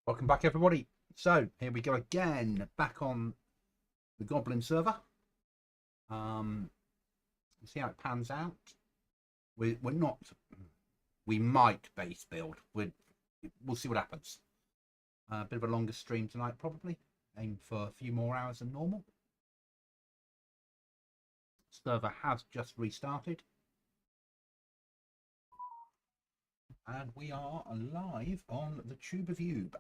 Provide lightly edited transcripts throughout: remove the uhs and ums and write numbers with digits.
Welcome back, everybody. So here we go again, back on the Goblin server. See how it pans out. We're not. We might base build. We'll see what happens. A bit of a longer stream tonight, probably. Aim for a few more hours than normal. Server has just restarted, and we are live on the Tube of Ube.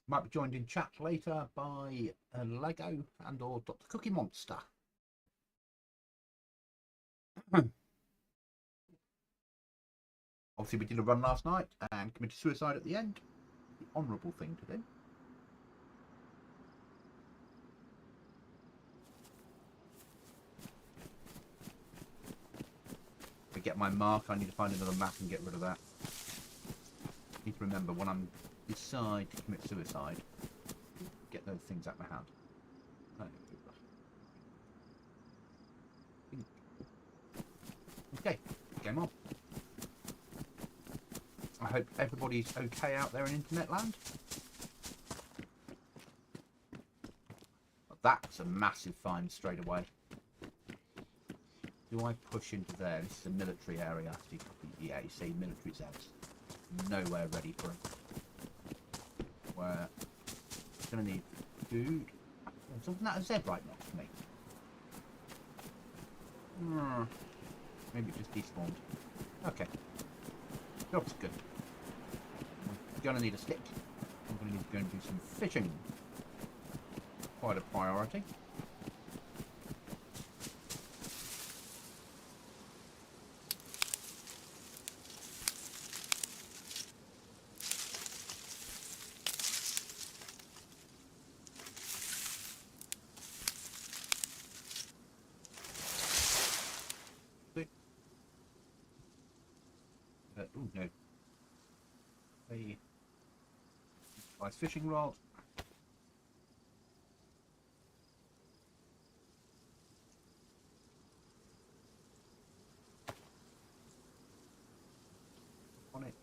Might be joined in chat later by Lego and or Dr. Cookie Monster. Obviously we did a run last night and committed suicide at the end. The honourable thing to do. To get my mark, I need to find another map and get rid of that. I need to remember when I'm decide to commit suicide, get those things out of my hand. Okay, game on. I hope everybody's okay out there in internet land. That's a massive find straight away. Do I push into there? This is a military area. Yeah, you see military zones. Nowhere ready for them. Where I'm going to need food. Wasn't that a Z right next to me? Maybe it just despawned. Okay. Job's good. I'm going to need a stick. I'm going to need to go and do some fishing. Quite a priority. Oh no. A nice fishing rod. On it.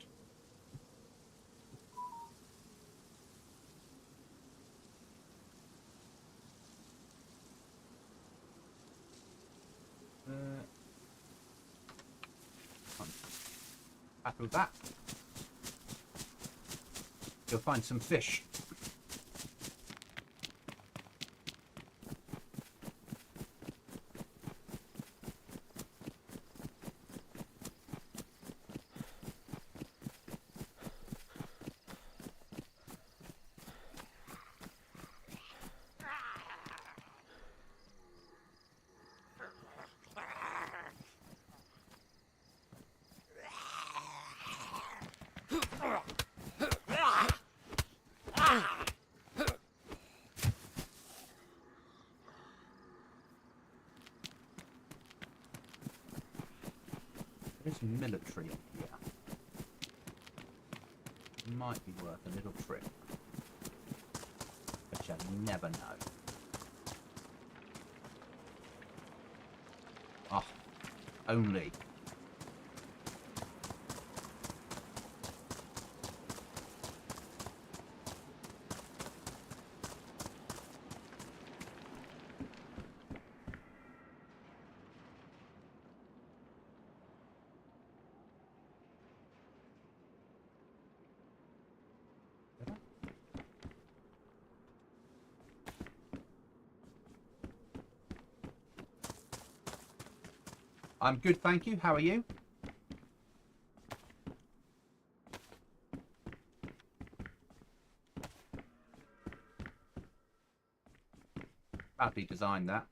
Happy with that. You'll find some fish. There's military in here. Might be worth a little trip. But you never know. Oh, only. I'm good, thank you. How are you? Badly designed that.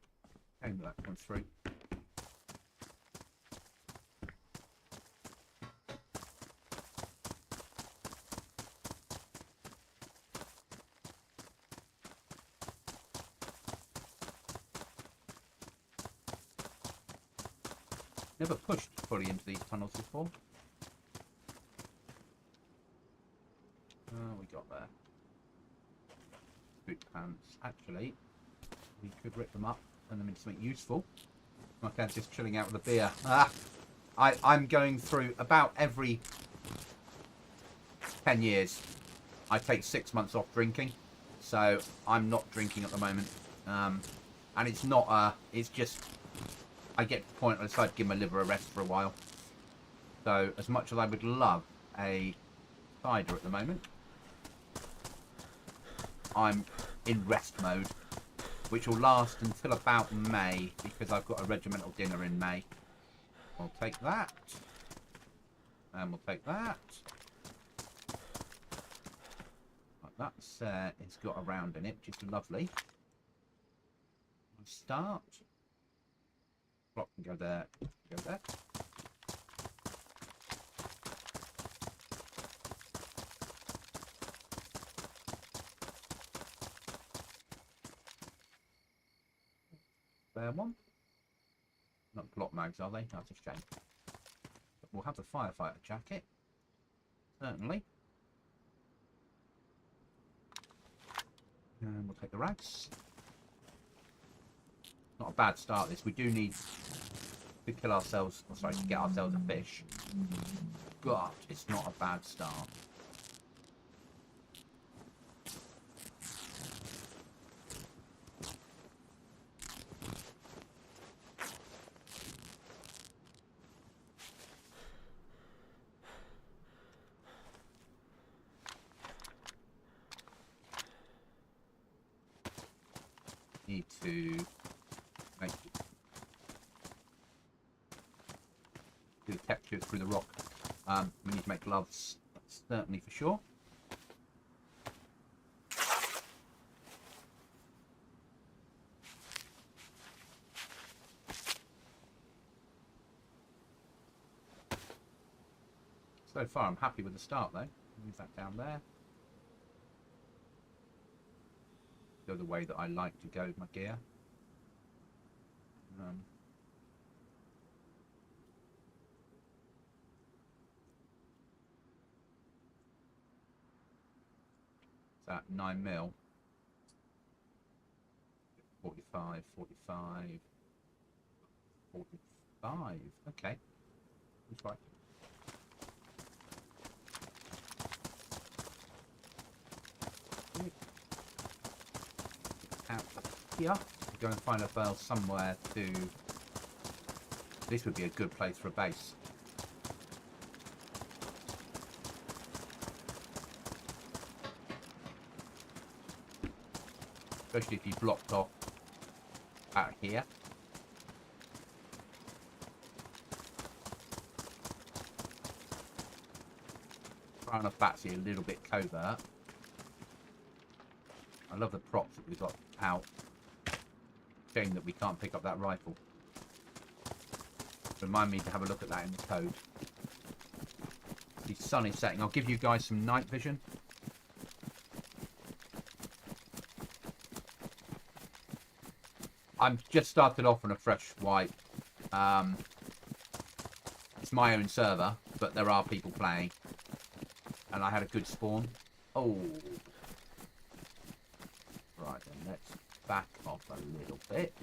Hope that comes through. Never pushed fully into these tunnels before. Oh, we got there. Boot pants. Actually, we could rip them up, turn them into something useful. My cat's just chilling out with a beer. Ah! I'm going through about every 10 years. I take 6 months off drinking, so I'm not drinking at the moment. And it's not it's just, I get to the point where I decide to give my liver a rest for a while. So as much as I would love a cider at the moment, I'm in rest mode, which will last until about May, because I've got a regimental dinner in May. We'll take that. And we'll take that. That's it's got a round in it, which is lovely. Start. Clock can go there. Go there. There one. Not block mags, are they? That's a shame. But we'll have the firefighter jacket. Certainly. And we'll take the rags. Not a bad start this. We do need to kill ourselves, or sorry, to get ourselves a fish. But it's not a bad start. Need to make do the texture through the rock. We need to make gloves, that's certainly for sure. So far, I'm happy with the start, though. Move that down there. Go the way that I like to go with my gear. That 9mm. 45, 45, 45. Okay. That's right. Out here. Go and find a bell somewhere to. This would be a good place for a base. Especially if you blocked off out here. Trying to Batsy a little bit covert. I love the props that we've got out. Shame that we can't pick up that rifle. Remind me to have a look at that in the code. The sun is setting. I'll give you guys some night vision. I'm just started off on a fresh white. It's my own server, but there are people playing. And I had a good spawn. Oh. Right then, let's back off a little bit.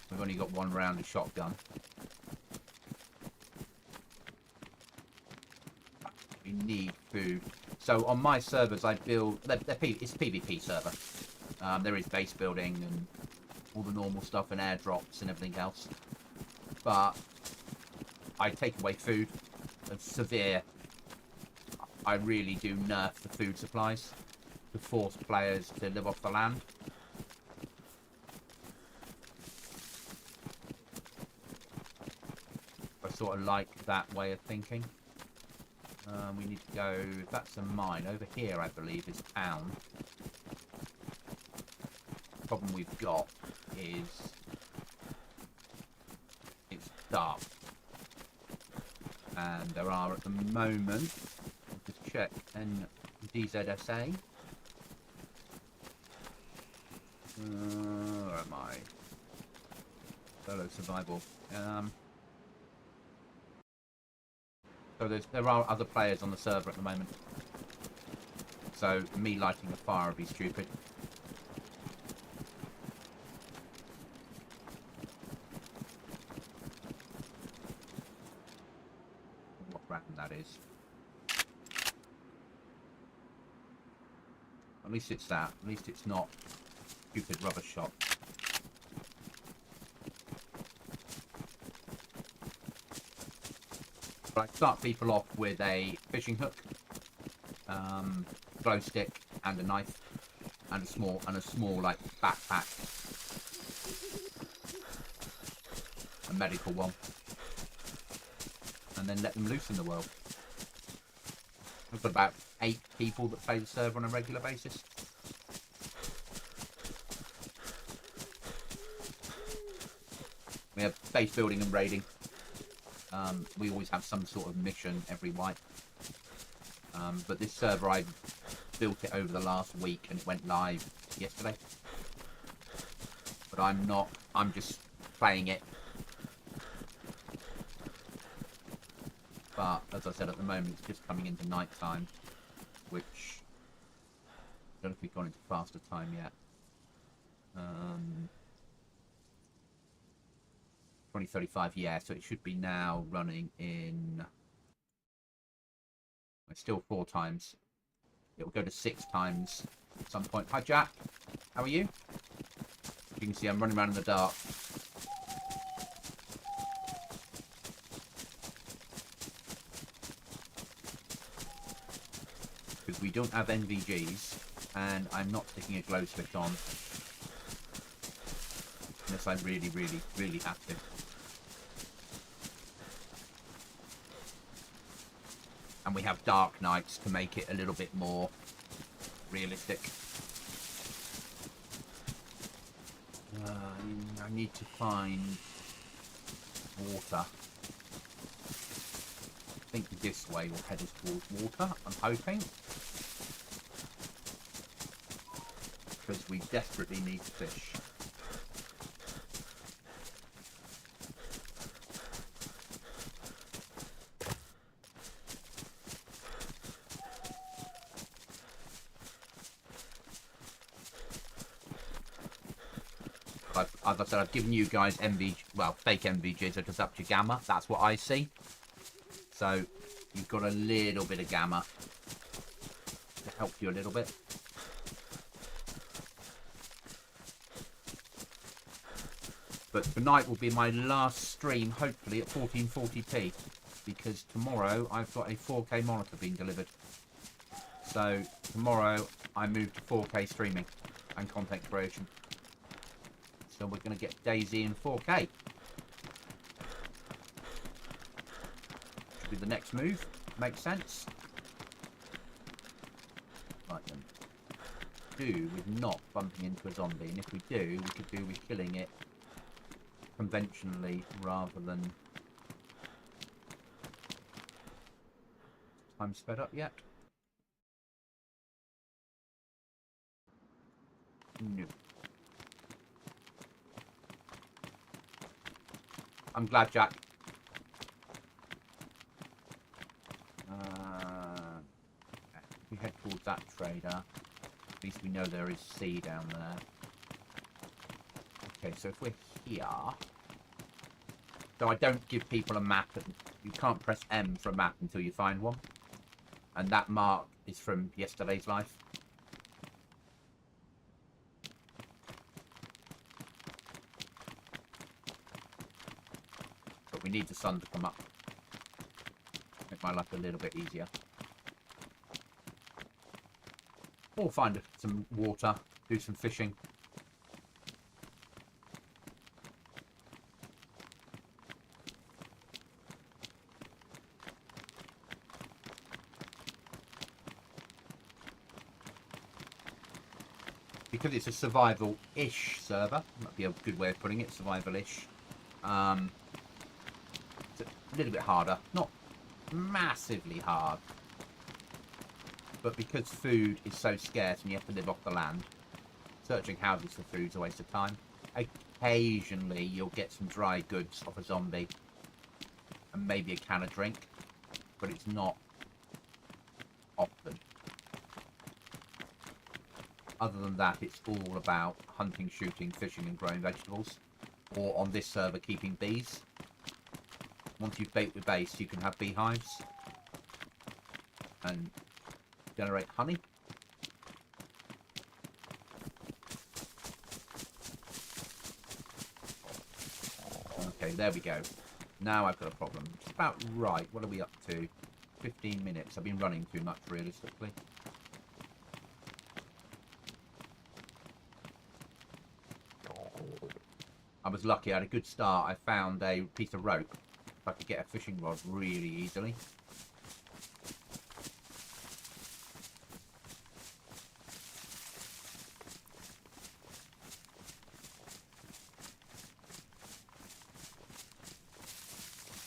We've only got one round of shotgun. We need food. So on my servers, I build. It's a PvP server. There is base building and all the normal stuff and airdrops and everything else. But I take away food. It's severe. I really do nerf the food supplies to force players to live off the land. I sort of like that way of thinking. We need to go, if that's a mine, over here I believe is town. The problem we've got is it's dark. And there are at the moment, I'll just check, DZSA. Where am I? Solo survival. So there are other players on the server at the moment. So me lighting a fire would be stupid. grand that is. At least it's that. At least it's not stupid rubber shot. But I start people off with a fishing hook, glow stick, and a knife, and a small like backpack, a medical one, and then let them loose in the world. We've got about 8 people that play the server on a regular basis. We have base building and raiding. We always have some sort of mission every wipe. But this server, I built it over the last week and it went live yesterday. But I'm just playing it. But as I said, at the moment it's just coming into night time, which I don't know if we've gone into faster time yet. 2035, yeah, so it should be now running in, it's still 4 times. It will go to 6 times at some point. Hi Jack, how are you? As you can see, I'm running around in the dark. Because we don't have NVGs, and I'm not sticking a glow stick on. Unless I really, really, really have to. And we have dark nights to make it a little bit more realistic. I need to find water. I think this way will head us towards water, I'm hoping. Because we desperately need fish. As I said, I've given you guys fake MVGs, so just up to gamma. That's what I see. So you've got a little bit of gamma to help you a little bit. But tonight will be my last stream, hopefully at 1440p, because tomorrow I've got a 4K monitor being delivered. So tomorrow I move to 4K streaming and content creation. So we're going to get DayZ in 4K. Should be the next move. Makes sense. Right then. Do with not bumping into a zombie. And if we do, we could do with killing it conventionally rather than... Time sped up yet? No. I'm glad, Jack. If we head towards that trader, at least we know there is sea down there. Okay, so if we're here... So I don't give people a map. You can't press M for a map until you find one. And that mark is from yesterday's life. We need the sun to come up. Make my life a little bit easier. Or find some water, do some fishing. Because it's a survival-ish server, might be a good way of putting it, survival-ish. A little bit harder, not massively hard, but because food is so scarce and you have to live off the land, searching houses for food is a waste of time. Occasionally you'll get some dry goods off a zombie and maybe a can of drink, but it's not often. Other than that, it's all about hunting, shooting, fishing and growing vegetables, or on this server keeping bees. Once you've baked your base, you can have beehives. and generate honey. Okay, there we go. Now I've got a problem. It's about right. What are we up to? 15 minutes. I've been running too much, realistically. I was lucky. I had a good start. I found a piece of rope. I could get a fishing rod really easily.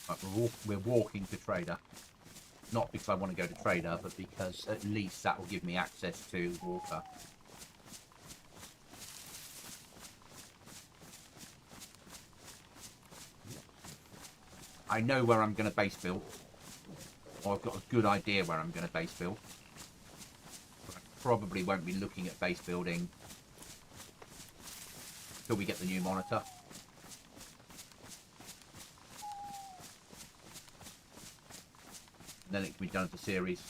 But we're walking to Trader. Not because I want to go to Trader, but because at least that will give me access to water. I know where I'm going to base build. Or I've got a good idea where I'm going to base build. But I probably won't be looking at base building until we get the new monitor. And then it can be done as a series.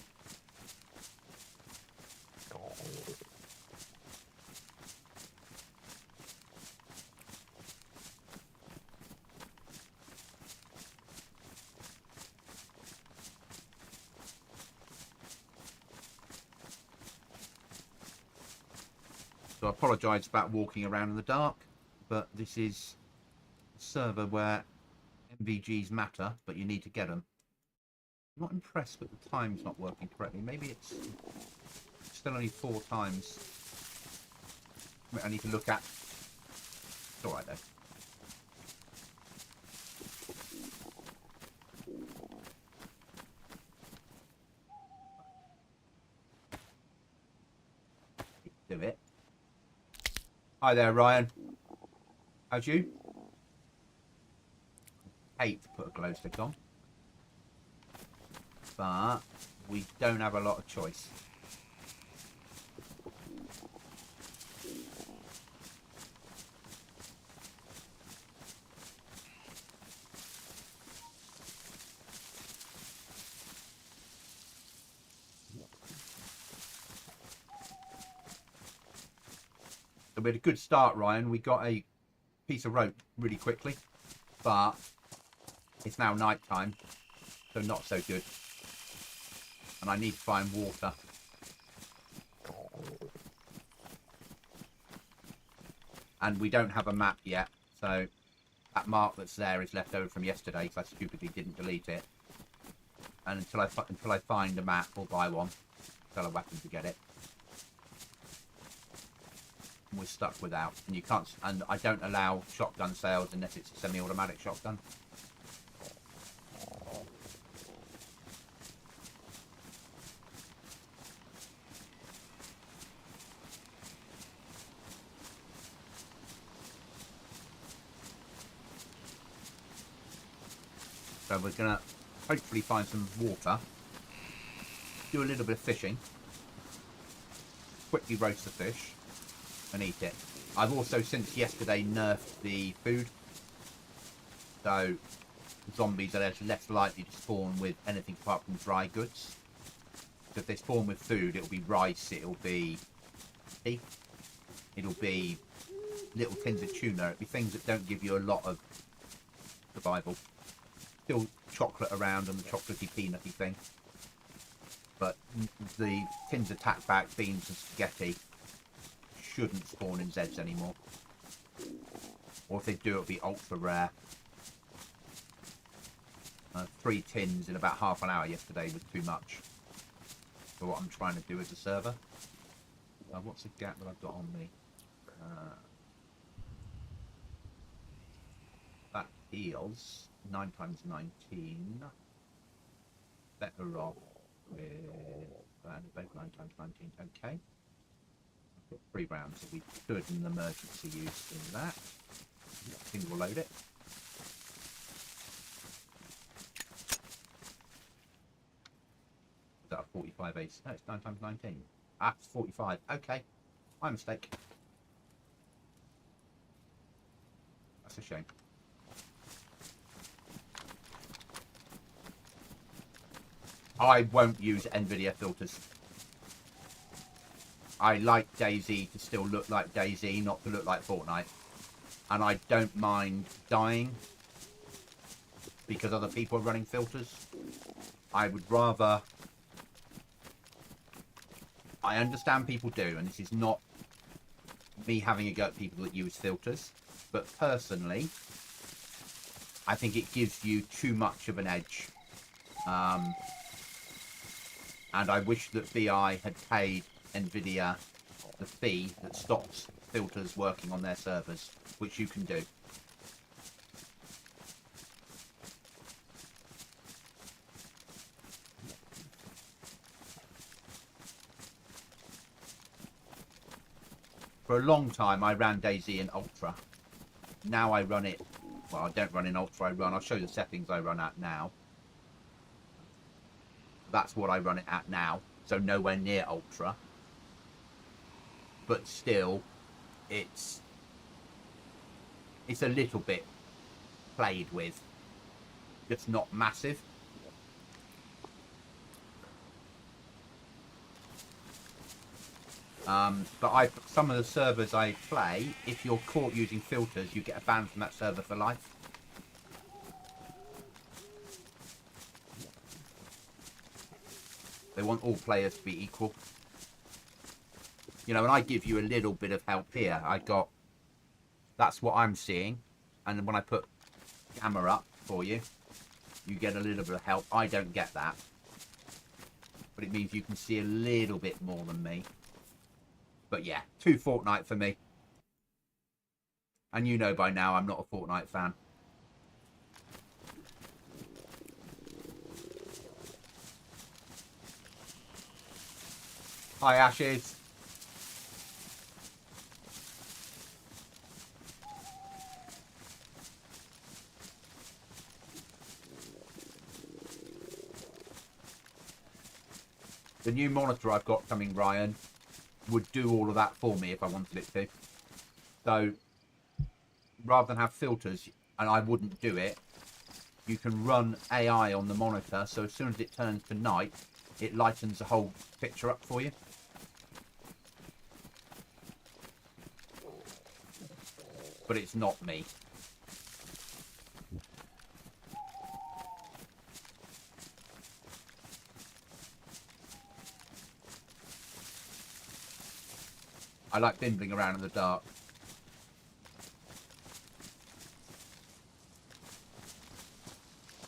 So I apologise about walking around in the dark, but this is a server where MVGs matter, but you need to get them. I'm not impressed with the times not working correctly. Maybe it's still only 4 times. I need to look at. It's alright though. Do it. Hi there, Ryan. How's you? Hate to put a glow stick on, but we don't have a lot of choice. So we had a good start, Ryan. We got a piece of rope really quickly, but it's now night time, so not so good. And I need to find water. And we don't have a map yet, so that mark that's there is left over from yesterday because I stupidly didn't delete it. And until I find a map or buy one, sell a weapon to get it, we're stuck without. And you can't. And I don't allow shotgun sales unless it's a semi-automatic shotgun. So we're going to hopefully find some water, do a little bit of fishing, quickly roast the fish and eat it. I've also since yesterday nerfed the food, so zombies are less likely to spawn with anything apart from dry goods. So if they spawn with food, it'll be rice, it'll be tea, it'll be little tins of tuna, it'll be things that don't give you a lot of survival. Still chocolate around and the chocolatey peanutty thing, but the tins of tack back, beans and spaghetti shouldn't spawn in Zeds anymore, or if they do, it'll be ultra rare. 3 tins in about half an hour yesterday was too much for what I'm trying to do as a server. What's the gap that I've got on me? That heals 9 times 19. Better off with both 9 times 19. Okay. I've got 3 rounds, so we could in an emergency use in that. I think we'll load it. Is that a 45 ace? No, it's 9 times 19. Ah, it's 45. Okay. My mistake. That's a shame. I won't use NVIDIA filters. I like DayZ to still look like DayZ, not to look like Fortnite. And I don't mind dying because other people are running filters. I would rather... I understand people do, and this is not me having a go at people that use filters. But personally, I think it gives you too much of an edge. And I wish that BI had paid NVIDIA the fee that stops filters working on their servers, which you can do. For a long time, I ran DayZ in Ultra. Now I run it... Well, I don't run in Ultra, I'll show you the settings I run at now. That's what I run it at now, so nowhere near Ultra. But still, it's a little bit played with. It's not massive. But some of the servers I play, if you're caught using filters, you get a ban from that server for life. They want all players to be equal. You know, and I give you a little bit of help here. That's what I'm seeing. And when I put camera up for you, you get a little bit of help. I don't get that. But it means you can see a little bit more than me. But yeah, 2 Fortnite for me. And you know by now I'm not a Fortnite fan. Hi, Ashes. The new monitor I've got coming, Ryan, would do all of that for me if I wanted it to. So, rather than have filters, and I wouldn't do it, you can run AI on the monitor, so as soon as it turns to night, it lightens the whole picture up for you. But it's not me. I like bimbling around in the dark.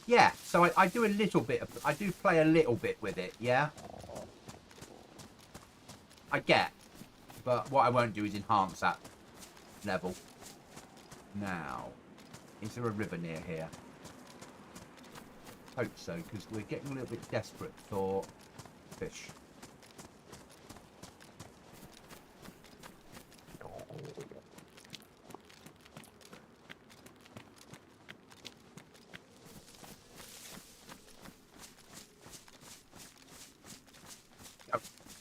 Yeah, so I do a little bit of... I do play a little bit with it, yeah? I get. But what I won't do is enhance that level. Now, is there a river near here? Hope so, because we're getting a little bit desperate for fish.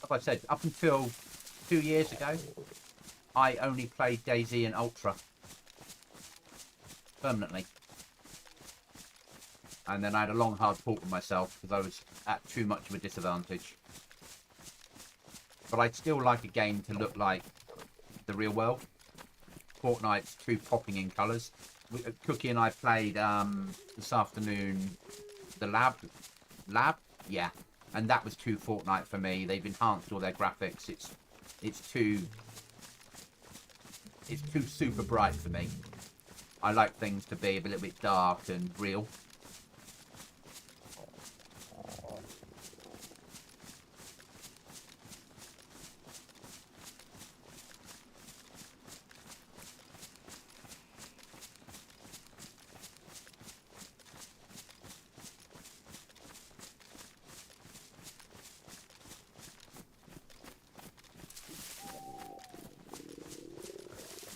Like I said, up until 2 years ago, I only played DayZ and Ultra. Permanently. And then I had a long hard talk with myself because I was at too much of a disadvantage. But I'd still like a game to look like the real world. Fortnite's too popping in colours. Cookie and I played this afternoon the lab? Yeah. And that was too Fortnite for me. They've enhanced all their graphics. It's too super bright for me. I like things to be a little bit dark and real.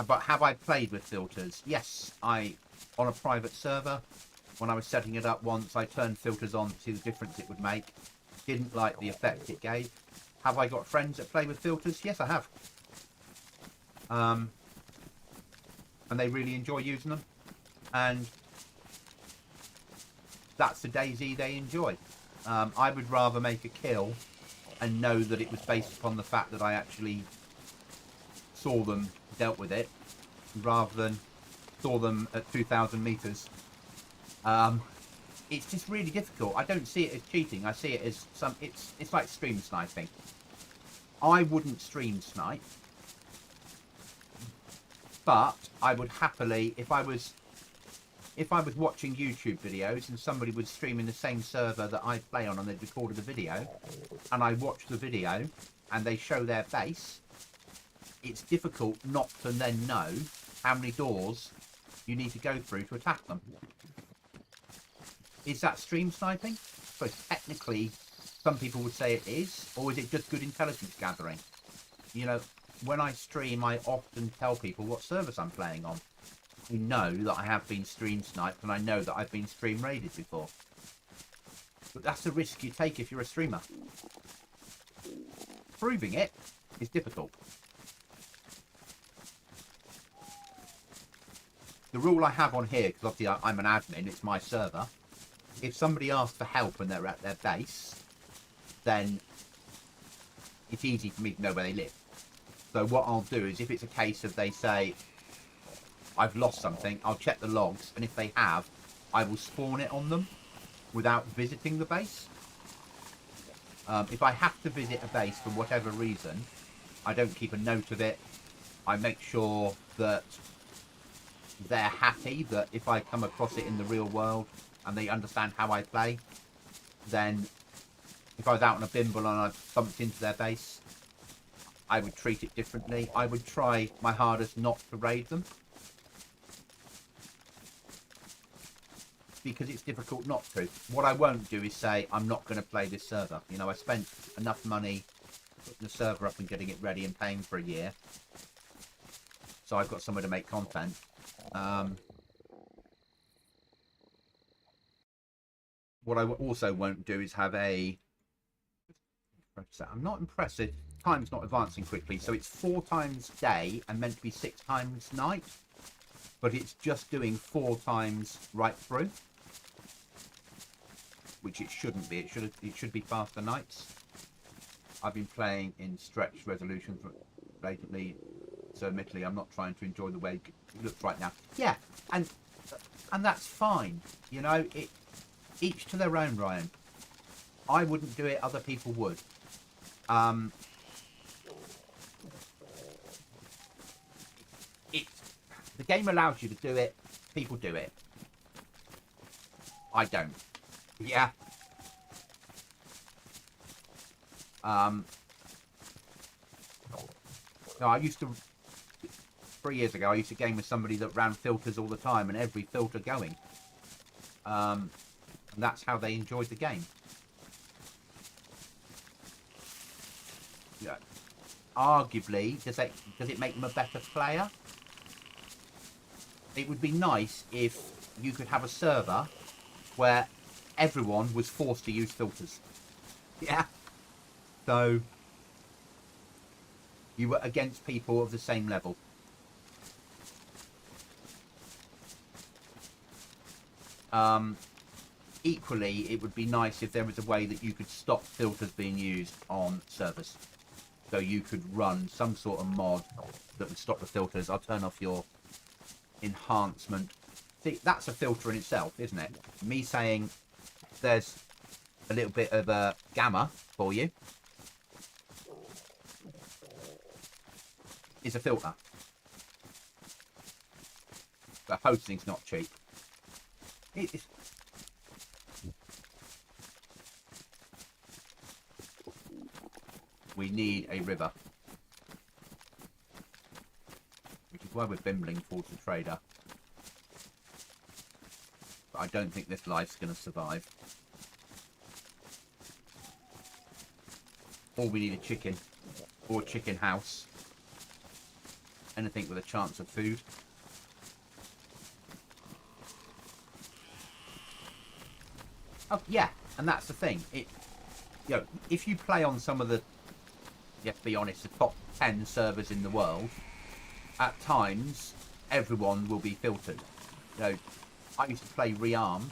But have I played with filters? Yes, on a private server, when I was setting it up once, I turned filters on to see the difference it would make. Didn't like the effect it gave. Have I got friends that play with filters? Yes, I have. And they really enjoy using them. And that's the DayZ they enjoy. I would rather make a kill and know that it was based upon the fact that I actually saw them, dealt with it, rather than saw them at 2,000 meters. It's just really difficult. I don't see it as cheating. I see it as it's like stream sniping. I wouldn't stream snipe, but I would happily, if I was watching YouTube videos and somebody was streaming the same server that I play on and they'd recorded a video, and I watch the video and they show their base, it's difficult not to then know how many doors you need to go through to attack them. Is that stream sniping? So technically, some people would say it is, or is it just good intelligence gathering? You know, when I stream, I often tell people what service I'm playing on. I know that I have been stream sniped, and I know that I've been stream raided before. But that's the risk you take if you're a streamer. Proving it is difficult. The rule I have on here, because obviously I'm an admin, it's my server. If somebody asks for help and they're at their base, then it's easy for me to know where they live. So what I'll do is, if it's a case of they say, I've lost something, I'll check the logs, and if they have, I will spawn it on them without visiting the base. If I have to visit a base for whatever reason, I don't keep a note of it. I make sure that they're happy that if I come across it in the real world and they understand how I play, then if I was out on a bimble and I bumped into their base, I would treat it differently. I would try my hardest not to raid them, because it's difficult not to. What I won't do is say, I'm not going to play this server. You know, I spent enough money putting the server up and getting it ready and paying for a year, so I've got somewhere to make content. What I also won't do is have a... I'm not impressed. Time's not advancing quickly, so it's 4 times day and meant to be 6 times night, but it's just doing 4 times right through, which it shouldn't be. It should be faster nights. I've been playing in stretch resolution lately, so admittedly I'm not trying to enjoy the way it looks right now. Yeah, and that's fine. You know, each to their own, Ryan. I wouldn't do it, other people would. The game allows you to do it, people do it. I don't. Yeah. No, I used to, 3 years ago, I used to game with somebody that ran filters all the time and every filter going. And that's how they enjoyed the game. Yeah. Arguably, does it make them a better player? It would be nice if you could have a server where everyone was forced to use filters. Yeah. So you were against people of the same level. Equally, it would be nice if there was a way that you could stop filters being used on servers. So you could run some sort of mod that would stop the filters. I'll turn off your enhancement. See, that's a filter in itself, isn't it? Me saying there's a little bit of a gamma for you is a filter. But hosting's not cheap. It's... We need a river, which is why we're bimbling towards the trader. But I don't think this life's going to survive. Or we need a chicken, or a chicken house. Anything with a chance of food. Oh yeah, and that's the thing. You know, if you play on some of the, you have to be honest, the top 10 servers in the world, at times everyone will be filtered. You know, I used to play Rearmed,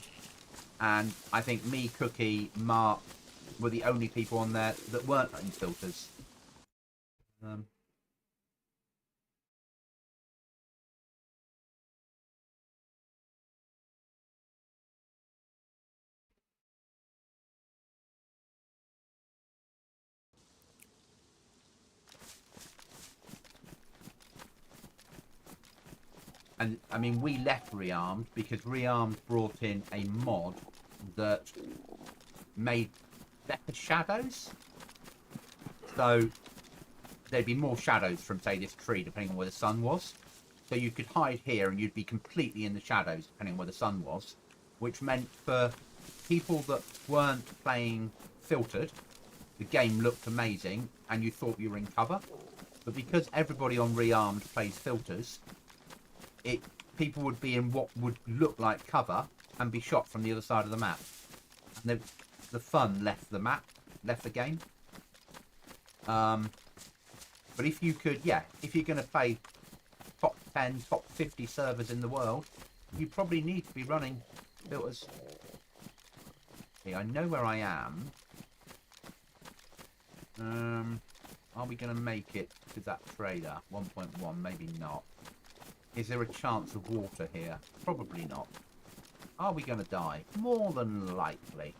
And I think me, Cookie, Mark were the only people on there that weren't in filters. And I mean, we left Rearmed because Rearmed brought in a mod that made better shadows. So there'd be more shadows from, say, this tree, depending on where the sun was. So you could hide here and you'd be completely in the shadows, depending on where the sun was. Which meant for people that weren't playing filtered, the game looked amazing and you thought you were in cover. But because everybody on Rearmed plays filters, people would be in what would look like cover and be shot from the other side of the map. And the fun left the map, left the game. But if you could, if you're going to play top 10, top 50 servers in the world, you probably need to be running filters. Okay, I know where I am. Are we going to make it to that trailer? 1.1, maybe not. Is there a chance of water here? Probably not. Are we going to die? More than likely.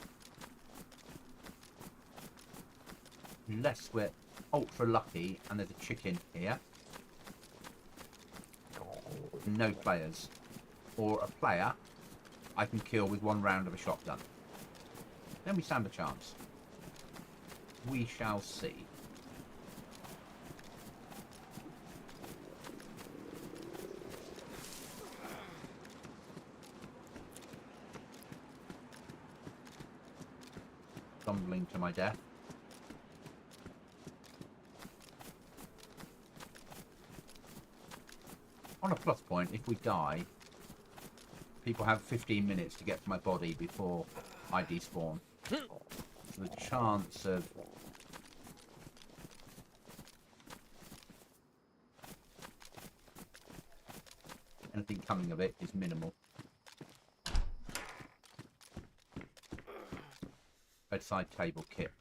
Unless we're ultra lucky and there's a chicken here. No players. Or a player I can kill with one round of a shotgun. Then we stand a chance. We shall see. Stumbling to my death. On a plus point, if we die, people have 15 minutes to get to my body before I despawn. So the chance of anything coming of it is minimal. Bedside table kit.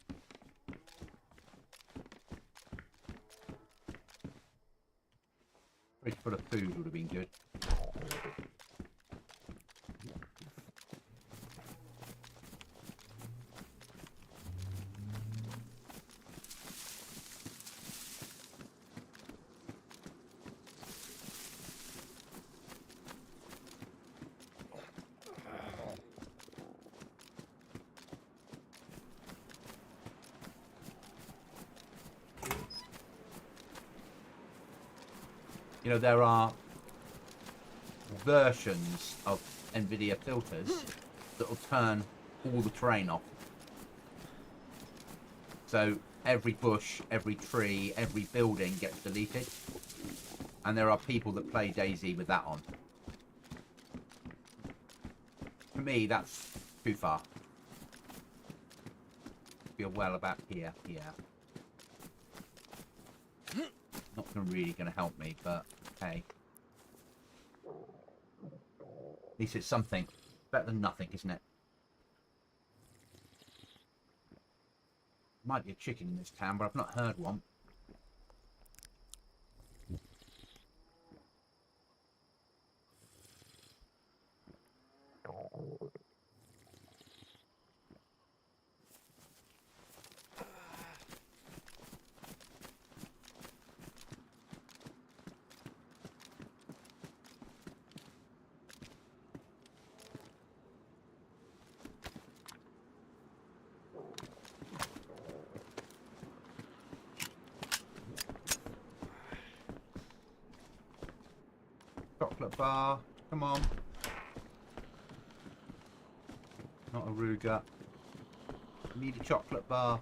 Fridge full of food would have been good. You know, there are versions of NVIDIA filters that will turn all the terrain off. So every bush, every tree, every building gets deleted. And there are people that play DayZ with that on. For me, that's too far. Feel well about here. Not really going to help me, but hey. At least it's something. Better than nothing, isn't it? Might be a chicken in this town, but I've not heard one. Chocolate bar, come on. Not a Ruger. Need a chocolate bar.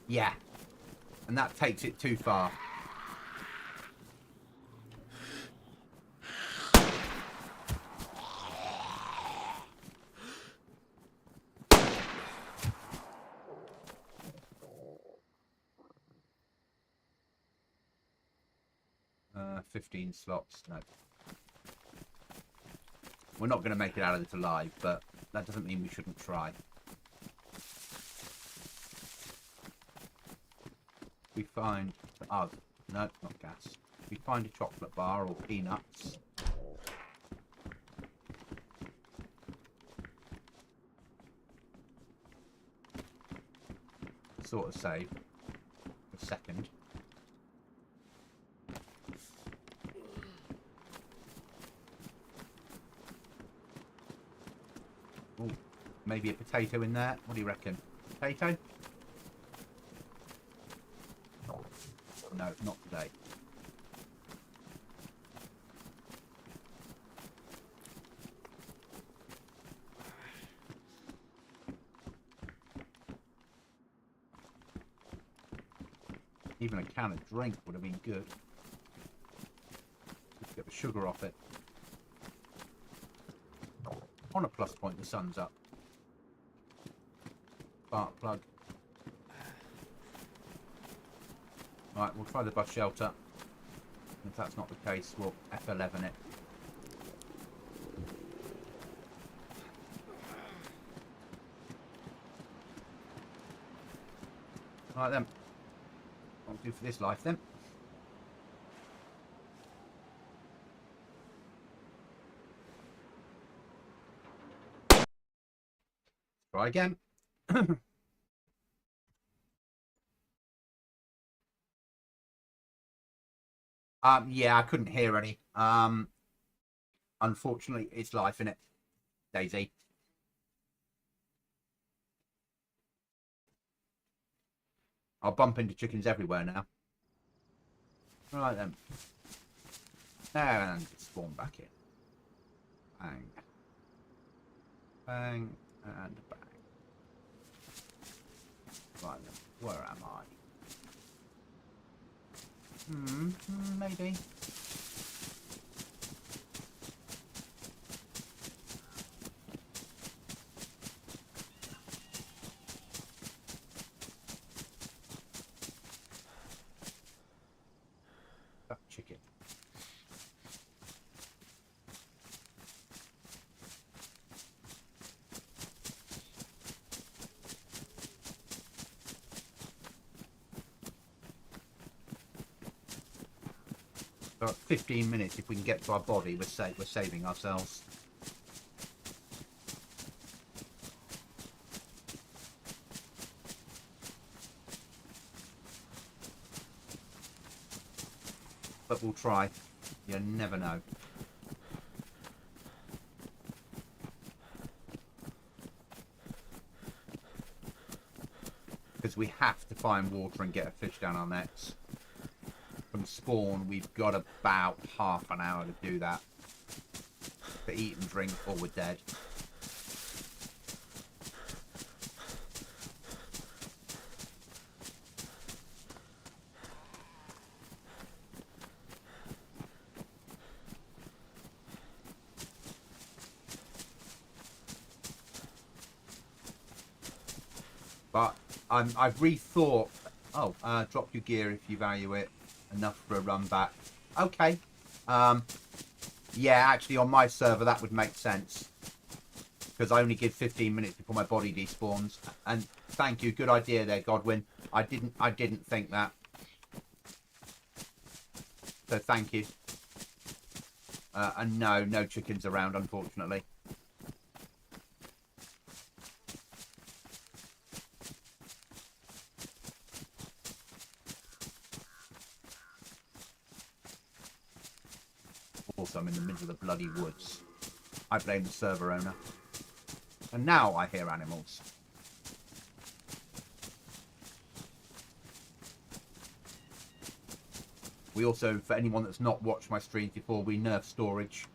Yeah. And that takes it too far. 15 slots. No. We're not going to make it out of this alive, but that doesn't mean we shouldn't try. We find... Oh, no, not gas. We find a chocolate bar or peanuts. Sort of save a second. Ooh, maybe a potato in there. What do you reckon? Potato? No, not today. Even a can of drink would have been good. Just get the sugar off it. On a plus point, the sun's up. Spark plug. Right, we'll try the bus shelter. If that's not the case, we'll F11 it. Right then. I'll do for this life then. Try again. Yeah, I couldn't hear any. Unfortunately, it's life, innit? DayZ. I'll bump into chickens everywhere now. Right then. And spawn back in. Bang. Bang. And bang. Right then. Where am I? Maybe. That chicken. About 15 minutes. If we can get to our body, we're saving ourselves. But we'll try. You never know. Because we have to find water and get a fish down our nets. From spawn, we've got about half an hour to do that. To eat and drink, or we're dead. But I've rethought. Oh, drop your gear if you value it enough for a run back. Okay. Yeah, actually on my server that would make sense. Because I only give 15 minutes before my body despawns. And thank you, good idea there, Goblin. I didn't think that. So thank you. And no chickens around, unfortunately. Also, I'm in the middle of the bloody woods. I blame the server owner. And now I hear animals. We also, for anyone that's not watched my streams before, we nerf storage.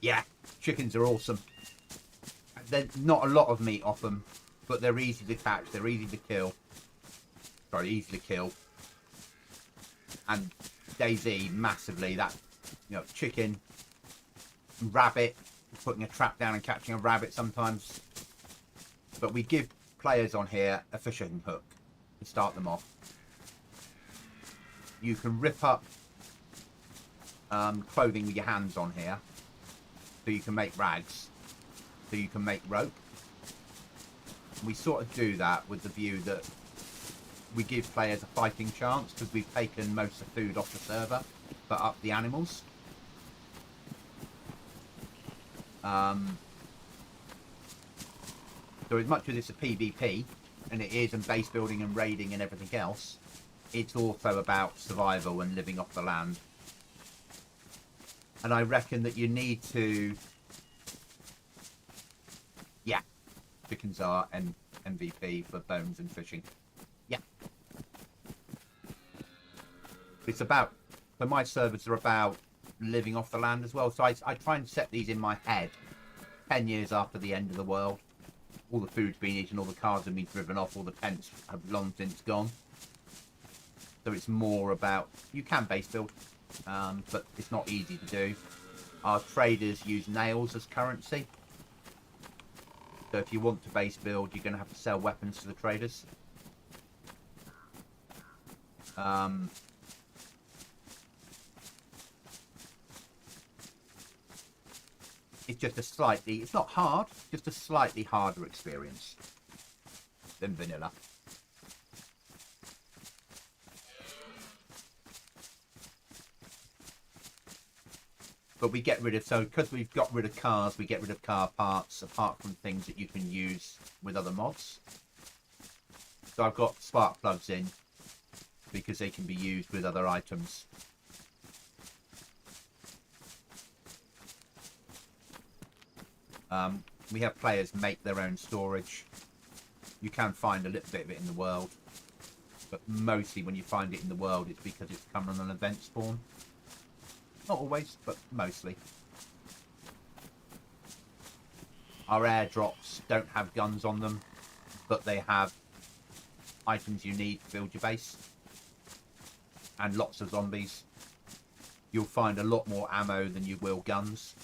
Yeah, chickens are awesome. There's not a lot of meat off them, but they're easy to catch, they're easy to kill. Sorry, easy to kill. And DayZ, massively, that, you know, chicken, rabbit, putting a trap down and catching a rabbit sometimes. But we give players on here a fishing hook to start them off. You can rip up clothing with your hands on here, so you can make rags, so you can make rope. We sort of do that with the view that we give players a fighting chance, because we've taken most of the food off the server, but up the animals. So as much as it's a PvP, and it is, and base building and raiding and everything else, it's also about survival and living off the land. And I reckon that you need to... Yeah, chickens are MVP for bones and fishing. Yeah. It's about... So my servers are about living off the land as well. So I try and set these in my head 10 years after the end of the world. All the food's been eaten, all the cars have been driven off, all the tents have long since gone. So it's more about... You can base build, but it's not easy to do. Our traders use nails as currency. So if you want to base build, you're going to have to sell weapons to the traders. It's just a slightly... It's not hard, just a slightly harder experience than vanilla. But we get rid of... So because we've got rid of cars, we get rid of car parts, apart from things that you can use with other mods. So I've got spark plugs in, because they can be used with other items. We have players make their own storage. You can find a little bit of it in the world, but mostly when you find it in the world, it's because it's come on an event spawn. Not always, but mostly. Our airdrops don't have guns on them, but they have items you need to build your base. And lots of zombies. You'll find a lot more ammo than you will guns.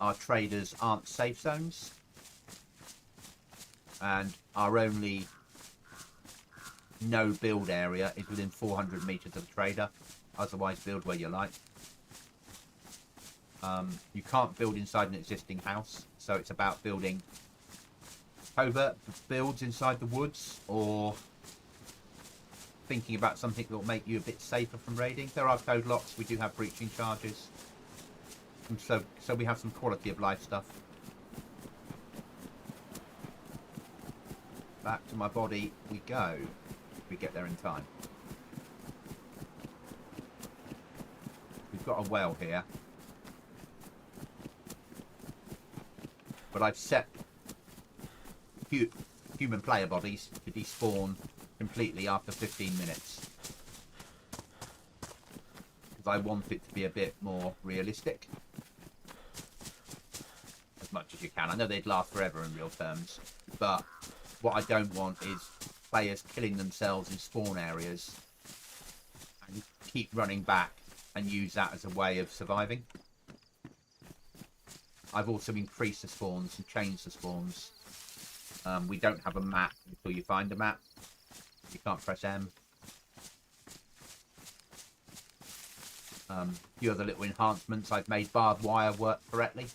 Our traders aren't safe zones. And our only no build area is within 400 meters of the trader. Otherwise, build where you like. You can't build inside an existing house, so it's about building covert builds inside the woods, or thinking about something that will make you a bit safer from raiding. There are code locks. We do have breaching charges, and so we have some quality of life stuff. Back to my body we go. If we get there in time. We've got a well here, but I've set human player bodies to despawn completely after 15 minutes, because I want it to be a bit more realistic, as much as you can. I know they'd last forever in real terms, but what I don't want is players killing themselves in spawn areas and keep running back and use that as a way of surviving. I've also increased the spawns and changed the spawns. We don't have a map until you find a map. You can't press M. A few other little enhancements. I've made barbed wire work correctly.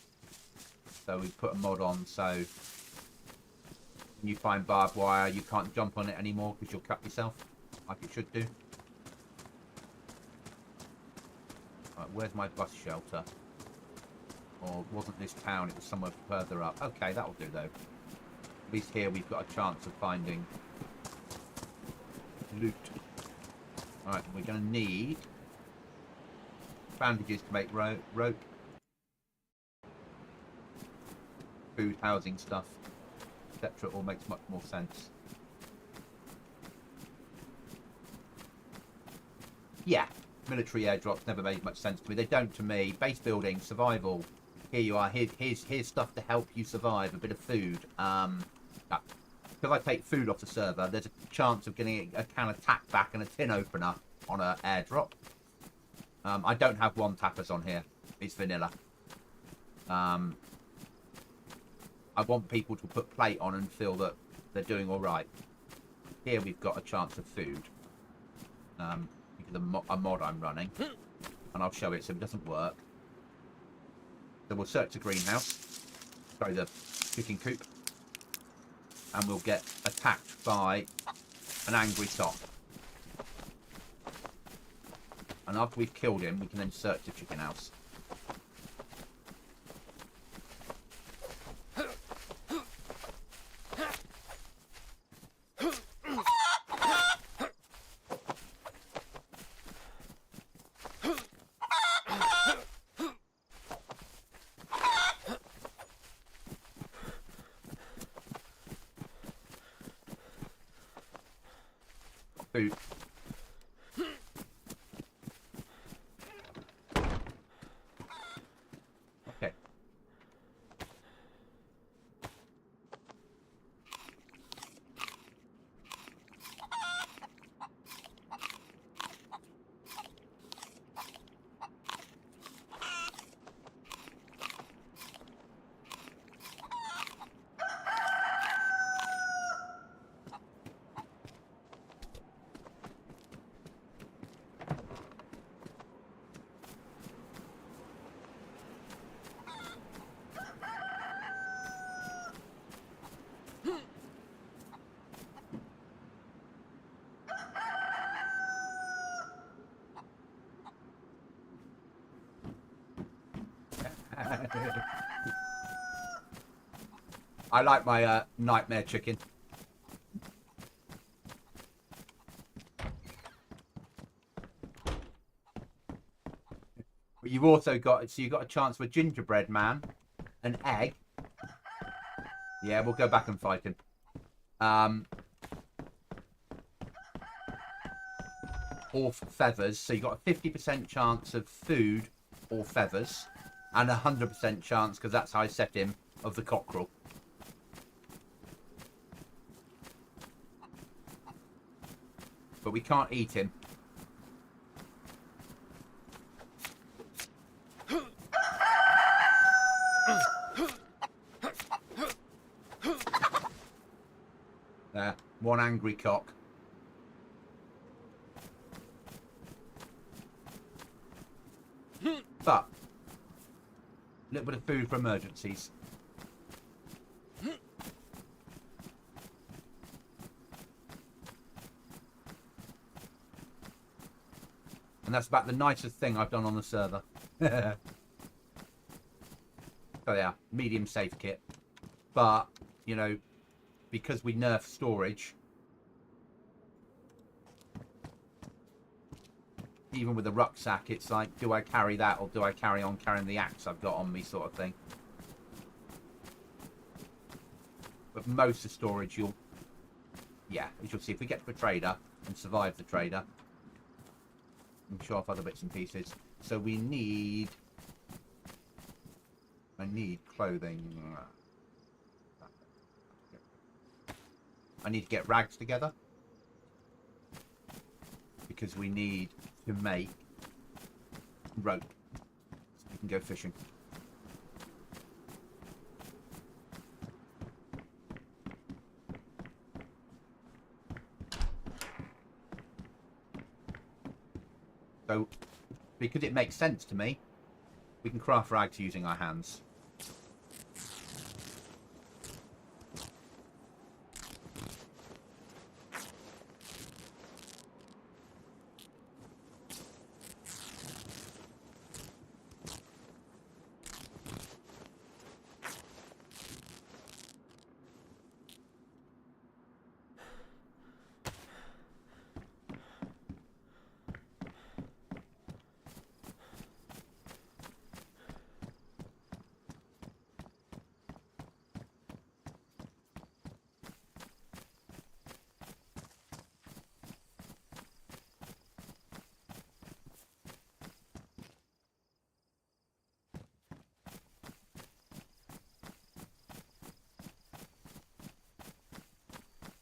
So we put a mod on, so when you find barbed wire, you can't jump on it anymore because you'll cut yourself, like it should do. Right, where's my bus shelter? Or wasn't this town, it was somewhere further up. Okay, that'll do though. At least here we've got a chance of finding loot. Alright, we're going to need bandages to make rope. Food, housing stuff, etc. All makes much more sense. Yeah, military airdrops never made much sense to me. They don't to me. Base building, survival. Here you are. Here's stuff to help you survive. A bit of food. Because I take food off the server, there's a chance of getting a can of tack back and a tin opener on an airdrop. I don't have one tappers on here. It's vanilla. I want people to put plate on and feel that they're doing all right. Here we've got a chance of food. Because a mod I'm running. And I'll show it so it doesn't work. So we'll search the greenhouse. Sorry, the chicken coop. And we'll get attacked by an angry top. And after we've killed him, we can then search the chicken house. Food. Okay. I like my nightmare chicken. But you've also got, so you've got a chance for gingerbread man, an egg. Yeah, we'll go back and fight him. Or feathers. So you've got a 50% chance of food or feathers. And a 100% chance, because that's how I set him, of the cockerel. But we can't eat him. There, one angry cock. But a little bit of food for emergencies. And that's about the nicest thing I've done on the server. So yeah, medium safe kit. But, you know, because we nerf storage, even with the rucksack, it's like, do I carry that or do I carry on carrying the axe I've got on me, sort of thing. But most of storage, you'll, yeah, as you'll see, if we get to a trader and survive the trader, and show off other bits and pieces. So we need, I need clothing. I need to get rags together because we need to make rope so we can go fishing. So, because it makes sense to me, we can craft rags using our hands.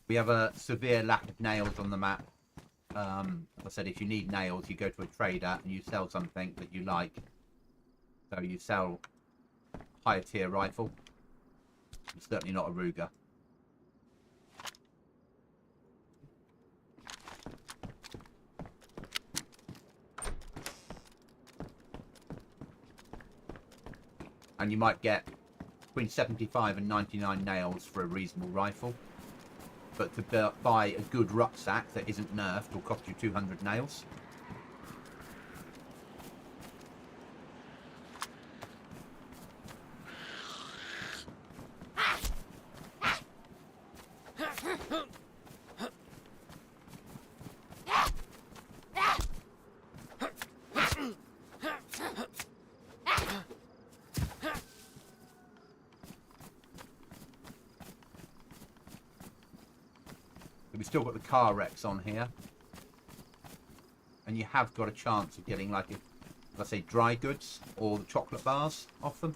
We have a severe lack of nails on the map. As I said, if you need nails, you go to a trader and you sell something that you like. So you sell higher tier rifle. It's certainly not a Ruger. And you might get between 75 and 99 nails for a reasonable rifle. But to buy a good rucksack that isn't nerfed will cost you 200 nails. We've still got the car wrecks on here, and you have got a chance of getting, like, let's say, dry goods or the chocolate bars off them.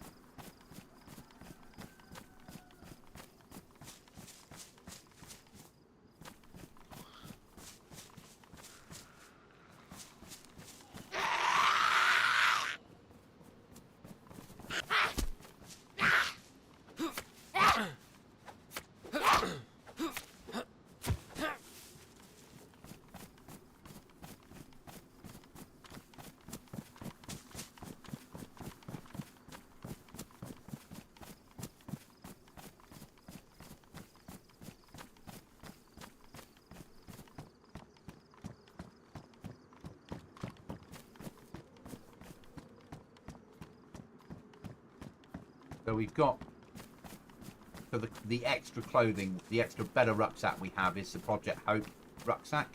So we've got, so the extra clothing, the extra better rucksack we have is the Project Hope rucksack.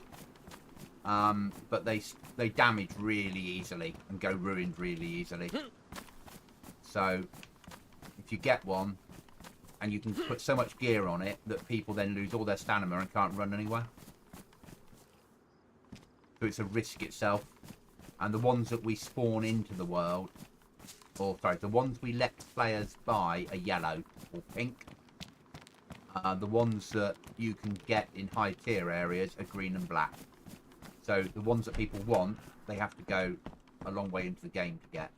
But they damage really easily and go ruined really easily. So if you get one, and you can put so much gear on it that people then lose all their stamina and can't run anywhere. So it's a risk itself. And the ones that we spawn into the world, or sorry, the ones we let players buy are yellow or pink. The ones that you can get in high tier areas are green and black. So the ones that people want, they have to go a long way into the game to get.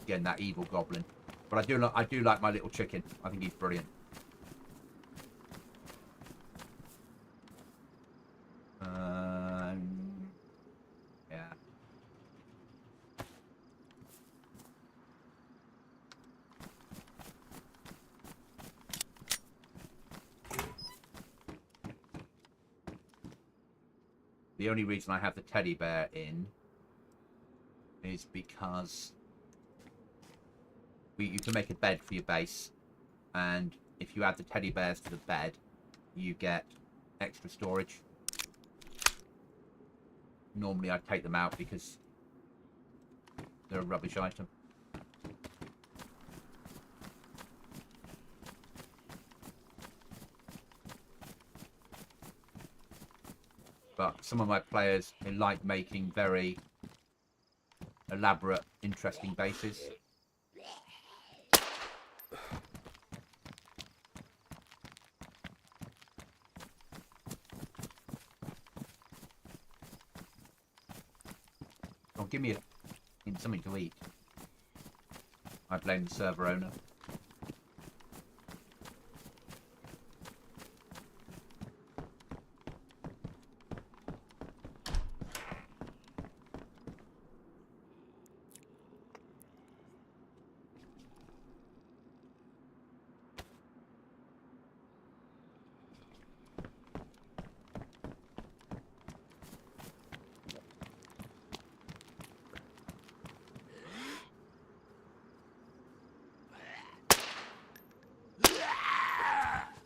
Again, that evil goblin. But I do like my little chicken. I think he's brilliant. Yeah. The only reason I have the teddy bear in is because you can make a bed for your base, and if you add the teddy bears to the bed, you get extra storage. Normally I'd take them out because they're a rubbish item. But some of my players, they like making very elaborate, interesting bases. Oh, give me something to eat. I blame the server owner.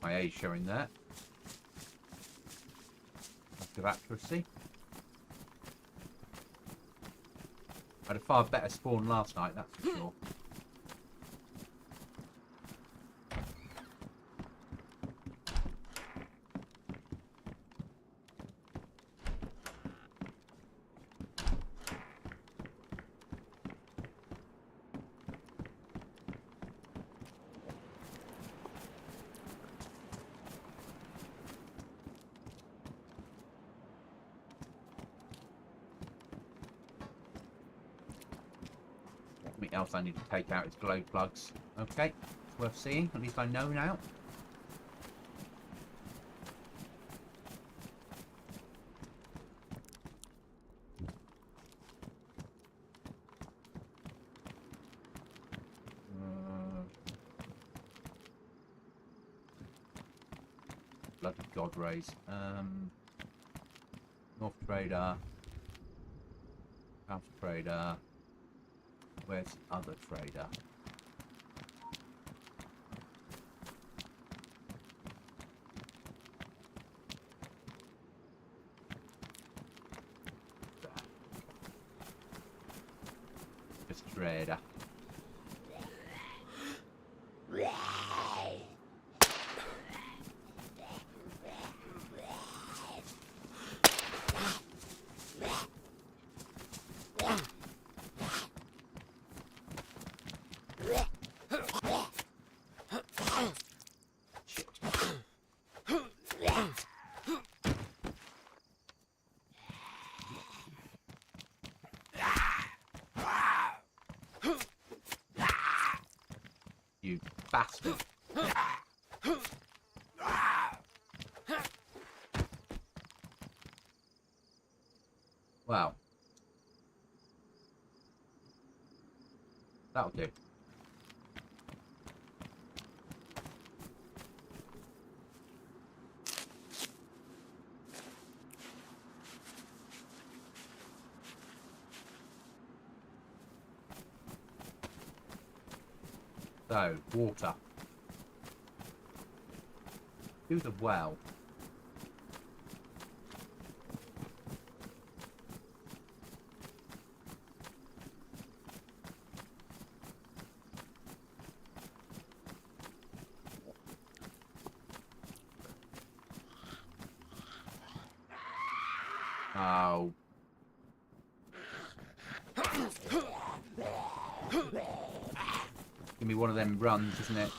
My age showing there. Active accuracy. I had a far better spawn last night, that's for sure. Something else I need to take out is glow plugs. Okay, it's worth seeing. At least I know now. Bloody God rays. North Trader. South Trader. Where's the other trader? Just trader. You bastard. Wow. That'll do. So, water. Do the well. Oh. Give me one of them runs, isn't it?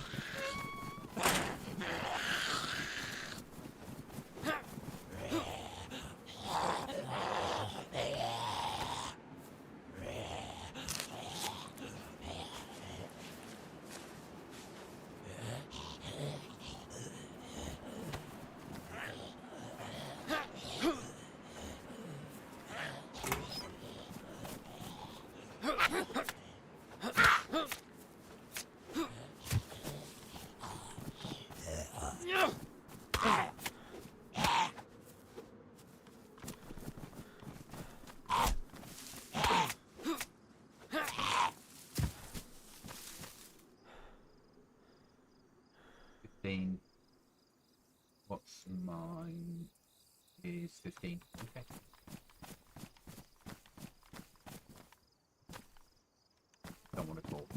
What's mine is 15. Okay. Don't want to talk.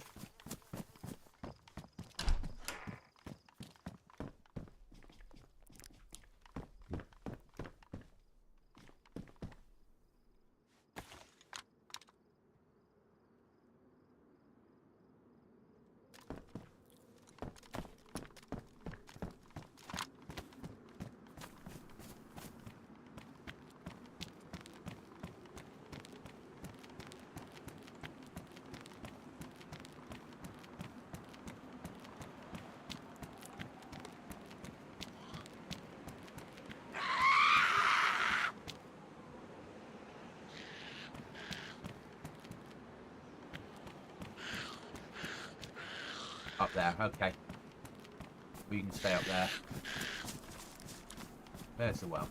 Up there, okay. We can stay up there. There's the well.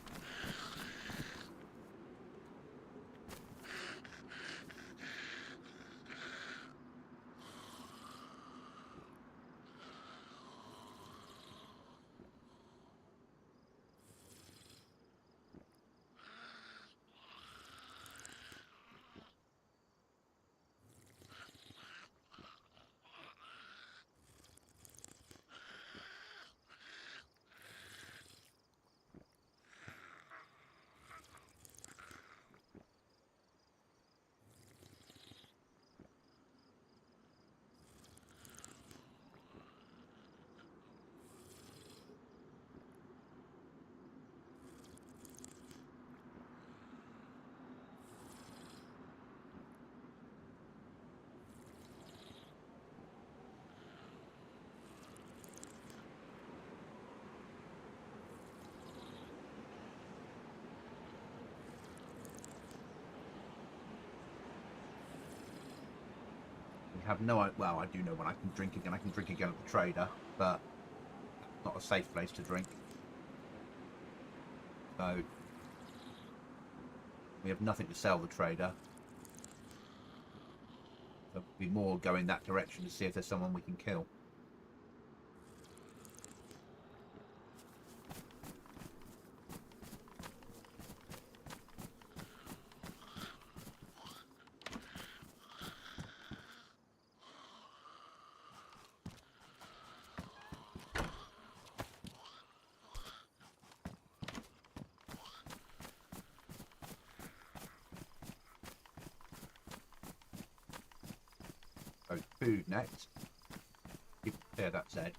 have no idea. Well, I do know when I can drink again. I can drink again at the trader, but not a safe place to drink. So we have nothing to sell the trader. So it'll be more going that direction to see if there's someone we can kill. So food next. Yeah, that's it.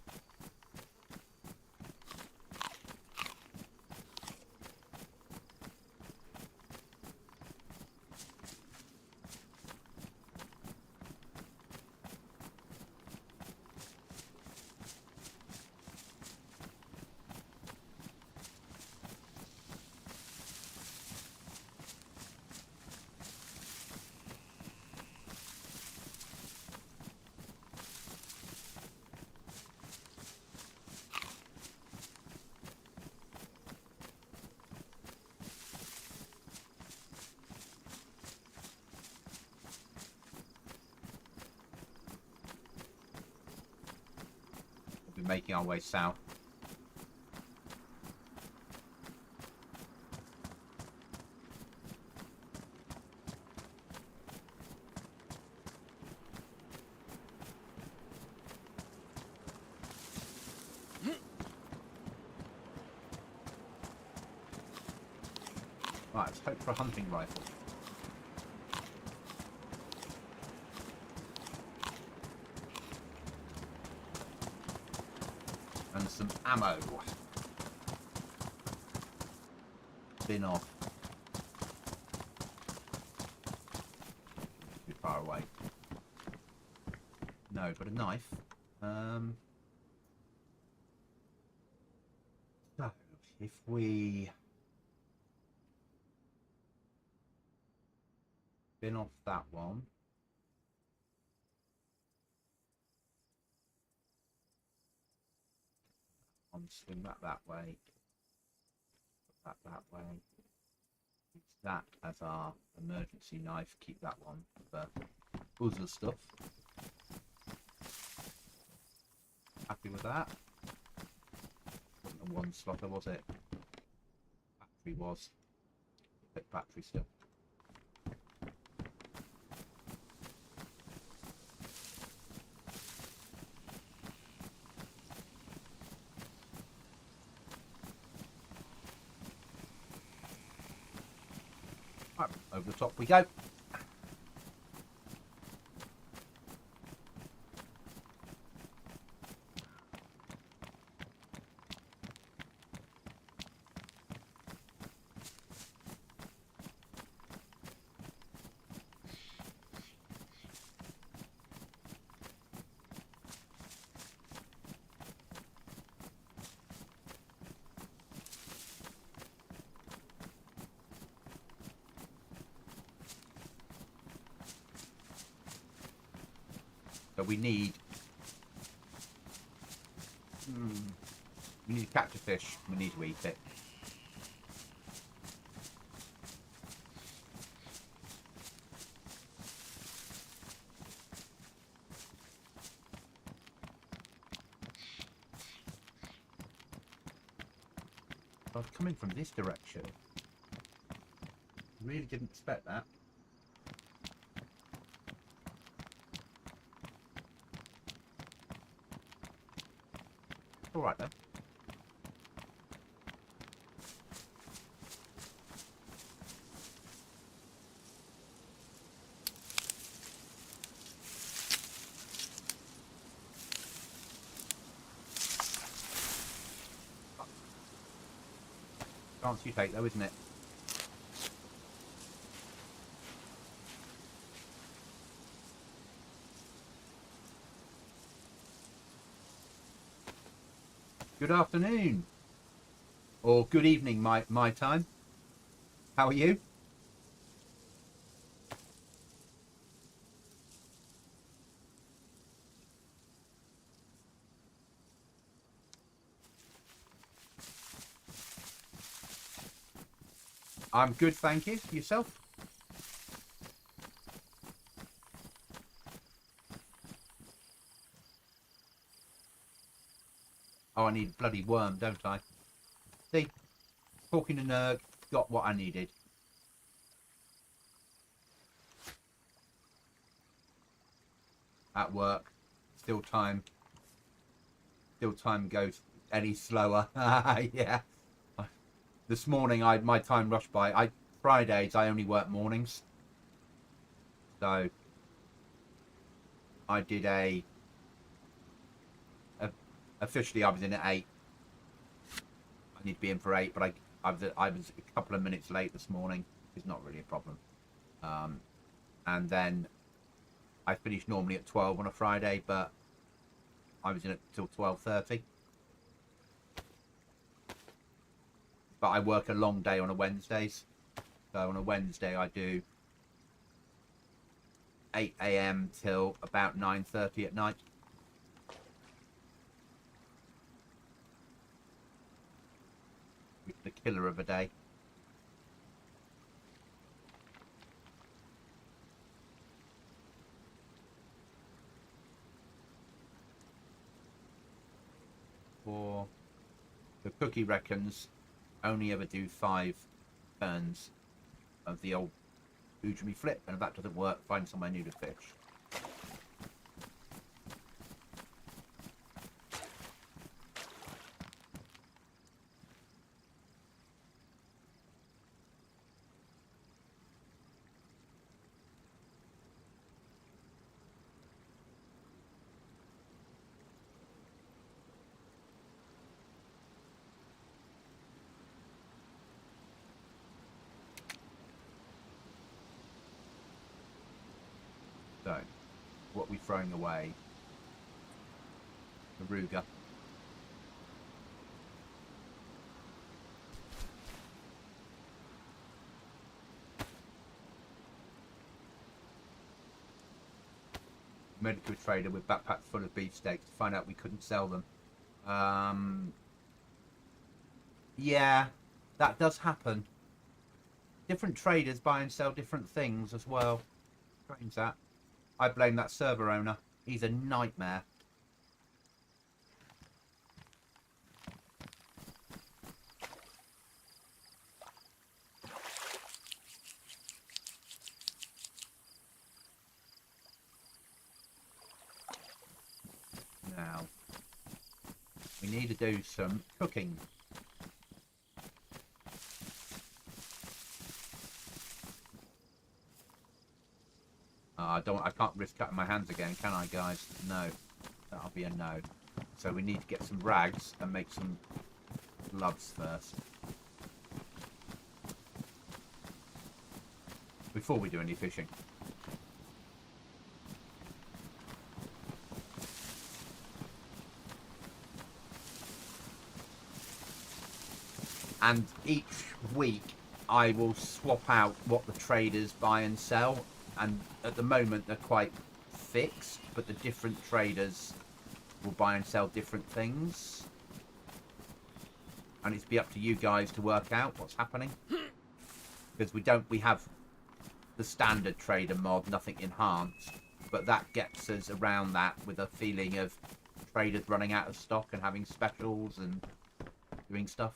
Making our way south. Right, let's hope for a hunting rifle. And some ammo. Bin off. Too far away. No, but a knife. So, if we bin off that one. Swing that way, put that way, use that as our emergency knife, keep that one for other stuff. Happy with that? Wasn't a one slotter, was it? Battery was. Bit battery still. Right, over the top we go. So we need to catch a fish. We need to eat it. I was coming from this direction. Really didn't expect that. All right then. Chance you take though, isn't it? Good afternoon. Or good evening, my time. How are you? I'm good, thank you. Yourself? Oh, I need a bloody worm, don't I? See? Talking to Nurg, got what I needed. At work. Still time goes any slower. Yeah. This morning, my time rushed by. Fridays, I only work mornings. So, I did officially I was in at 8. I need to be in for 8, but I was a couple of minutes late this morning. It's not really a problem. And then I finish normally at 12 on a Friday, but I was in it till 12:30. But I work a long day on a Wednesdays. So on a Wednesday I do 8 AM till about 9:30 at night. Which is the killer of a day. For the cookie reckons only ever do 5 turns of the old Ujumi flip, and if that doesn't work, find somewhere new to fish. So, what are we throwing away? The Ruger. Made it to a trader with backpacks full of beefsteaks to find out we couldn't sell them. Yeah, that does happen. Different traders buy and sell different things as well. Strange that. I blame that server owner. He's a nightmare. Now, we need to do some cooking. I can't risk cutting my hands again, can I, guys? No. That'll be a no. So we need to get some rags and make some gloves first. Before we do any fishing. And each week I will swap out what the traders buy and sell. And at the moment they're quite fixed, but the different traders will buy and sell different things. And it's be up to you guys to work out what's happening. Because we have the standard trader mod, nothing enhanced. But that gets us around that with a feeling of traders running out of stock and having specials and doing stuff.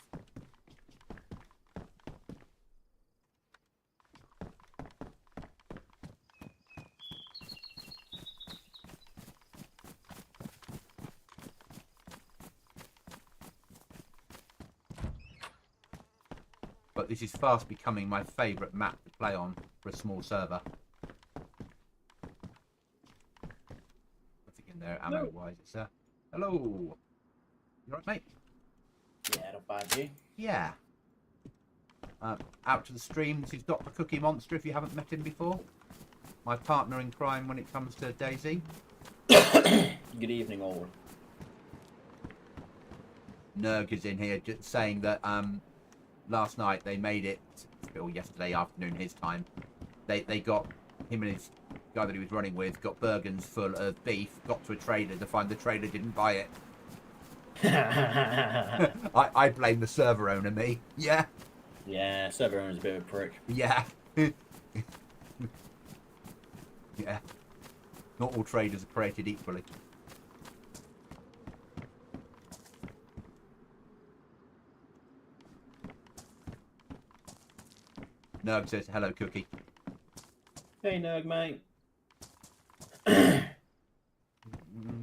But this is fast becoming my favourite map to play on for a small server. Nothing in there ammo-wise, sir. Hello! You alright, mate? Yeah, not bad, you? Yeah. Out to the stream. This is Dr. Cookie Monster, if you haven't met him before. My partner in crime when it comes to DayZ. Good evening, all. Nurg is in here just saying that last night they made it, or yesterday afternoon his time, they got him and his guy that he was running with got Bergens full of beef, got to a trader to find the trader didn't buy it. I blame the server owner, me. Yeah. Yeah, server owner's a bit of a prick. Yeah. Yeah. Not all traders are created equally. Nerg says, hello, Cookie. Hey, Nug, mate. Is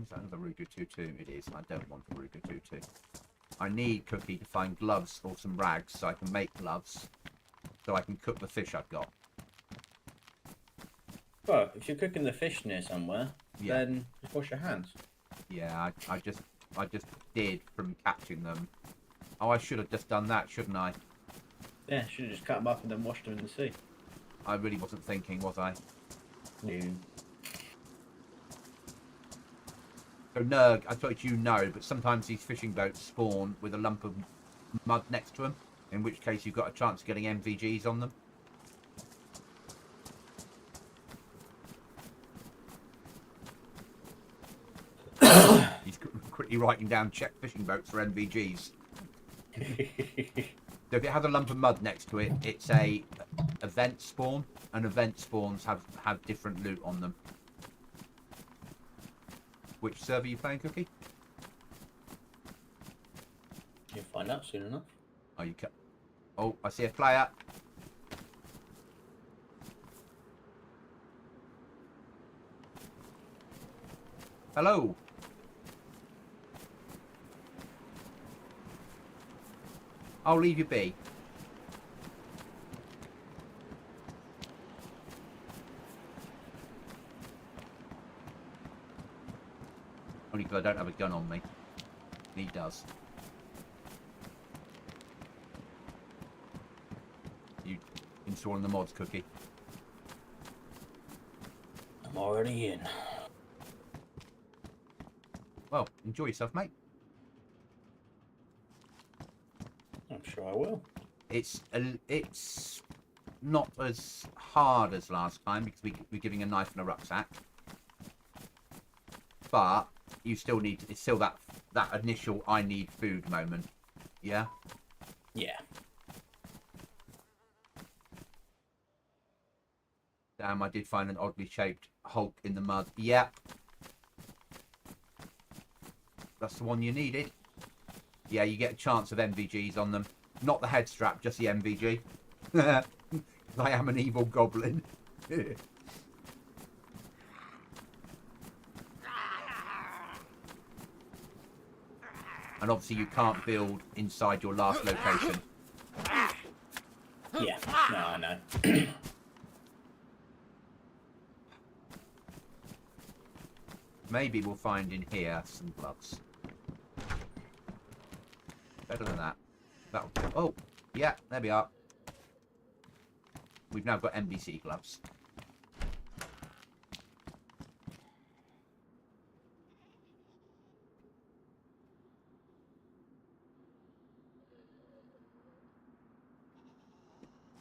that another Ruger 2-2? It is. I don't want a Ruger 2-2. I need Cookie to find gloves or some rags so I can make gloves. So I can cook the fish I've got. Well, if you're cooking the fish near somewhere, then just wash your hands. Yeah, I just did from catching them. Oh, I should have just done that, shouldn't I? Yeah, should have just cut them up and then washed them in the sea. I really wasn't thinking, was I? No. So Nerg, I thought you know, but sometimes these fishing boats spawn with a lump of mud next to them, in which case you've got a chance of getting MVGs on them. He's quickly writing down check fishing boats for MVGs. So if it has a lump of mud next to it, it's a event spawn, and event spawns have different loot on them. Which server are you playing, Cookie? You'll find out soon enough. Oh, you can. Oh, I see a player. Hello. I'll leave you be. Only because I don't have a gun on me. He does. You installing the mods, Cookie? I'm already in. Well, enjoy yourself, mate. I'm sure I will. It's not as hard as last time because we're giving a knife and a rucksack. But you still need to, it's still that initial I need food moment. Yeah? Yeah. Damn, I did find an oddly shaped Hulk in the mud. Yep. That's the one you needed. Yeah, you get a chance of MVGs on them. Not the head strap, just the MVG. I am an evil goblin. And obviously you can't build inside your last location. Yeah, no, I know. Maybe we'll find in here some gloves. Better than that. Oh, yeah, there we are. We've now got NBC gloves.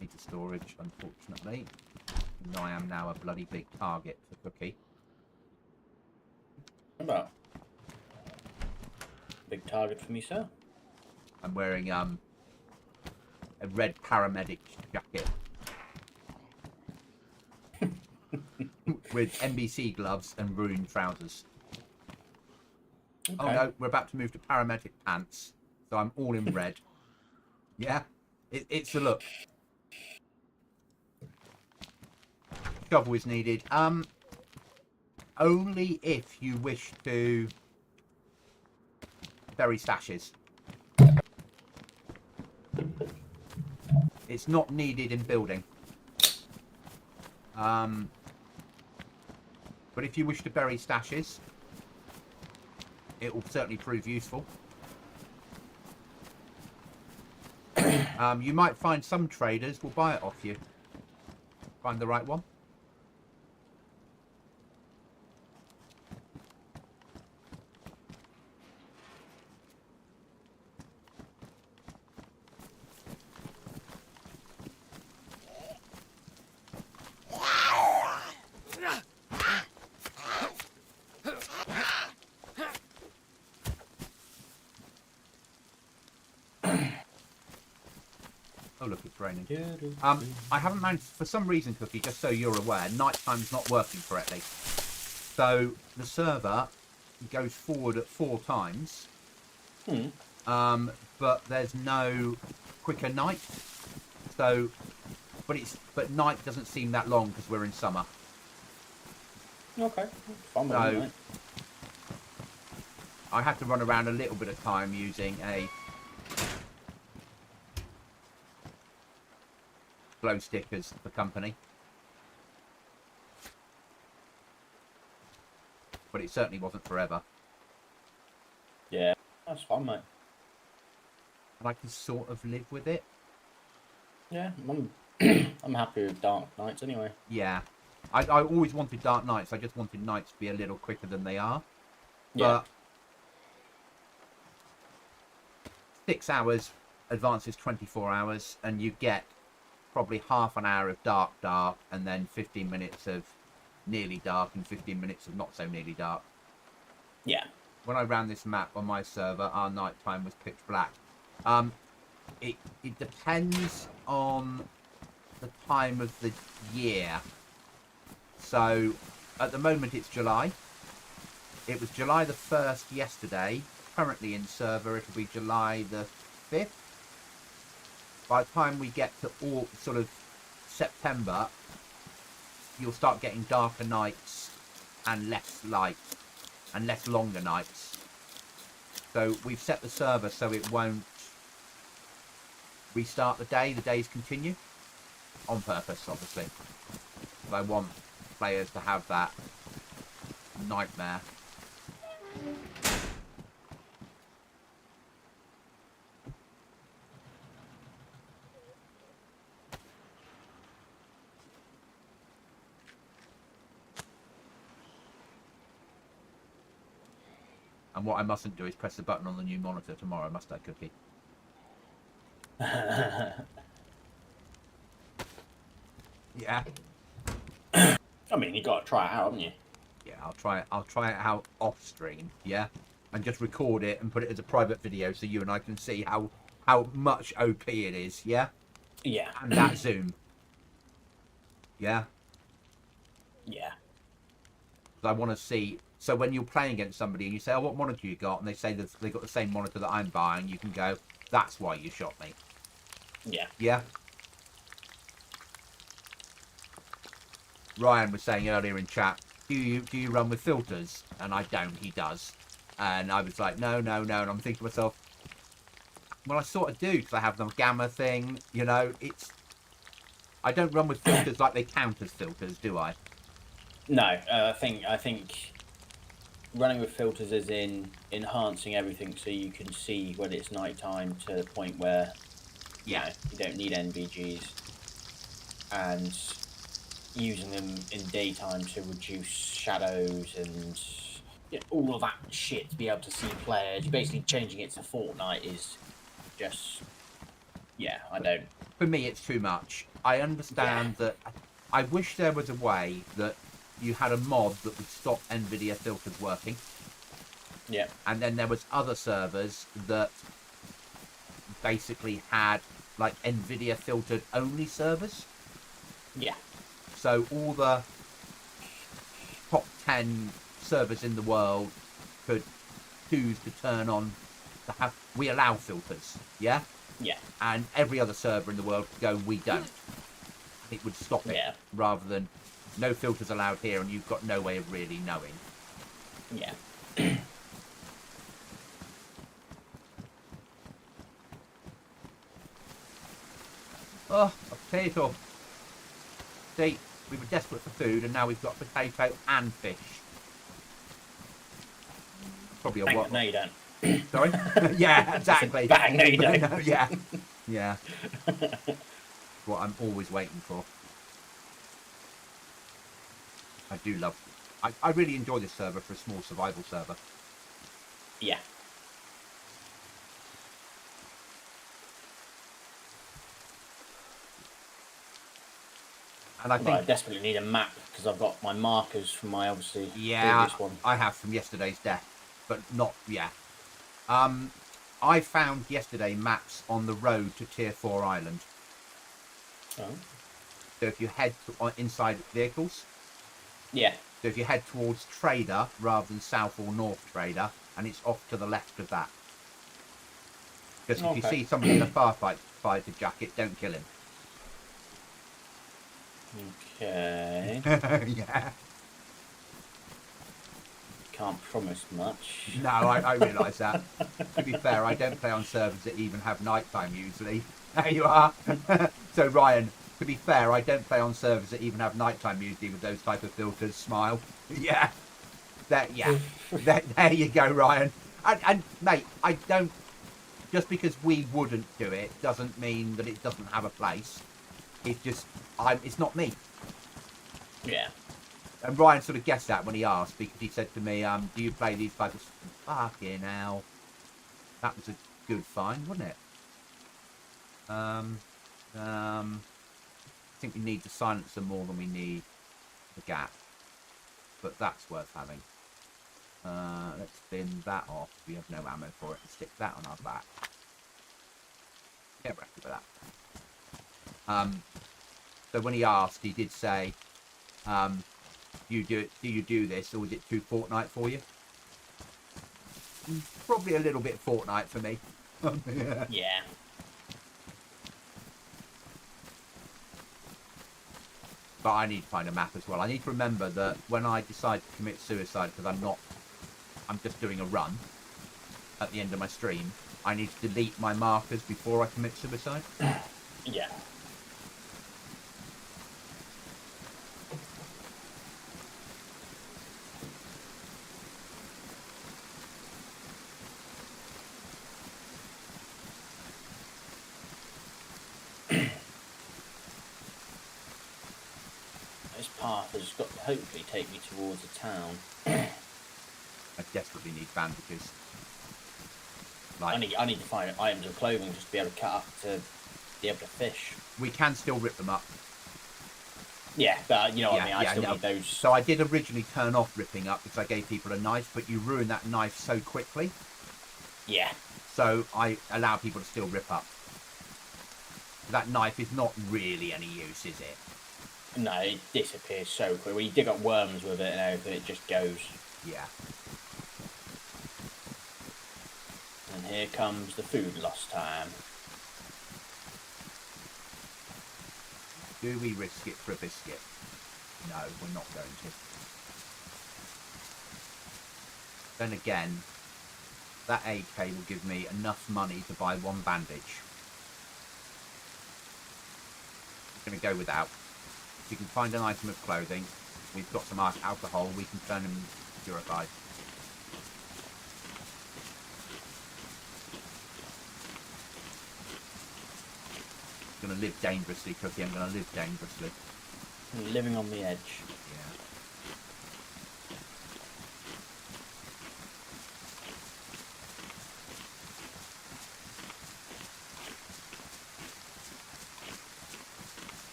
Need the storage, unfortunately. And I am now a bloody big target for Cookie. How about? Big target for me, sir. I'm wearing a red paramedic jacket with NBC gloves and ruined trousers. Okay. Oh no, we're about to move to paramedic pants, so I'm all in red. Yeah, it's a look. Shovel is needed. Only if you wish to bury stashes. It's not needed in building. But if you wish to bury stashes, it will certainly prove useful. You might find some traders will buy it off you. Find the right one. Oh, look, It's raining. I haven't managed, for some reason, Cookie, just so you're aware, nighttime's not working correctly. So the server goes forward at 4 times, but there's no quicker night. So, but night doesn't seem that long because we're in summer. Okay. Fun, so I had to run around a little bit of time using a glow stick as the company. But it certainly wasn't forever. Yeah, that's fun, mate. And I can sort of live with it. Yeah, I'm happy with dark nights anyway. Yeah. I always wanted dark nights. I just wanted nights to be a little quicker than they are. Yeah. But 6 hours advances 24 hours, and you get probably half an hour of dark, and then 15 minutes of nearly dark and 15 minutes of not so nearly dark. Yeah. When I ran this map on my server, our nighttime was pitch black. It depends on the time of the year. So at the moment it's July. It was July the 1st yesterday. Currently in server it'll be July the 5th. By the time we get to all sort of September, you'll start getting darker nights and less light and less longer nights. So we've set the server so it won't restart the day. The days continue on purpose, obviously. But I want players to have that nightmare. And what I mustn't do is press the button on the new monitor tomorrow, must I, Cookie? Yeah. I mean, you got to try it out, haven't you? Yeah, I'll try it. I'll try it out off stream. Yeah, and just record it and put it as a private video so you and I can see how much OP it is. Yeah. Yeah. And that zoom. Yeah. Yeah. I want to see. So when you're playing against somebody and you say, "Oh, what monitor you got?" and they say that they got the same monitor that I'm buying, you can go, "That's why you shot me." Yeah. Yeah. Ryan was saying earlier in chat, do you run with filters? And I don't. He does. And I was like, no. And I'm thinking to myself, well, I sort of do because I have the gamma thing. You know, I don't run with filters like they count as filters, do I? No, I think running with filters is in enhancing everything so you can see when it's nighttime to the point where you don't need NVGs, and using them in daytime to reduce shadows and all of that shit to be able to see players. You're basically changing it to Fortnite is just I don't. For me, it's too much. I understand that. I wish there was a way that you had a mod that would stop NVIDIA filters working. Yeah. And then there was other servers that basically had like NVIDIA filtered only servers. Yeah. So all the top 10 servers in the world could choose to turn on we allow filters, yeah? Yeah. And every other server in the world could go, we don't. It would stop it, rather than no filters allowed here and you've got no way of really knowing. Yeah. Oh, a potato. See, we were desperate for food and now we've got potato and fish. Probably a what? No, you don't. Sorry? Yeah, exactly. Bang, no, you don't. No, yeah. Yeah. What I'm always waiting for. I do love... I really enjoy this server for a small survival server. Yeah. And I think I desperately need a map because I've got my markers from my previous one. I have from yesterday's death, but not I found yesterday maps on the road to Tier 4 Island. Oh. So if you head inside vehicles, Yeah. so if you head towards Trader rather than South or North Trader, and it's off to the left of that. Because if you see somebody in a fighter jacket, don't kill him. Okay. Yeah. Can't promise much. No, I realise that. To be fair, I don't play on servers that even have nighttime usually. There you are. So Ryan, to be fair, I don't play on servers that even have nighttime usually with those type of filters. Smile. Yeah. There you go, Ryan. And mate, I don't. Just because we wouldn't do it doesn't mean that it doesn't have a place. It's just, it's not me. Yeah. And Ryan sort of guessed that when he asked, because he said to me, do you play these types of... Fucking hell. That was a good find, wasn't it? I think we need the silencer more than we need the gap. But that's worth having. Let's bin that off. We have no ammo for it. And stick that on our back. Yeah, we're happy with that. So when he asked, he did say, do you do this, or is it too Fortnite for you? Probably a little bit Fortnite for me. Yeah. But I need to find a map as well. I need to remember that when I decide to commit suicide, because I'm just doing a run at the end of my stream, I need to delete my markers before I commit suicide. Yeah. This path has got to hopefully take me towards a town. I desperately need bandages. I need to find items of clothing just to be able to cut up to be able to fish. We can still rip them up. Yeah, but you know what I mean. I still need those. So I did originally turn off ripping up because I gave people a knife, but you ruin that knife so quickly. Yeah. So I allow people to still rip up. That knife is not really any use, is it? No, it disappears so quick. When you dig up worms with it and everything, it just goes. Yeah. And here comes the food loss time. Do we risk it for a biscuit? No, we're not going to. Then again, that AK will give me enough money to buy one bandage. I'm going to go without. If we can find an item of clothing, we've got some alcohol, we can turn them purified. I'm going to live dangerously, Cookie. I'm going to live dangerously. Living on the edge. Yeah.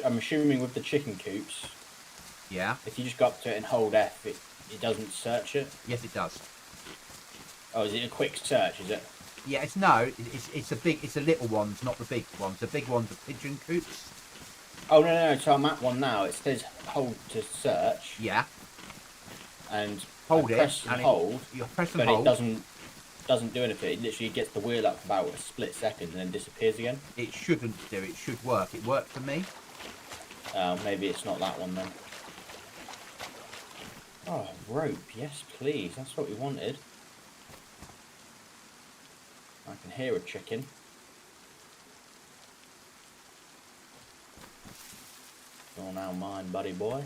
I'm assuming with the chicken coops. Yeah. If you just go up to it and hold F, it doesn't search it. Yes, it does. Oh, is it a quick search? Is it? Yeah, it's the little ones, not the big ones. The big ones are pigeon coops. Oh no! So I'm at one now. It says hold to search. Yeah. And hold it. Press and hold. You press and but hold. It doesn't do anything. It literally gets the wheel up for about a split second and then disappears again. It shouldn't do. It should work. It worked for me. Maybe it's not that one then. Oh, rope. Yes, please. That's what we wanted. I can hear a chicken. You're now mine, buddy boy.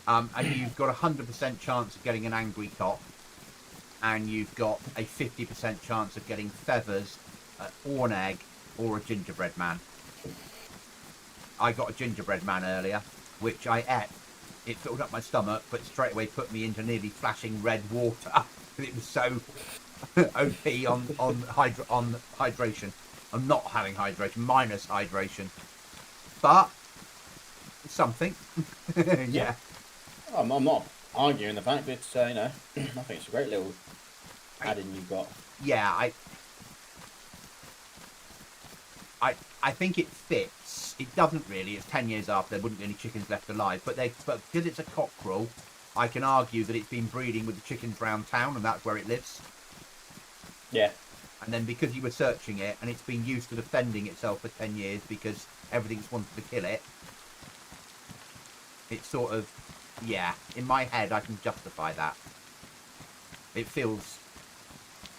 And you've got a 100% chance of getting an angry cop, and you've got a 50% chance of getting feathers, or an egg, or a gingerbread man. I got a gingerbread man earlier, which I ate. It filled up my stomach, but straight away put me into nearly flashing red water. It was so OP on hydration. I'm not having hydration, minus hydration. But something. Yeah. I'm not arguing the fact that you know, I think it's a great little add-in you've got. Yeah, I think it fits. It doesn't really. It's 10 years after, there wouldn't be any chickens left alive. But because it's a cockerel, I can argue that it's been breeding with the chickens around town, and that's where it lives. Yeah. And then because you were searching it, and it's been used to defending itself for 10 years because everything's wanted to kill it, it's sort of, yeah, in my head I can justify that. It feels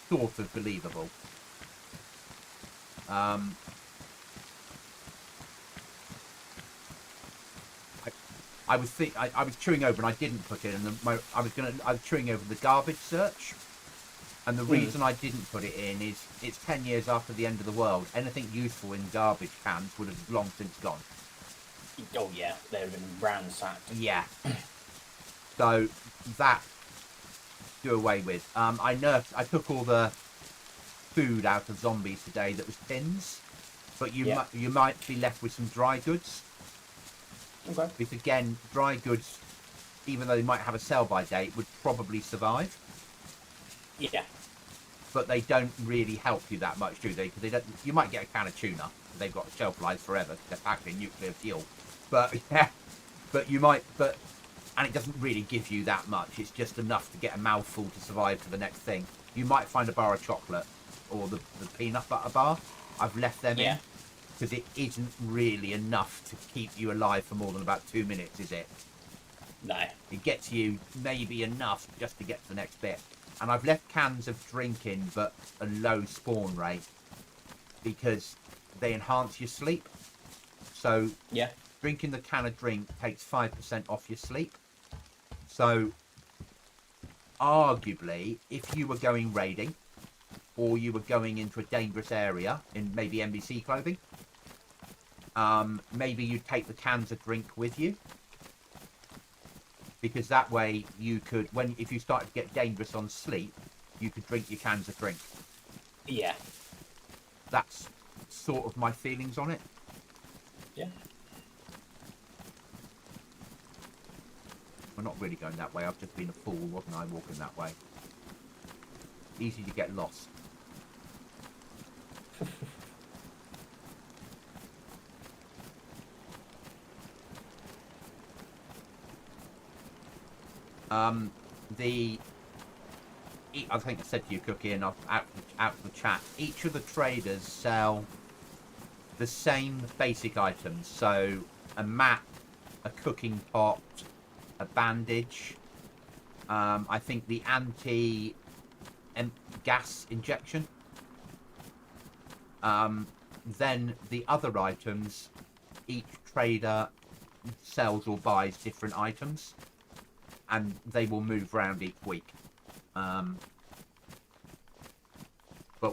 sort of believable. I was chewing over, and I didn't put it in I was chewing over the garbage search, and the reason I didn't put it in is it's 10 years after the end of the world. Anything useful in garbage cans would have long since gone. Oh yeah, they've been ransacked. Yeah. So that do away with. I took all the food out of zombies today that was tins, but you might be left with some dry goods. Okay. Because again, dry goods, even though they might have a sell-by date, would probably survive. Yeah. But they don't really help you that much, do they? Because they don't. You might get a can of tuna. They've got a shelf life forever. They're packed in nuclear fuel. But yeah, and it doesn't really give you that much. It's just enough to get a mouthful to survive to the next thing. You might find a bar of chocolate or the peanut butter bar. I've left them in. Because it isn't really enough to keep you alive for more than about 2 minutes, is it? No. It gets you maybe enough just to get to the next bit. And I've left cans of drinking, but a low spawn rate, because they enhance your sleep. So drinking the can of drink takes 5% off your sleep. So arguably, if you were going raiding, or you were going into a dangerous area in maybe NBC clothing, maybe you'd take the cans of drink with you, because that way you could, if you started to get dangerous on sleep, you could drink your cans of drink. Yeah. That's sort of my feelings on it. Yeah. We're not really going that way. I've just been a fool, wasn't I, walking that way? Easy to get lost. I think I said to you, Cookie, and out of the chat, each of the traders sell the same basic items. So a mat, a cooking pot, a bandage, I think the anti-gas injection. Then the other items, each trader sells or buys different items, and they will move around each week. But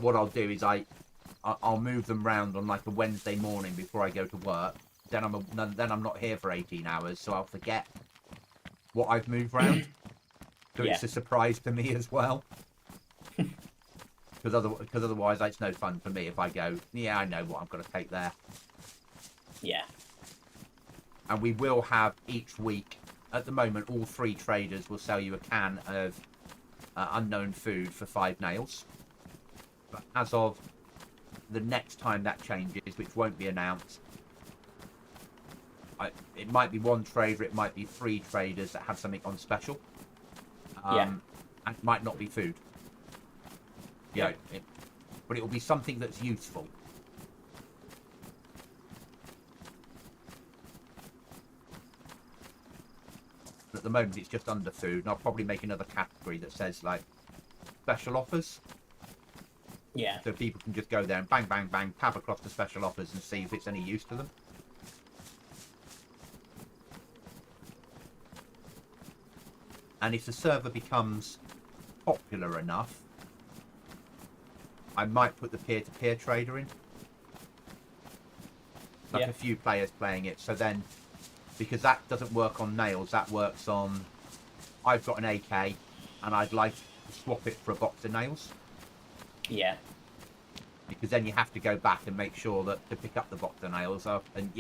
what I'll do is I'll move them round on like a Wednesday morning before I go to work. Then I'm not here for 18 hours, so I'll forget what I've moved round. So it's a surprise to me as well. Because otherwise it's no fun for me if I go, yeah, I know what I'm going to take there. Yeah. And we will have each week, at the moment, all 3 traders will sell you a can of unknown food for 5 nails. But as of the next time that changes, which won't be announced, it might be 1 trader, it might be 3 traders that have something on special. And it might not be food. Yeah. But it will be something that's useful. At the moment, it's just under food, and I'll probably make another category that says, like, special offers. Yeah. So people can just go there and bang, bang, bang, tab across the special offers and see if it's any use to them. And if the server becomes popular enough, I might put the peer-to-peer trader in. Like a few players playing it. So then, because that doesn't work on nails, that works on, I've got an AK and I'd like to swap it for a box of nails. Yeah. Because then you have to go back and make sure that to pick up the box of nails up, and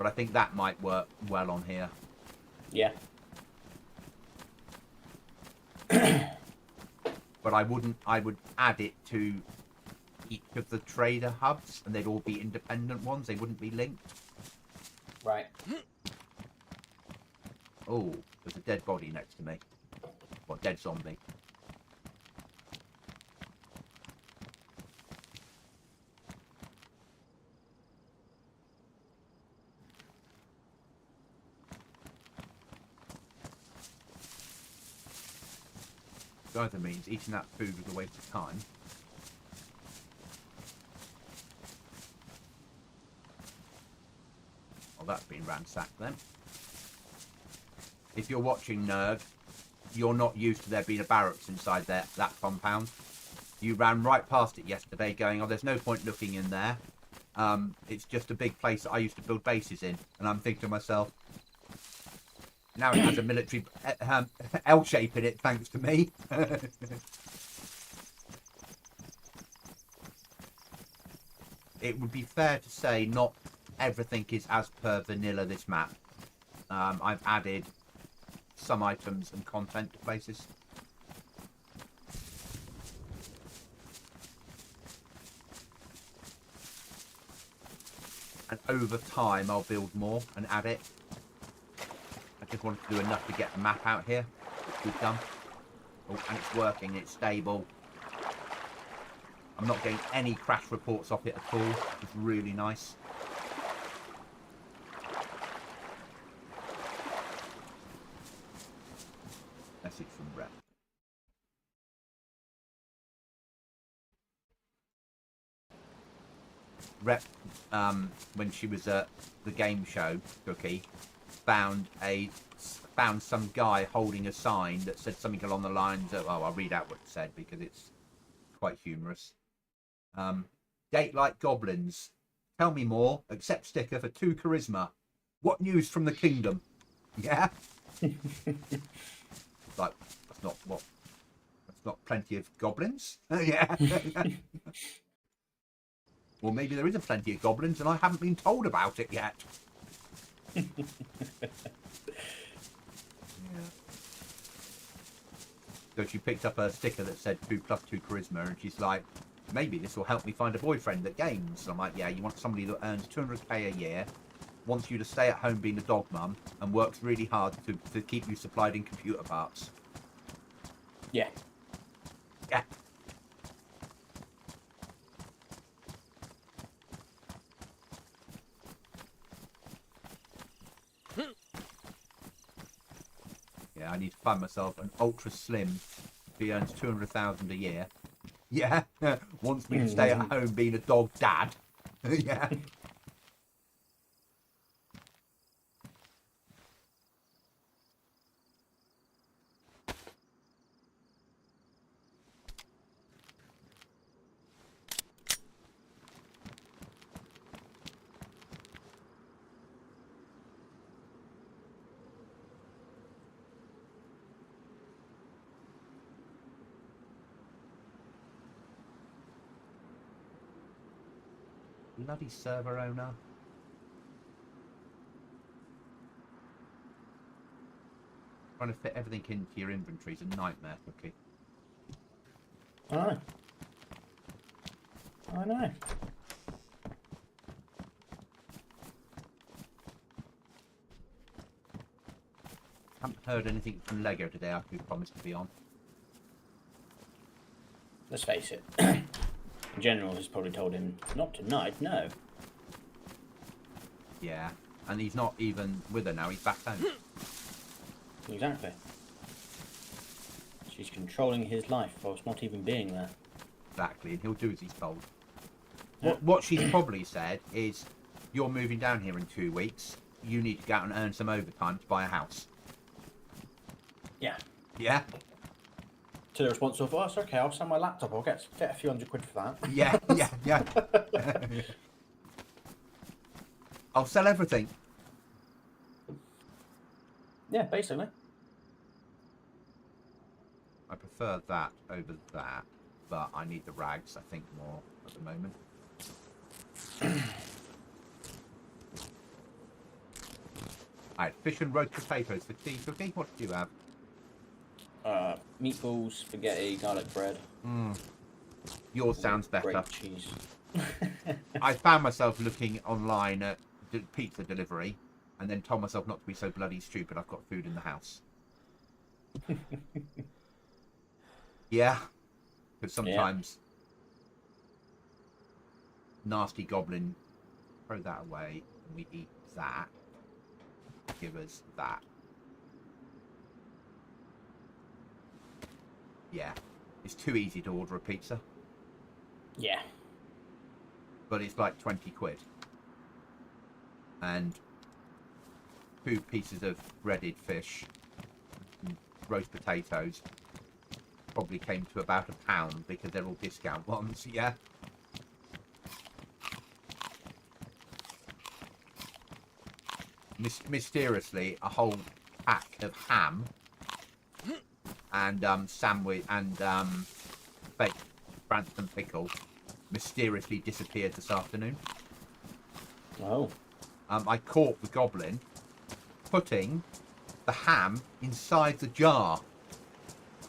but I think that might work well on here. Yeah. But I would add it to each of the trader hubs, and they'd all be independent ones. They wouldn't be linked. Right. Oh, there's a dead body next to me. Or dead zombie. That either means eating that food was a waste of time. Well, that's been ransacked then. If you're watching, Nerg, you're not used to there being a barracks inside that compound. You ran right past it yesterday going, oh, there's no point looking in there. It's just a big place that I used to build bases in. And I'm thinking to myself, now it has a military L shape in it, thanks to me. It would be fair to say not everything is as per vanilla this map. I've added some items and content to places. And over time I'll build more and add it. I just wanted to do enough to get the map out here, which we've done. Oh, and it's working, it's stable. I'm not getting any crash reports off it at all. It's really nice. Message from Rep. Rep, when she was at the game show, Cookie, found some guy holding a sign that said something along the lines of, oh, I'll read out what it said because it's quite humorous. Date like goblins. Tell me more. Accept sticker for 2 charisma. What news from the kingdom? Yeah. Like, that's not plenty of goblins. Yeah. Or maybe there isn't plenty of goblins and I haven't been told about it yet. Yeah. So she picked up a sticker that said 2 + 2 charisma, and she's like, maybe this will help me find a boyfriend that games. And I'm like, yeah, you want somebody that earns 200k a year, wants you to stay at home being a dog mum, and works really hard to keep you supplied in computer parts. Yeah. Yeah. Yeah, I need to find myself an ultra slim who earns 200,000 a year. Yeah, wants me to stay at home being a dog dad. Yeah. Bloody server owner. Trying to fit everything into your inventory is a nightmare, Cookie. I know. Haven't heard anything from Lego today after we promised to be on. Let's face it. The General has probably told him, not tonight, no. Yeah, and he's not even with her now, he's back home. Exactly. She's controlling his life whilst not even being there. Exactly, and he'll do as he's told. Yeah. What she's probably said is, you're moving down here in 2 weeks, you need to go out and earn some overtime to buy a house. Yeah. Yeah? To the response of, oh, it's okay, I'll sell my laptop, I'll get a few £100 for that. Yeah, yeah. I'll sell everything. Yeah, basically. I prefer that over that, but I need the rags, I think, more at the moment. Alright, fish and roast potatoes for tea, Cookie. What do you have? Meatballs, spaghetti, garlic bread. Yours sounds better. Great cheese. I found myself looking online at pizza delivery and then told myself not to be so bloody stupid. I've got food in the house. Yeah. Because sometimes nasty goblin, throw that away and we eat that. Give us that. Yeah. It's too easy to order a pizza. Yeah. But it's like 20 quid. And 2 pieces of breaded fish and roast potatoes probably came to about £1 because they're all discount ones, yeah? Mysteriously, a whole pack of ham and sandwich and baked Branston pickle mysteriously disappeared this afternoon. Oh. I caught the goblin putting the ham inside the jar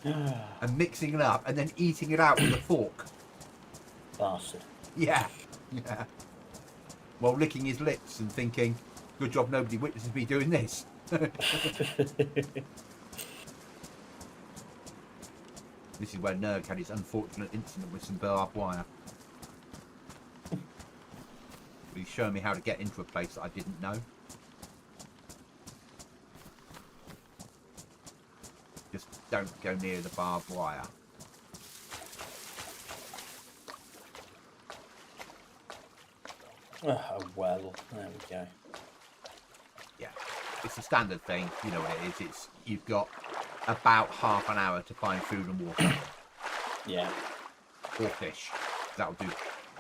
and mixing it up and then eating it out with a fork. Bastard. Yeah. While licking his lips and thinking, good job nobody witnesses me doing this. This is where Nerg had his unfortunate incident with some barbed wire. He's showing me how to get into a place that I didn't know. Just don't go near the barbed wire. Oh, well, there we go. Yeah, it's a standard thing. You know what it is. It's you've got about half an hour to find food and water. Yeah. Or fish. That'll do.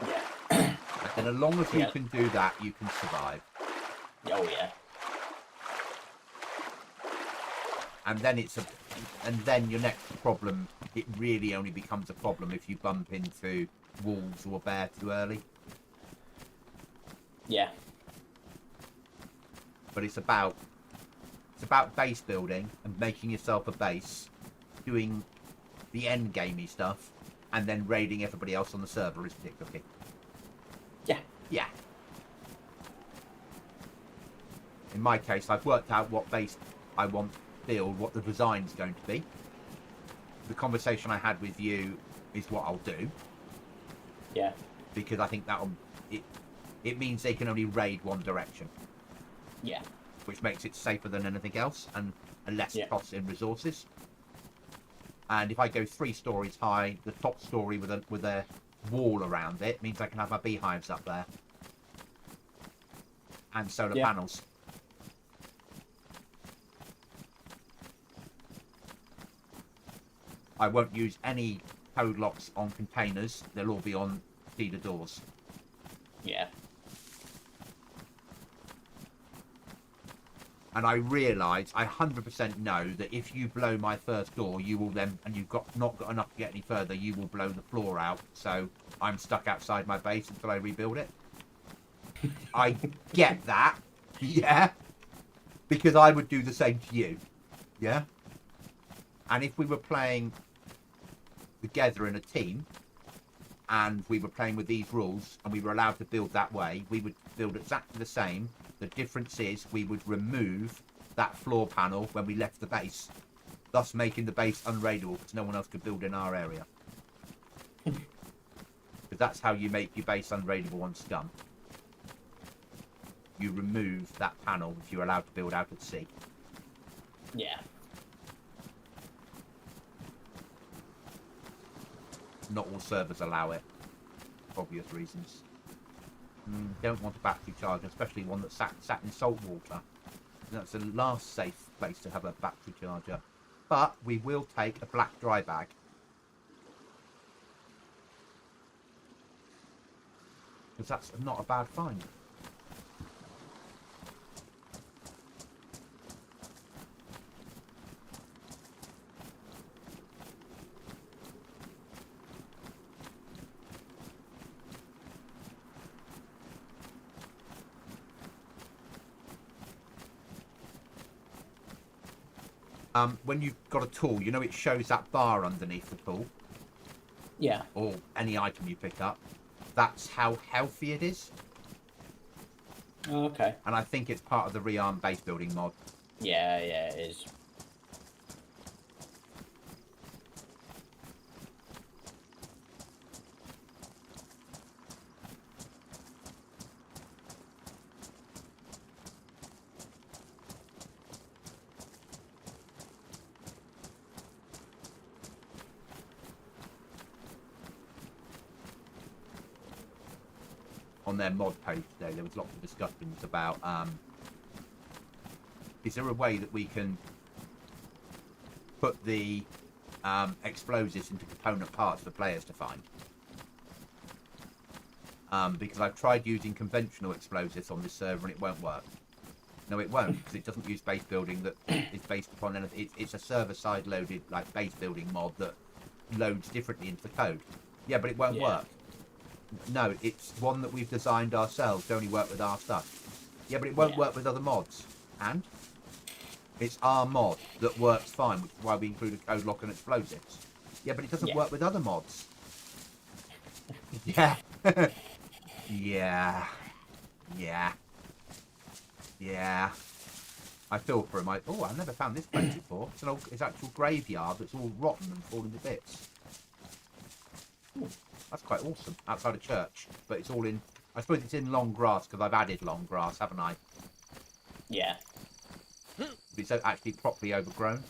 Yeah. And as long as you can do that, you can survive. Oh yeah. And then your next problem, it really only becomes a problem if you bump into wolves or a bear too early. Yeah. But it's about base building and making yourself a base, doing the end gamey stuff, and then raiding everybody else on the server, isn't it, Cookie? Yeah. Yeah. In my case, I've worked out what base I want to build, what the design's going to be. The conversation I had with you is what I'll do. Yeah. Because I think it means they can only raid one direction. Yeah. Which makes it safer than anything else and a less cost in resources. And if I go 3 stories high, the top story with a wall around it means I can have my beehives up there. And solar panels. I won't use any code locks on containers. They'll all be on cedar doors. Yeah. And I realise, I 100% know that if you blow my first door, you will then, and you've not got enough to get any further, you will blow the floor out. So I'm stuck outside my base until I rebuild it. I get that, yeah, because I would do the same to you, yeah. And if we were playing together in a team, and we were playing with these rules, and we were allowed to build that way, we would build exactly the same. The difference is we would remove that floor panel when we left the base, thus making the base unraidable because no one else could build in our area. Because that's how you make your base unraidable on Scum. You remove that panel if you're allowed to build out at sea. Yeah. Not all servers allow it, for obvious reasons. Don't want a battery charger, especially one that's sat in salt water. That's the last safe place to have a battery charger. But we will take a black dry bag. Because that's not a bad find. When you've got a tool, you know it shows that bar underneath the tool, Yeah. or any item you pick up. That's how healthy it is. Oh, okay. And I think it's part of the rearm base building mod. Yeah, it is. On their mod page today, there was lots of discussions about is there a way that we can put the explosives into component parts for players to find? Because I've tried using conventional explosives on this server and it won't work. No, it won't, because it doesn't use base building that is based upon anything. It's a server-side loaded like base building mod that loads differently into the code. Yeah, but it won't work. No, it's one that we've designed ourselves to only work with our stuff. Yeah, but it won't work with other mods. And it's our mod that works fine, which is why we include a code lock and explosives. Yeah, but it doesn't work with other mods. Yeah. Yeah. I feel for him. Oh, I've never found this place before. It's an actual graveyard that's all rotten and falling to bits. Ooh. That's quite awesome. Outside a church. But it's all in... I suppose it's in long grass, because I've added long grass, haven't I? Yeah. It's actually properly overgrown.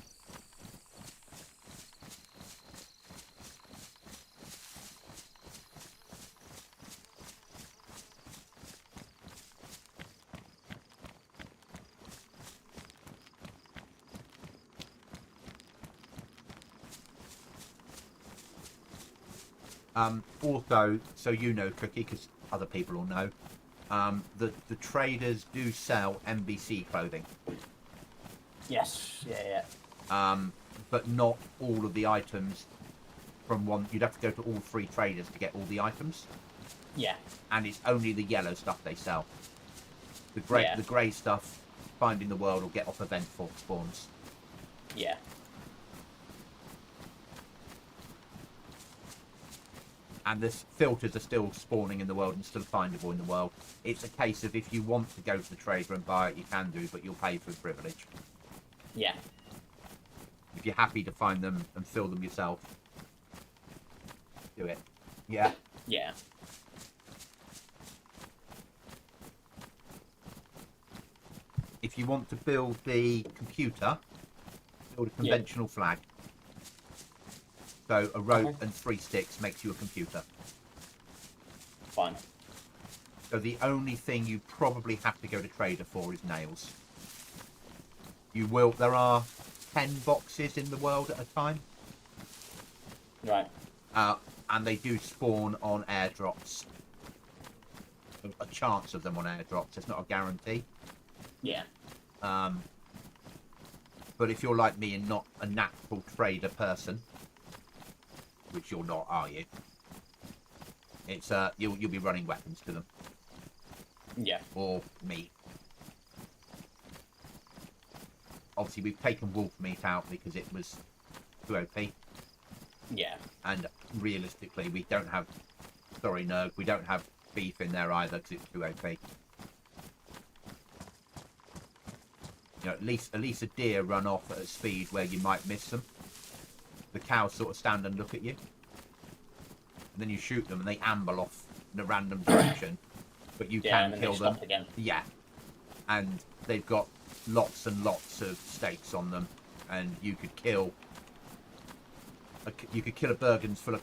Also, so you know, Cookie, because other people will know, the traders do sell NBC clothing. Yes. Yeah. But not all of the items from one. You'd have to go to all 3 traders to get all the items. Yeah. And it's only the yellow stuff they sell. The grey stuff, finding the world, will get off eventful spawns. Yeah. And the filters are still spawning in the world and still findable in the world. It's a case of if you want to go to the trader and buy it, you can do, but you'll pay for the privilege. Yeah. If you're happy to find them and fill them yourself, do it. Yeah. Yeah. If you want to build the computer, build a conventional flag. So a rope and 3 sticks makes you a computer. Fine. So the only thing you probably have to go to trader for is nails. There are 10 boxes in the world at a time. Right. And they do spawn on airdrops. A chance of them on airdrops. It's not a guarantee. Yeah. But if you're like me and not a natural trader person, which you're not, are you? It's you'll be running weapons to them. Yeah. Or meat. Obviously, we've taken wolf meat out because it was too OP. Yeah. And realistically, we don't have... Sorry, Nerg, we don't have beef in there either because it's too OP. You know, at least a deer run off at a speed where you might miss them. The cows sort of stand and look at you. And then you shoot them and they amble off in a random direction. But you can kill them. Again. Yeah. And they've got lots and lots of steaks on them. And you could kill a Bergen's full of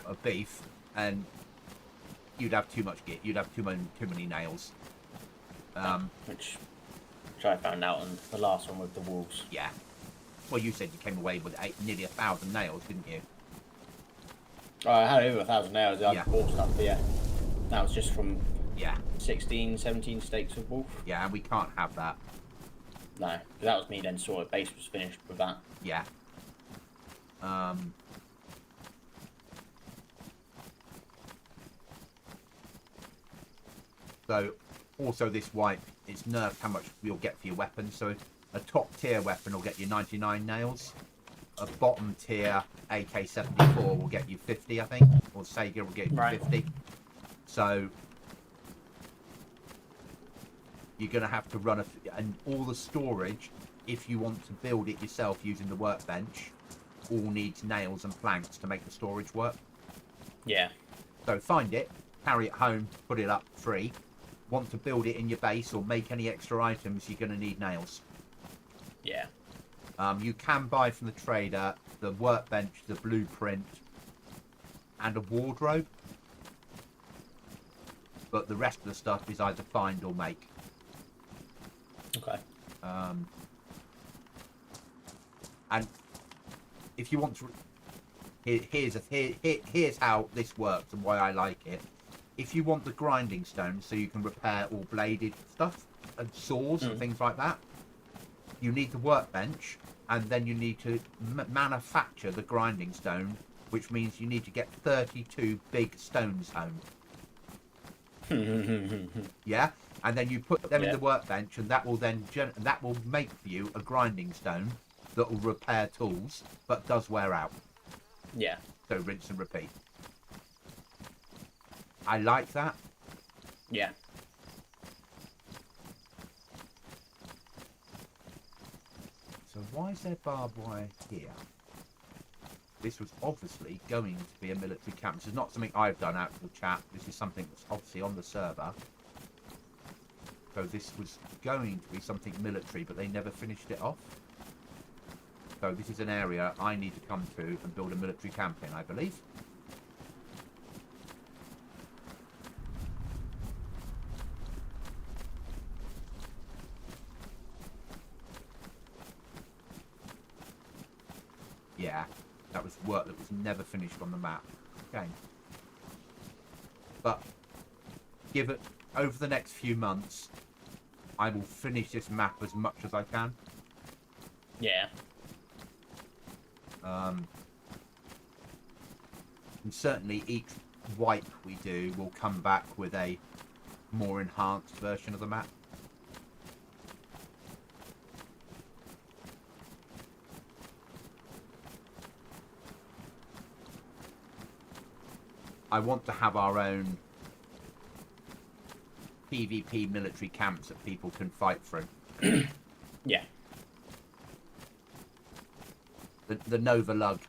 of beef, and you'd have too much git. You'd have too many nails. Which I found out on the last one with the wolves. Yeah. Well, you said you came away with nearly 1,000 nails, didn't you? Oh, I had over 1,000 nails. I bought stuff, but yeah. That was just from 16, 17 steaks of wolf. Yeah, and we can't have that. No, because that was me then saw it. Base was finished with that. Yeah. So, also this wipe, it's nerfed how much you'll get for your weapons. So a top tier weapon will get you 99 nails. A bottom tier AK-74 will get you 50, I think, or Sega will get you 50. So you're going to have to run and all the storage, if you want to build it yourself using the workbench, all needs nails and planks to make the storage work. Yeah. So find it, carry it home, put it up free. Want to build it in your base or make any extra items, you're going to need nails. Yeah. You can buy from the trader the workbench, the blueprint, and a wardrobe. But the rest of the stuff is either find or make. Okay. And if you want to, here's how this works and why I like it. If you want the grinding stone so you can repair all bladed stuff and saws and things like that, you need the workbench, and then you need to manufacture the grinding stone, which means you need to get 32 big stones home. Yeah, and then you put them in the workbench, and that will then that will make for you a grinding stone that will repair tools, but does wear out. Yeah. So rinse and repeat. I like that. Yeah. So why is there barbed wire here? This was obviously going to be a military camp. This is not something I've done out to the chat. This is something that's obviously on the server. So this was going to be something military, but they never finished it off. So this is an area I need to come to and build a military camp in, I believe. Yeah, that was work that was never finished on the map. Okay. But give it over the next few months, I will finish this map as much as I can. Yeah. And certainly each wipe we do will come back with a more enhanced version of the map. I want to have our own PvP military camps that people can fight through. Yeah. The Nova Lug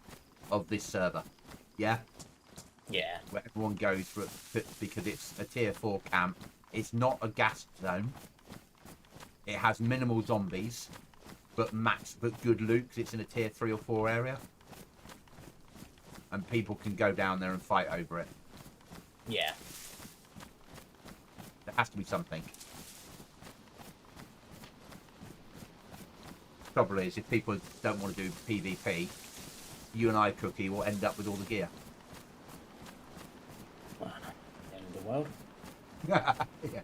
of this server. Yeah? Yeah. Where everyone goes for it because it's a tier 4 camp. It's not a gas zone. It has minimal zombies, but good loot 'cause it's in a tier 3 or 4 area. And people can go down there and fight over it. Yeah. There has to be something. Trouble is, if people don't want to do PvP, you and I, Cookie, will end up with all the gear. Well, end of the world. Yeah.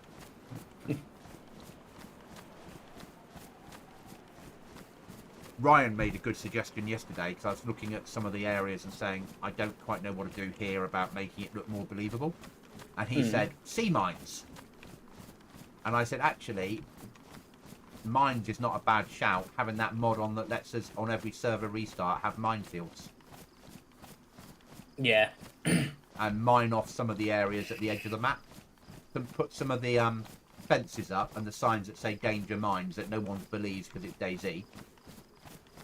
Ryan made a good suggestion yesterday because I was looking at some of the areas and saying I don't quite know what to do here about making it look more believable, and he said sea mines, and I said actually mines is not a bad shout, having that mod on that lets us on every server restart have minefields. Yeah. And mine off some of the areas at the edge of the map, and put some of the fences up and the signs that say danger mines that no one believes because it's DayZ.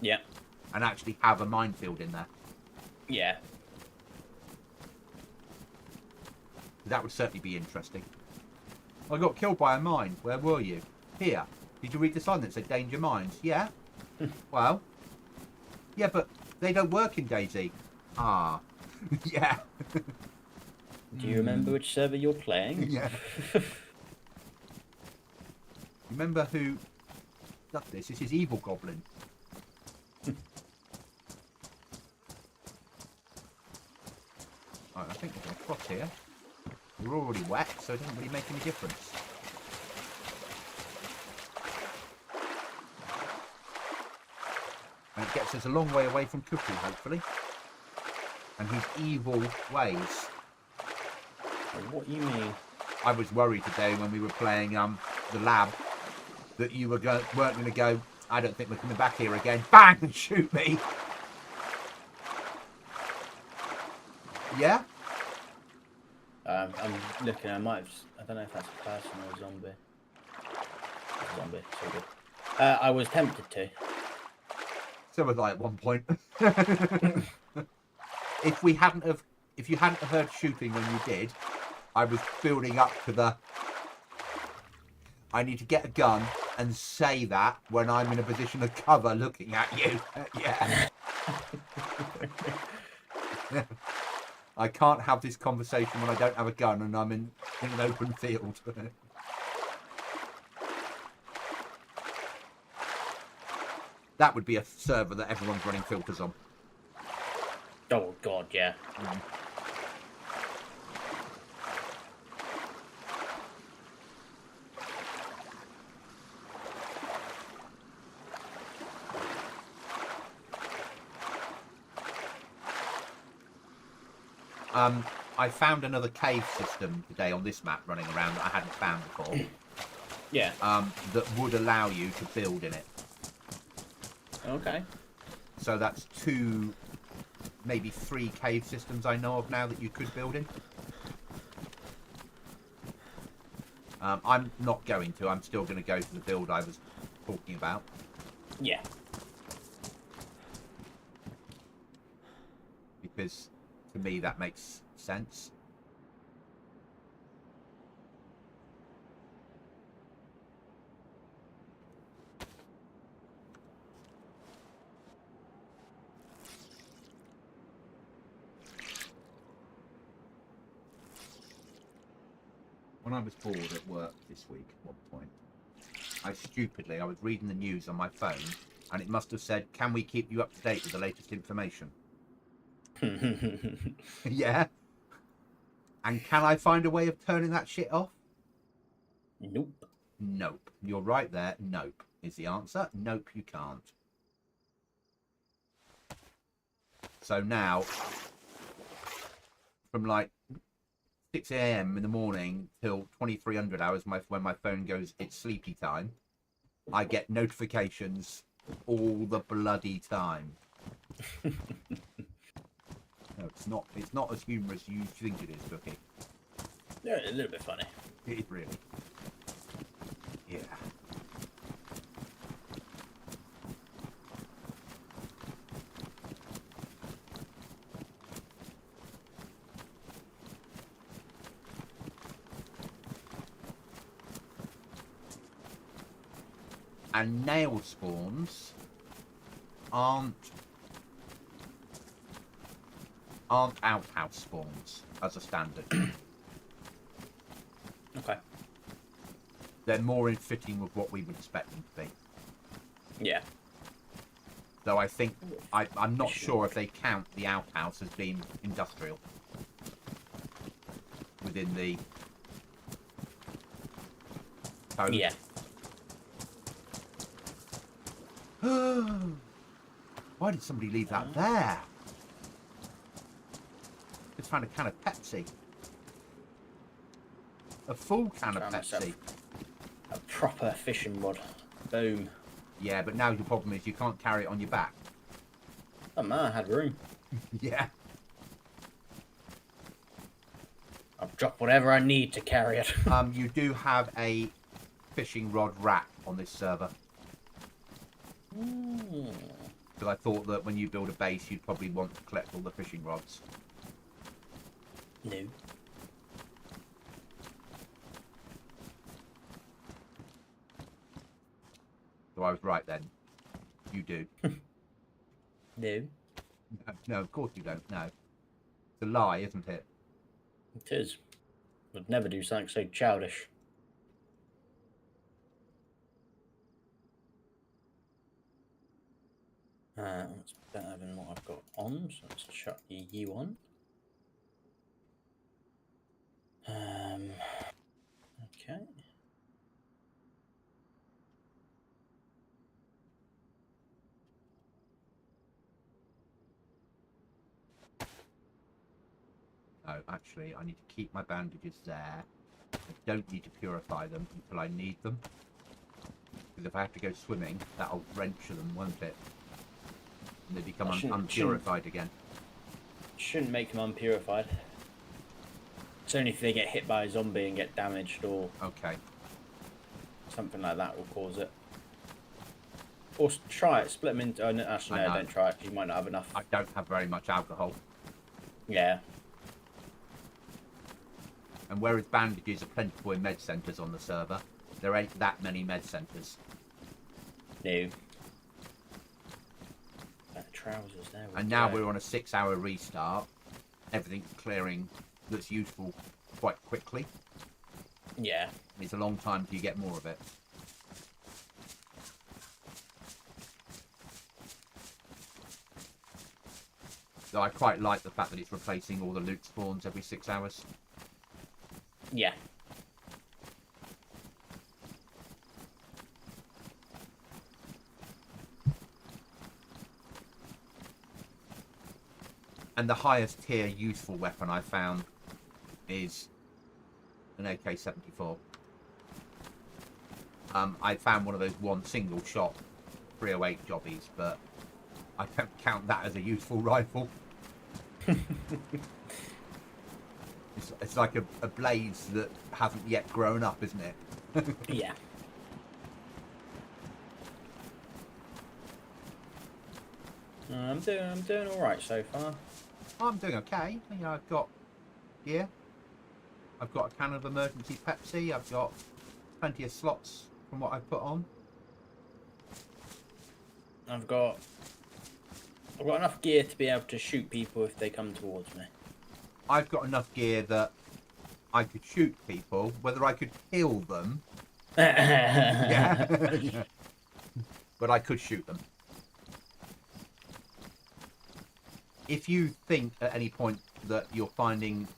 Yeah. And actually have a minefield in there. Yeah. That would certainly be interesting. I got killed by a mine. Where were you? Here. Did you read the sign that said danger mines? Yeah. Well. Yeah, but they don't work in DayZ. Ah. Yeah. Do you remember which server you're playing? Yeah. Remember who did this? This is Evil Goblin. Right, I think we're going to cross here. We're already wet, so it doesn't really make any difference. And it gets us a long way away from Cookie, hopefully. And his evil ways. What do you mean? I was worried today when we were playing the lab that you weren't going to go, I don't think we're coming back here again. Bang! And shoot me. Yeah? I'm looking. I might have. I don't know if that's a person or a zombie. It's a zombie. So good. I was tempted to. So was I at one point. If you hadn't have heard shooting when you did, I was building up to the. I need to get a gun and say that when I'm in a position of cover, looking at you. Yeah. I can't have this conversation when I don't have a gun and I'm in an open field. That would be a server that everyone's running filters on. Oh God, yeah. I found another cave system today on this map running around that I hadn't found before. Yeah. That would allow you to build in it. Okay. So that's 2, maybe 3 cave systems I know of now that you could build in. I'm not going to. I'm still going to go for the build I was talking about. Yeah. Because to me that makes sense. When I was bored at work this week at one point, I was reading the news on my phone and it must have said, "Can we keep you up to date with the latest information?" Yeah. And can I find a way of turning that shit off? Nope. Nope. You're right there. Nope is the answer. Nope, you can't. So now, from like 6 a.m. in the morning till 2300 hours when my phone goes, it's sleepy time, I get notifications all the bloody time. No, it's not as humorous as you think it is, Cookie. Yeah, a little bit funny. It is really. Yeah. And nail spawns aren't outhouse spawns as a standard. Okay. They're more in fitting with what we would expect them to be. Yeah. Though I think I'm not sure if they count the outhouse as being industrial within the code. Yeah. Why did somebody leave that there? Just found a can of Pepsi. A full can of Pepsi. A proper fishing rod. Boom. Yeah, but now the problem is you can't carry it on your back. Oh man, I had room. Yeah. I'll drop whatever I need to carry it. You do have a fishing rod rack on this server. Because I thought that when you build a base, you'd probably want to collect all the fishing rods. No. So I was right then. You do. No. No, of course you don't. No. It's a lie, isn't it? It is. I'd never do something so childish. That's better than what I've got on, so let's chuck you on. Okay. No, actually, I need to keep my bandages there. I don't need to purify them until I need them. Because if I have to go swimming, that'll wrench them, won't it? And they become That unpurified again. Shouldn't make them unpurified. It's only if they get hit by a zombie and get damaged or Okay. something like that will cause it. Or try it, split them into... Oh, no, actually, no, don't try it, because you might not have enough. I don't have very much alcohol. Yeah. And whereas bandages are plentiful in med centres on the server, there ain't that many med centres. No. Trousers there. And now we're on a 6-hour restart. Everything's clearing that's useful quite quickly. Yeah. It's a long time till you get more of it. So I quite like the fact that it's replacing all the loot spawns every 6 hours. Yeah. And the highest tier useful weapon I found is an AK-74. I found one of those one single shot 308 jobbies, but I don't count that as a useful rifle. It's like a blaze that hasn't yet grown up, isn't it? Yeah. I'm doing all right so far. I'm doing okay. You know, I've got gear. I've got a can of emergency Pepsi. I've got plenty of slots from what I've put on. I've got enough gear to be able to shoot people if they come towards me. I've got enough gear that I could shoot people. Whether I could kill them, yeah. But I could shoot them. If you think at any point that you're finding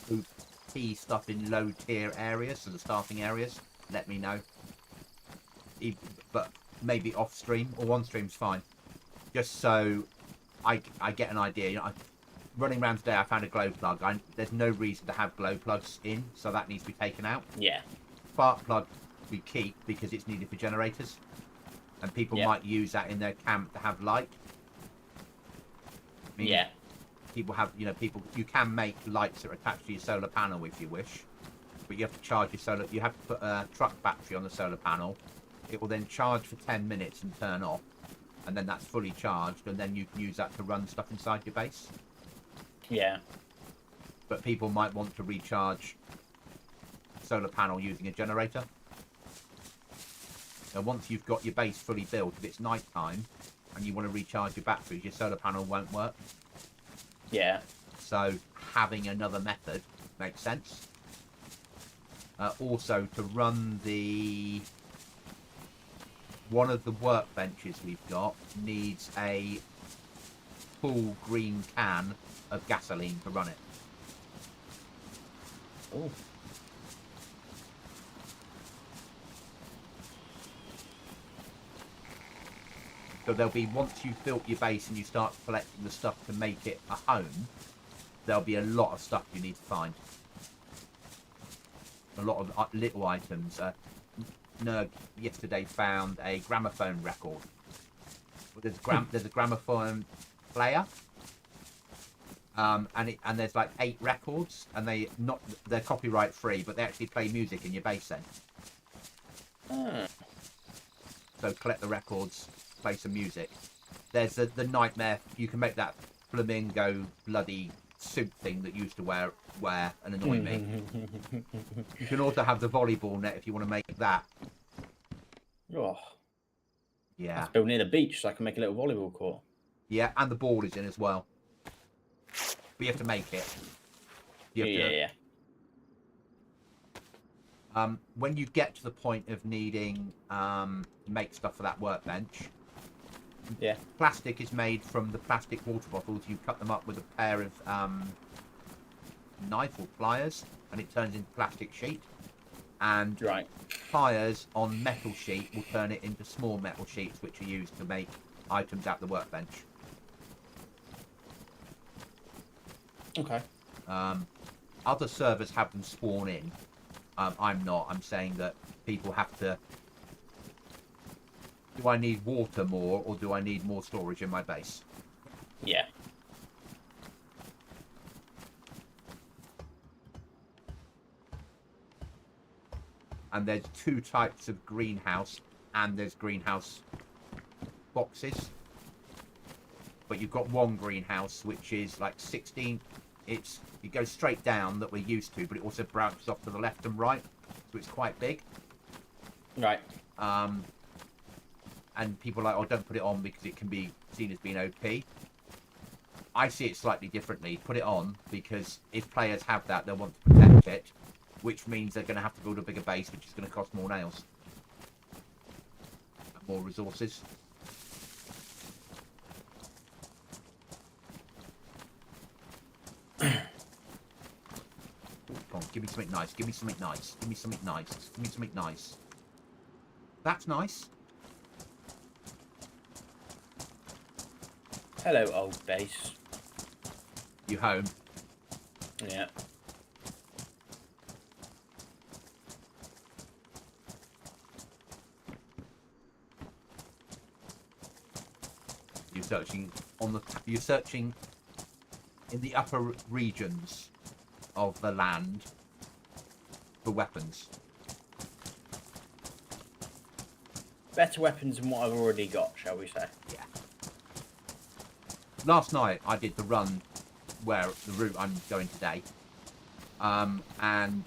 OP stuff in low tier areas, so the starting areas, let me know. But maybe off stream or on stream's fine. Just so I get an idea. You know, running around today, I found a glow plug. There's no reason to have glow plugs in, so that needs to be taken out. Yeah. Spark plug we keep because it's needed for generators, and people might use that in their camp to have light. I mean, yeah. People have, you can make lights that are attached to your solar panel if you wish, but you have to charge your solar. You have to put a truck battery on the solar panel. It will then charge for 10 minutes and turn off, and then that's fully charged, and then you can use that to run stuff inside your base. Yeah. But people might want to recharge solar panel using a generator. So once you've got your base fully built, if it's night time and you want to recharge your batteries, your solar panel won't work. Yeah. So having another method makes sense. Also, to run one of the workbenches we've got needs a full green can of gasoline to run it. Oh. So there'll be, once you've built your base and you start collecting the stuff to make it a home, there'll be a lot of stuff you need to find. A lot of little items. Nerg yesterday found a gramophone record. There's a gramophone player, and there's like 8 records, and they're copyright free, but they actually play music in your base then. So collect the records, play some music. There's the nightmare. You can make that flamingo bloody suit thing that you used to wear and annoy me. You can also have the volleyball net if you want to make that. Oh. Yeah. That's built near the beach, so I can make a little volleyball court. Yeah, and the ball is in as well. But you have to make it. Yeah. When you get to the point of needing make stuff for that workbench, plastic is made from the plastic water bottles. You cut them up with a pair of knife or pliers, and it turns into plastic sheet. And pliers on metal sheet will turn it into small metal sheets, which are used to make items out the workbench. Okay. Other servers have them spawn in. I'm not. I'm saying that people have to do I need water more, or do I need more storage in my base? Yeah. And there's 2 types of greenhouse, and there's greenhouse boxes. But you've got one greenhouse which is like 16. It goes straight down that we're used to, but it also branches off to the left and right, so it's quite big. Right. And people are like, oh, don't put it on because it can be seen as being OP. I see it slightly differently. Put it on because if players have that, they'll want to protect it, which means they're going to have to build a bigger base, which is going to cost more nails and more resources. Come on, give me something nice. Give me something nice. Give me something nice. Give me something nice. That's nice. Hello, old base. You home? Yeah. You're searching on the. You're searching in the upper regions of the land for weapons. Better weapons than what I've already got, shall we say? Yeah. Last night I did the run where the route I'm going today, and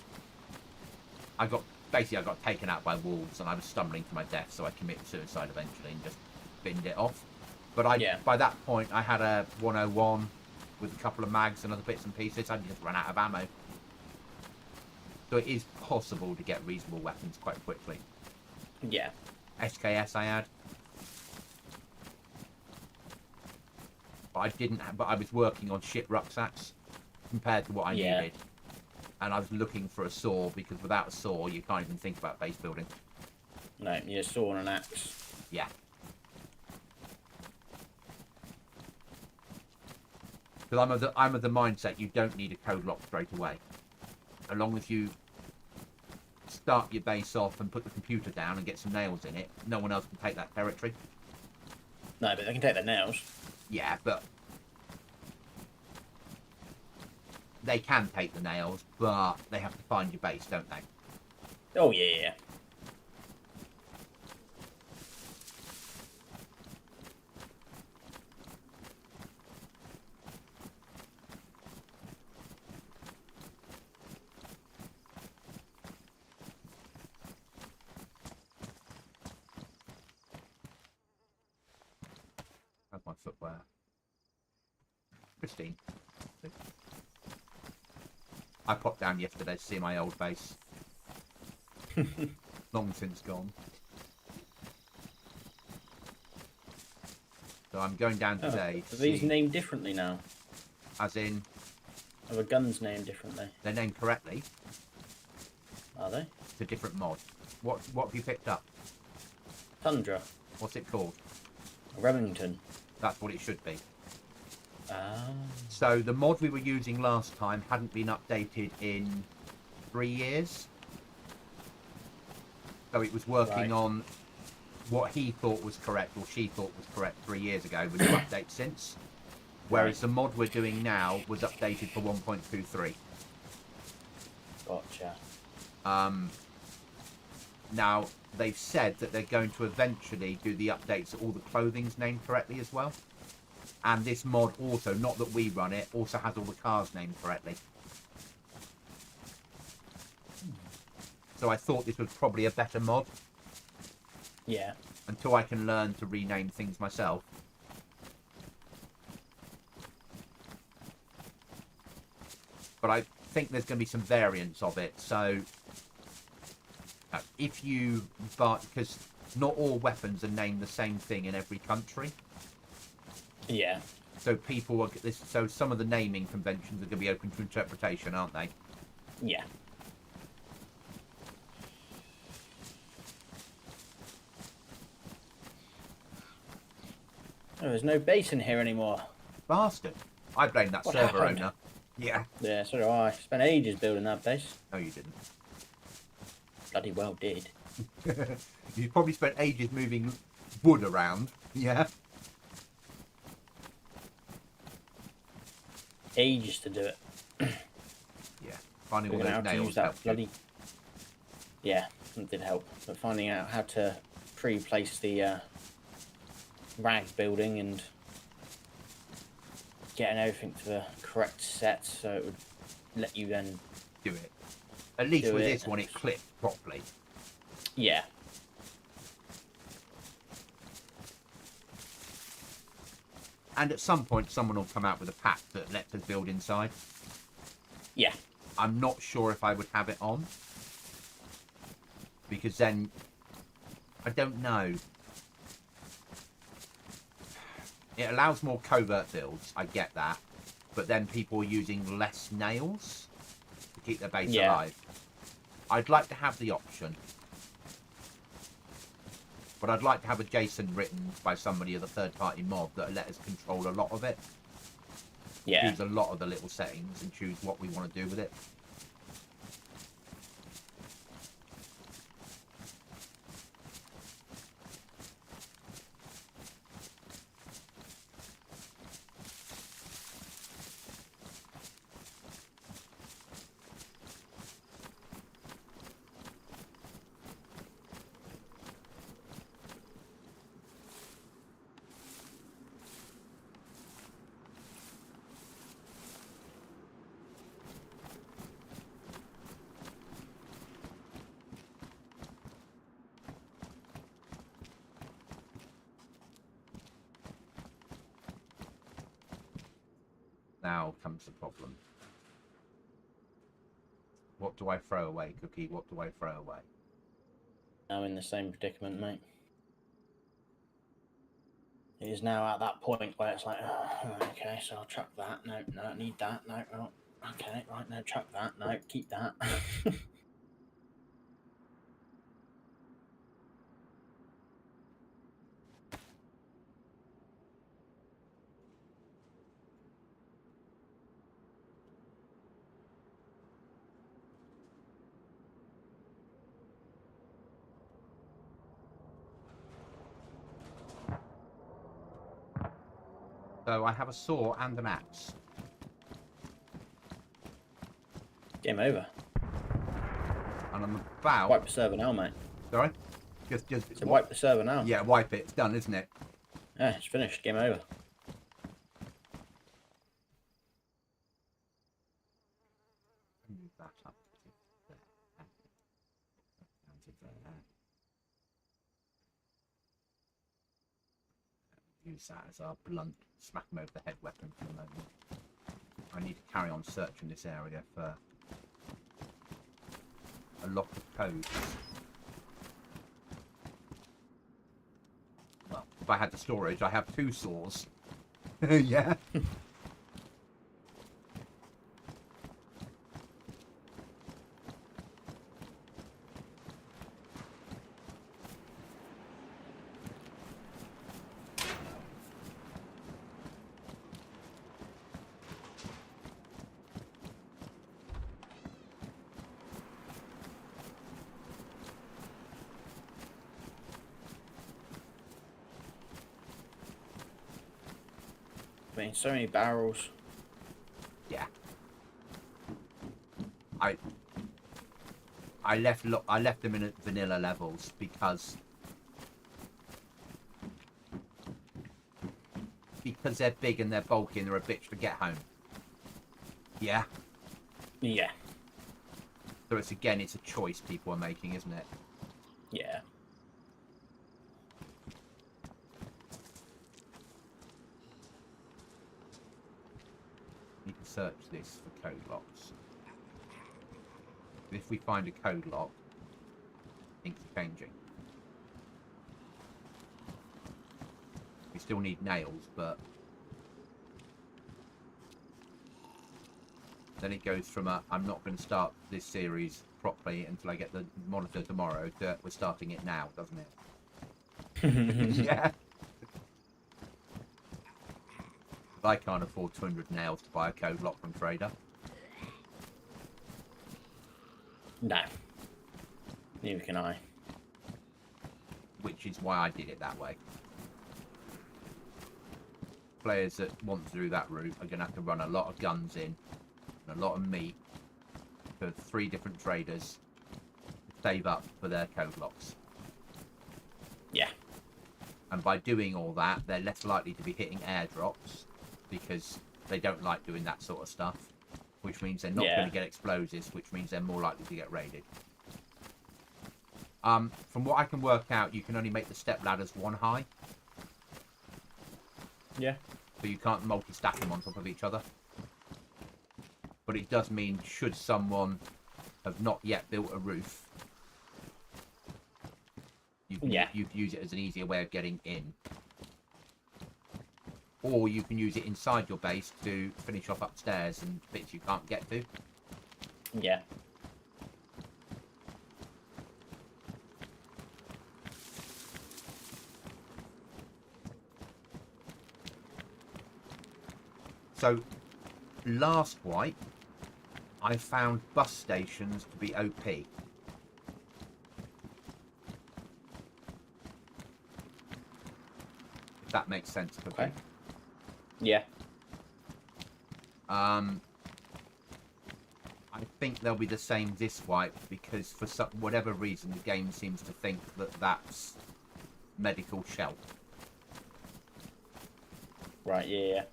I got taken out by wolves and I was stumbling to my death, so I committed suicide eventually and just binned it off. But by that point I had a 101 with a couple of mags and other bits and pieces. I just ran out of ammo. So it is possible to get reasonable weapons quite quickly. Yeah. SKS I had. But I didn't have, but I was working on shit rucksacks compared to what I needed. And I was looking for a saw because without a saw you can't even think about base building. No, you're a saw and an axe. Yeah. Because I'm of the mindset you don't need a code lock straight away. As long as you start your base off and put the computer down and get some nails in it, no one else can take that territory. No, but they can take their nails. Yeah, but they can take the nails, but they have to find your base, don't they? Oh, yeah. How's my footwear? Pristine. I popped down yesterday to see my old base. Long since gone. So I'm going down today. Are these named differently now? As in? Are the guns named differently? They're named correctly. Are they? It's a different mod. What have you picked up? Tundra. What's it called? Remington. That's what it should be. Ah. So the mod we were using last time hadn't been updated in 3 years. So it was working on what he thought was correct or she thought was correct 3 years ago with no update since. Whereas the mod we're doing now was updated for 1.23. Gotcha. Now, they've said that they're going to eventually do the updates so all the clothing's named correctly as well. And this mod also, not that we run it, also has all the cars named correctly. So I thought this was probably a better mod. Yeah. Until I can learn to rename things myself. But I think there's going to be some variants of it. So if you buy, because not all weapons are named the same thing in every country. Yeah. So people are so some of the naming conventions are going to be open to interpretation, aren't they? Yeah. Oh, there's no base in here anymore. Bastard. I blame that server owner. Yeah. Yeah, so do I. Spent ages building that base. No, you didn't. Bloody well did. You probably spent ages moving wood around. Yeah. Ages to do it. Yeah. Finding all Figuring out those how to use nails that helped. bloody. Yeah, it did help. But finding out how to pre-place the rag building and getting everything to the correct set so it would let you then Do it. At least with this one, it clipped properly. Yeah. And at some point, someone will come out with a pack that lets us build inside. Yeah. I'm not sure if I would have it on. Because then, I don't know. It allows more covert builds, I get that. But then people are using less nails to keep their base alive. I'd like to have the option. But I'd like to have a JSON written by somebody of the third-party mod that let us control a lot of it. Yeah. Choose a lot of the little settings and choose what we want to do with it. Now comes the problem. What do I throw away, Cookie? What do I throw away? I'm in the same predicament, mate. It is now at that point where it's like, oh, okay, so I'll chuck that. No, I need that. No, oh, okay, right, no, chuck that. No, keep that. So I have a saw and an axe. Game over. And I'm about... Wipe the server now, mate. Sorry? Just So wipe the server now. Yeah, wipe it. It's done, isn't it? Yeah, it's finished. Game over. Move that up to there. Down to there. Use that as our blunt, smack him over the head weapon for the moment. I need to carry on searching this area for a lot of codes. Well, if I had the storage, I have 2 saws. Yeah. I mean, so many barrels. Yeah. I left them in at vanilla levels because they're big and they're bulky and they're a bitch to get home. Yeah. Yeah. So it's a choice people are making, isn't it? Yeah. Need to search this for code locks. If we find a code lock, things are changing. We still need nails, but then it goes from I'm not going to start this series properly until I get the monitor tomorrow to we're starting it now, doesn't it? Yeah. But I can't afford 200 nails to buy a code lock from Trader. No. Neither can I. Which is why I did it that way. players that want to do that route are going to have to run a lot of guns in and a lot of meat for 3 different traders to save up for their code blocks. Yeah. And by doing all that, they're less likely to be hitting airdrops because they don't like doing that sort of stuff, which means they're not going to get explosives, which means they're more likely to get raided. From what I can work out, you can only make the step ladders 1 high. Yeah. So you can't multi-stack them on top of each other. But it does mean, should someone have not yet built a roof, you'd use it as an easier way of getting in. Or you can use it inside your base to finish off upstairs and bits you can't get to. Yeah. So, last wipe, I found bus stations to be OP. If that makes sense for me. Yeah. I think they'll be the same this wipe because for whatever reason the game seems to think that that's medical shelf. Right, yeah.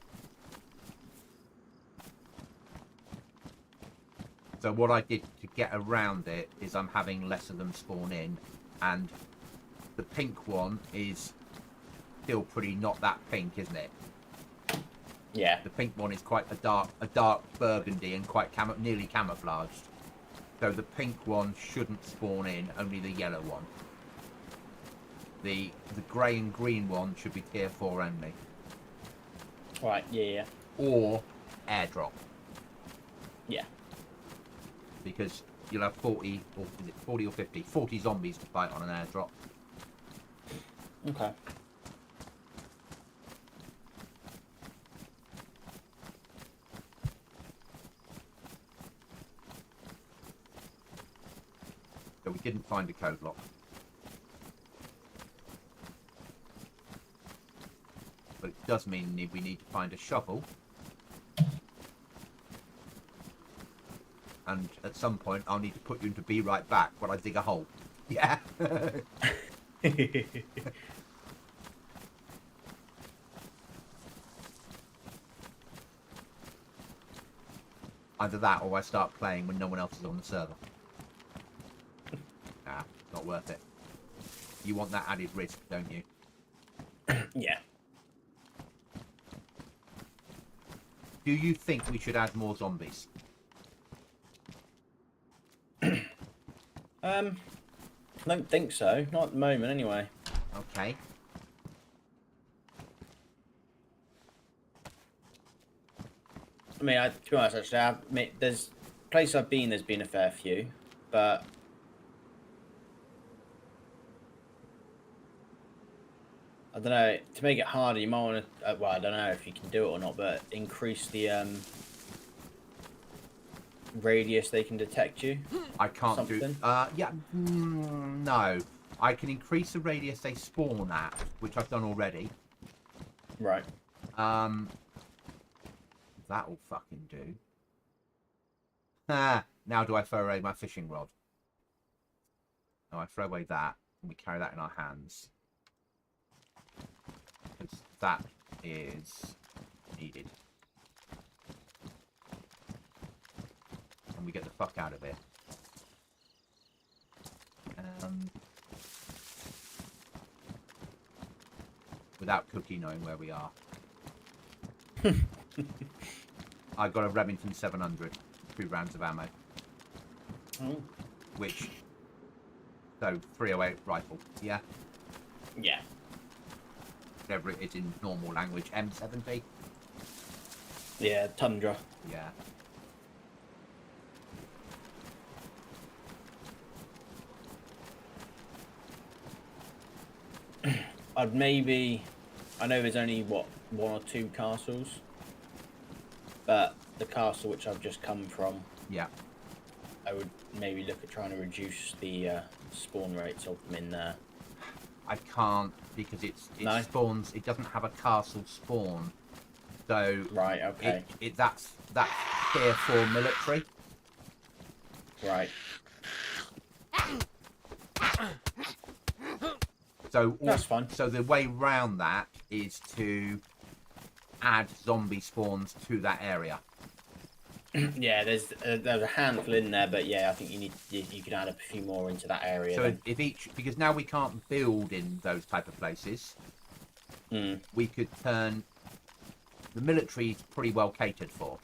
So what I did to get around it is I'm having less of them spawn in, and the pink one is still pretty not that pink, isn't it? Yeah. The pink one is quite a dark burgundy and quite nearly camouflaged. So the pink one shouldn't spawn in, only the yellow one. The grey and green one should be tier 4 only. Right, yeah. Or airdrop. Yeah. Because you'll have 40, or is it 40 or 50? 40 zombies to fight on an airdrop. Okay. So we didn't find a code lock. But it does mean we need to find a shovel. And at some point I'll need to put you into be right back while I dig a hole. Yeah. Either that or I start playing when no one else is on the server. Nah, not worth it. You want that added risk, don't you? Yeah. Do you think we should add more zombies? I don't think so. Not at the moment, anyway. Okay. I mean, to be honest, actually, there's place I've been. There's been a fair few, but I don't know. To make it harder, you might want to. Well, I don't know if you can do it or not, but increase the radius they can detect you. I can't do. Yeah. No. I can increase the radius they spawn at, which I've done already. Right. That'll fucking do. Now do I throw away my fishing rod? No, I throw away that, and we carry that in our hands. Because that is needed. And we get the fuck out of here. Without Cookie knowing where we are. I got a Remington 700, 2 rounds of ammo. Oh. Which, so 308 rifle, yeah? Yeah. Whatever it is in normal language, M70? Yeah, Tundra. Yeah. I'd maybe. I know there's only, what, 1 or 2 castles? But the castle which I've just come from, Yeah. I would maybe look at trying to reduce the spawn rates of them in there. I can't because it No? spawns. It doesn't have a castle spawn So Right. Okay. that's tier 4 military. Right. So That's fine. So the way round that is to add zombie spawns to that area. Yeah, there's a handful in there, but yeah, I think you could add a few more into that area. So if each, because now we can't build in those type of places, we could turn the military's pretty well catered for.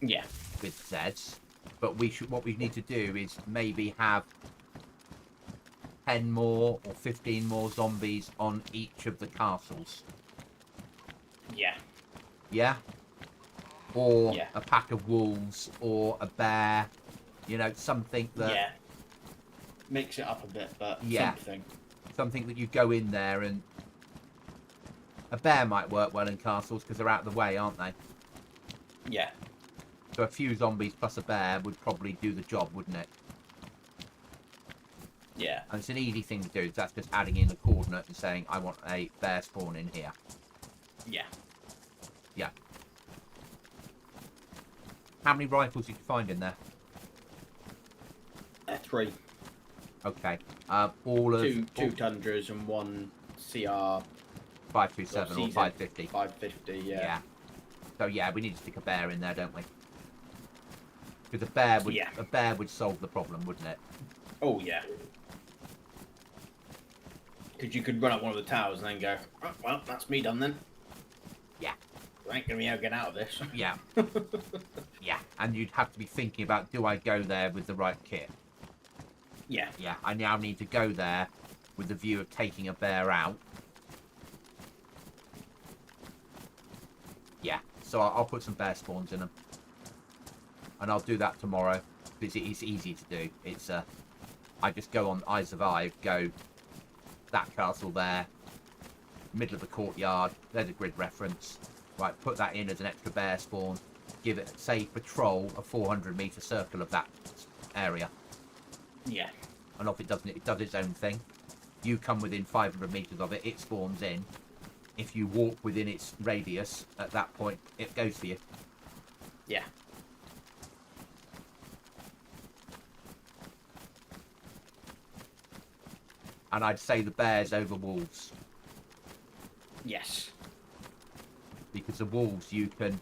Yeah. With Zeds, but what we need to do is maybe have 10 more or 15 more zombies on each of the castles. Yeah. Yeah? Or Yeah. a pack of wolves or a bear, you know, something that... Yeah. Mix it up a bit, but something. Something that you go in there and... A bear might work well in castles because they're out of the way, aren't they? Yeah. So a few zombies plus a bear would probably do the job, wouldn't it? Yeah. And it's an easy thing to do. That's just adding in a coordinate and saying, I want a bear spawn in here. Yeah. Yeah. How many rifles did you find in there? 3. Okay. All of... Two Tundras and one CR... 527 or 550. 550, yeah. Yeah. So yeah, we need to stick a bear in there, don't we? Because a bear would solve the problem, wouldn't it? Oh yeah. Because you could run up one of the towers and then go, oh, well, that's me done then. Yeah. I ain't gonna be able to get out of this. Yeah. Yeah. And you'd have to be thinking about, do I go there with the right kit? Yeah. Yeah. I now need to go there with the view of taking a bear out. Yeah. So I'll put some bear spawns in them. And I'll do that tomorrow. Because it's easy to do. It's I just go on I Survive, go that castle there, middle of the courtyard, there's a grid reference. Right, put that in as an extra bear spawn. Give it, say, patrol a 400-meter circle of that area. Yeah. And off it does its own thing. You come within 500 meters of it, it spawns in. If you walk within its radius, at that point, it goes for you. Yeah. And I'd say the bears over wolves. Yes. Because the wolves you can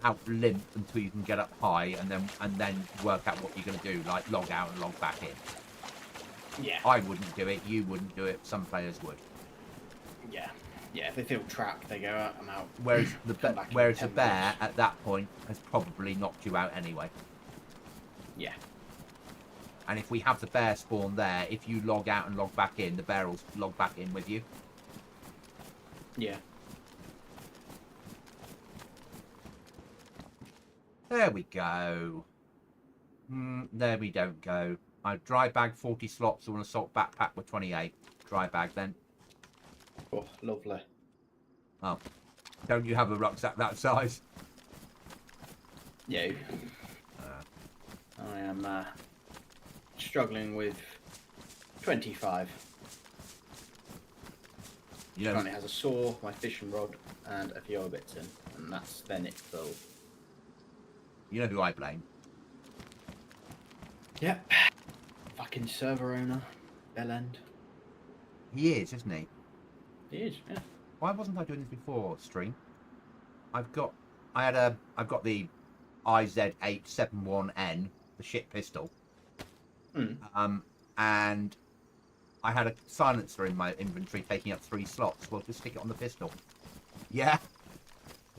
out limp until you can get up high and then work out what you're going to do, like log out and log back in. Yeah. I wouldn't do it, you wouldn't do it, some players would. Yeah. Yeah, if they feel trapped, they go out, I'm out. Whereas the bear at that point has probably knocked you out anyway. Yeah. And if we have the bear spawn there, if you log out and log back in, the bear will log back in with you. Yeah. There we go. There we don't go. I dry bag 40 slots or an assault backpack with 28. Dry bag then. Oh, lovely. Oh. Don't you have a rucksack that size? Yeah. I am struggling with 25. You know, Currently has a saw, my fishing rod, and a few other bits in, and that's then it's full. you know who I blame? Yep. Fucking server owner, Bell End. He is, isn't he? He is, yeah. Why wasn't I doing this before stream? I've got the IZ871N, the shit pistol. And I had a silencer in my inventory taking up 3 slots. Well, just stick it on the pistol. Yeah.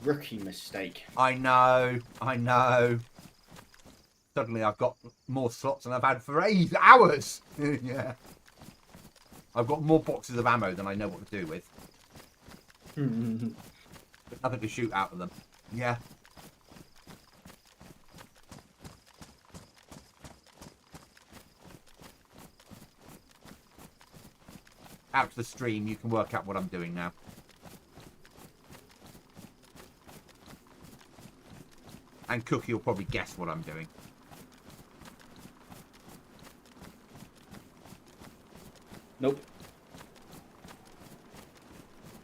Rookie mistake. I know. Suddenly I've got more slots than I've had for hours. Yeah. I've got more boxes of ammo than I know what to do with. But nothing to shoot out of them. Yeah. Out to the stream, you can work out what I'm doing now. And Cookie will probably guess what I'm doing. Nope.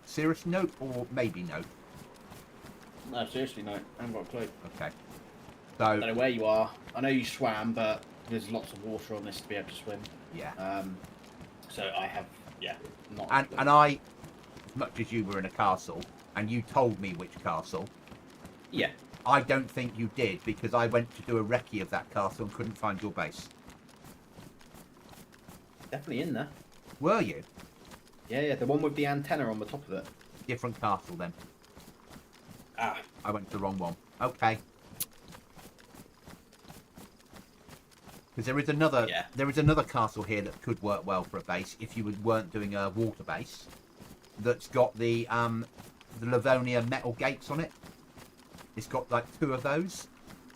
Serious note or maybe note? No, seriously, no. I haven't got a clue. Okay. I So don't know where you are. I know you swam, but there's lots of water on this to be able to swim. yeah, So I have, not. and I, as much as you were in a castle, and you told me which castle. Yeah. I don't think you did, because I went to do a recce of that castle and couldn't find your base. Definitely in there. Were you? Yeah, the one with the antenna on the top of it. Different castle then. Ah. I went to the wrong one. Okay. Because there is another castle here that could work well for a base if you weren't doing a water base. That's got the Livonia metal gates on it. It's got like 2 of those,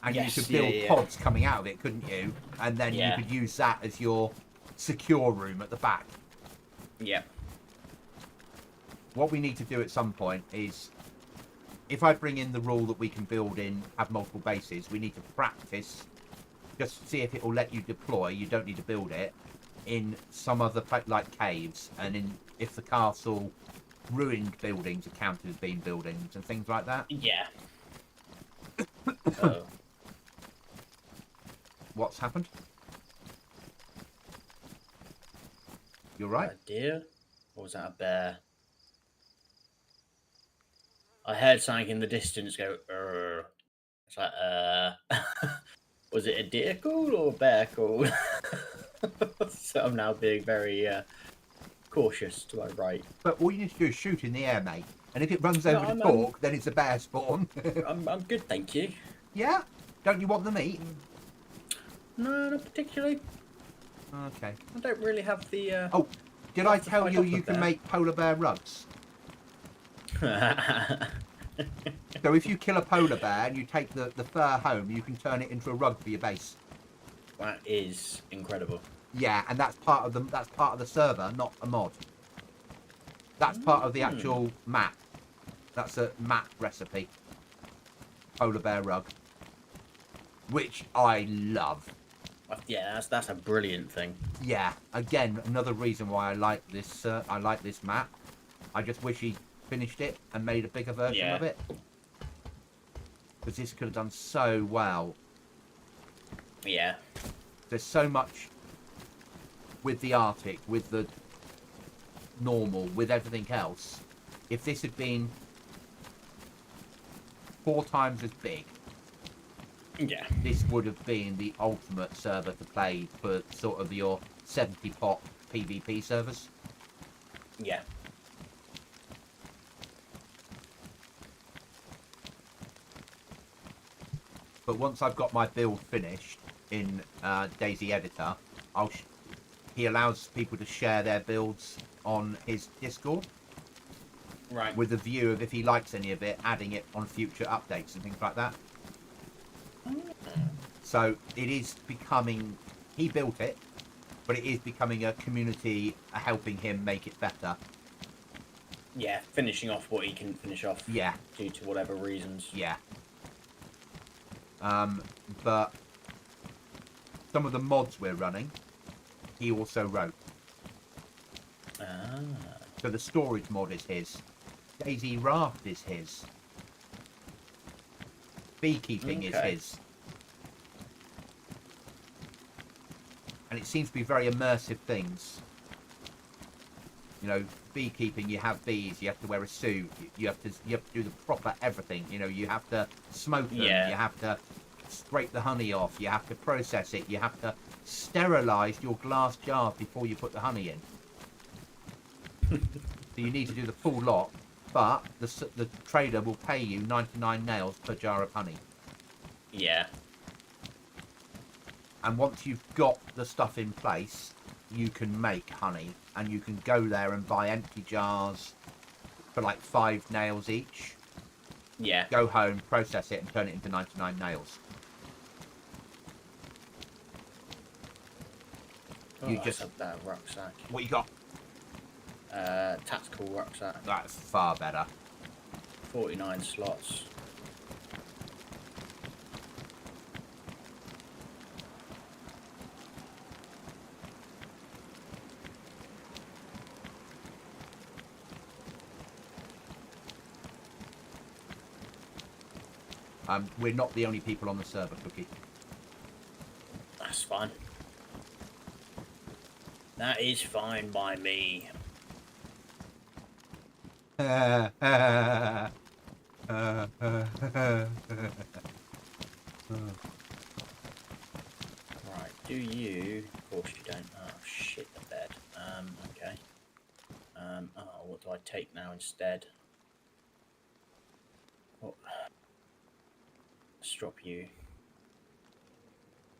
and you could build pods coming out of it, couldn't you? And then you could use that as your secure room at the back. Yeah. What we need to do at some point is, if I bring in the rule that we can build in, have multiple bases, we need to practice, just see if it will let you deploy. You don't need to build it in some other like caves, and if the castle ruined buildings are counted as being buildings and things like that. Yeah. Oh. What's happened? You're right. A deer? Or was that a bear? I heard something in the distance go, Urgh. It's like, was it a deer call or a bear call? So I'm now being very cautious to my right. But all you need to do is shoot in the air, mate. And if it runs over the talk, then it's a bear spawn. I'm good, thank you. Yeah? Don't you want the meat? No, not particularly. Okay. I don't really have the... Oh, did I tell you you can make polar bear rugs? So if you kill a polar bear and you take the fur home, you can turn it into a rug for your base. That is incredible. Yeah, and that's part of the server, not a mod. That's part of the actual map. That's a map recipe. Polar bear rug, which I love. Yeah, that's a brilliant thing. Yeah, again, another reason why I like this. I like this map. I just wish he finished it and made a bigger version of it, because this could have done so well. Yeah. There's so much with the Arctic, with the normal, with everything else. If this had been 4 times as big, this would have been the ultimate server to play for sort of your 70-pot PvP servers. Yeah. But once I've got my build finished in DayZ Editor, he allows people to share their builds on his Discord. Right. With a view of, if he likes any of it, adding it on future updates and things like that. So it is becoming, he built it, but it is becoming a community helping him make it better. Yeah, finishing off what he can finish off. Yeah. Due to whatever reasons. Yeah. But some of the mods we're running, he also wrote. Ah. So the storage mod is his. DayZ Raft is his. Beekeeping is his. And it seems to be very immersive things. You know, beekeeping, you have bees, you have to wear a suit, you have to do the proper everything. You know, you have to smoke them, you have to scrape the honey off, you have to process it, you have to sterilise your glass jars before you put the honey in. So you need to do the full lot, but the trader will pay you 99 nails per jar of honey. Yeah. And once you've got the stuff in place, you can make honey, and you can go there and buy empty jars for like 5 nails each. Yeah. Go home, process it, and turn it into 99 nails. You just that rucksack. What you got? Tactical rucksack. That's far better. 49 slots. We're not the only people on the server, Cookie. That's fine. That is fine by me. Right, do you... Of course you don't. Oh, shit, the bed. Okay. Oh, what do I take now instead? Oh. Let's drop you.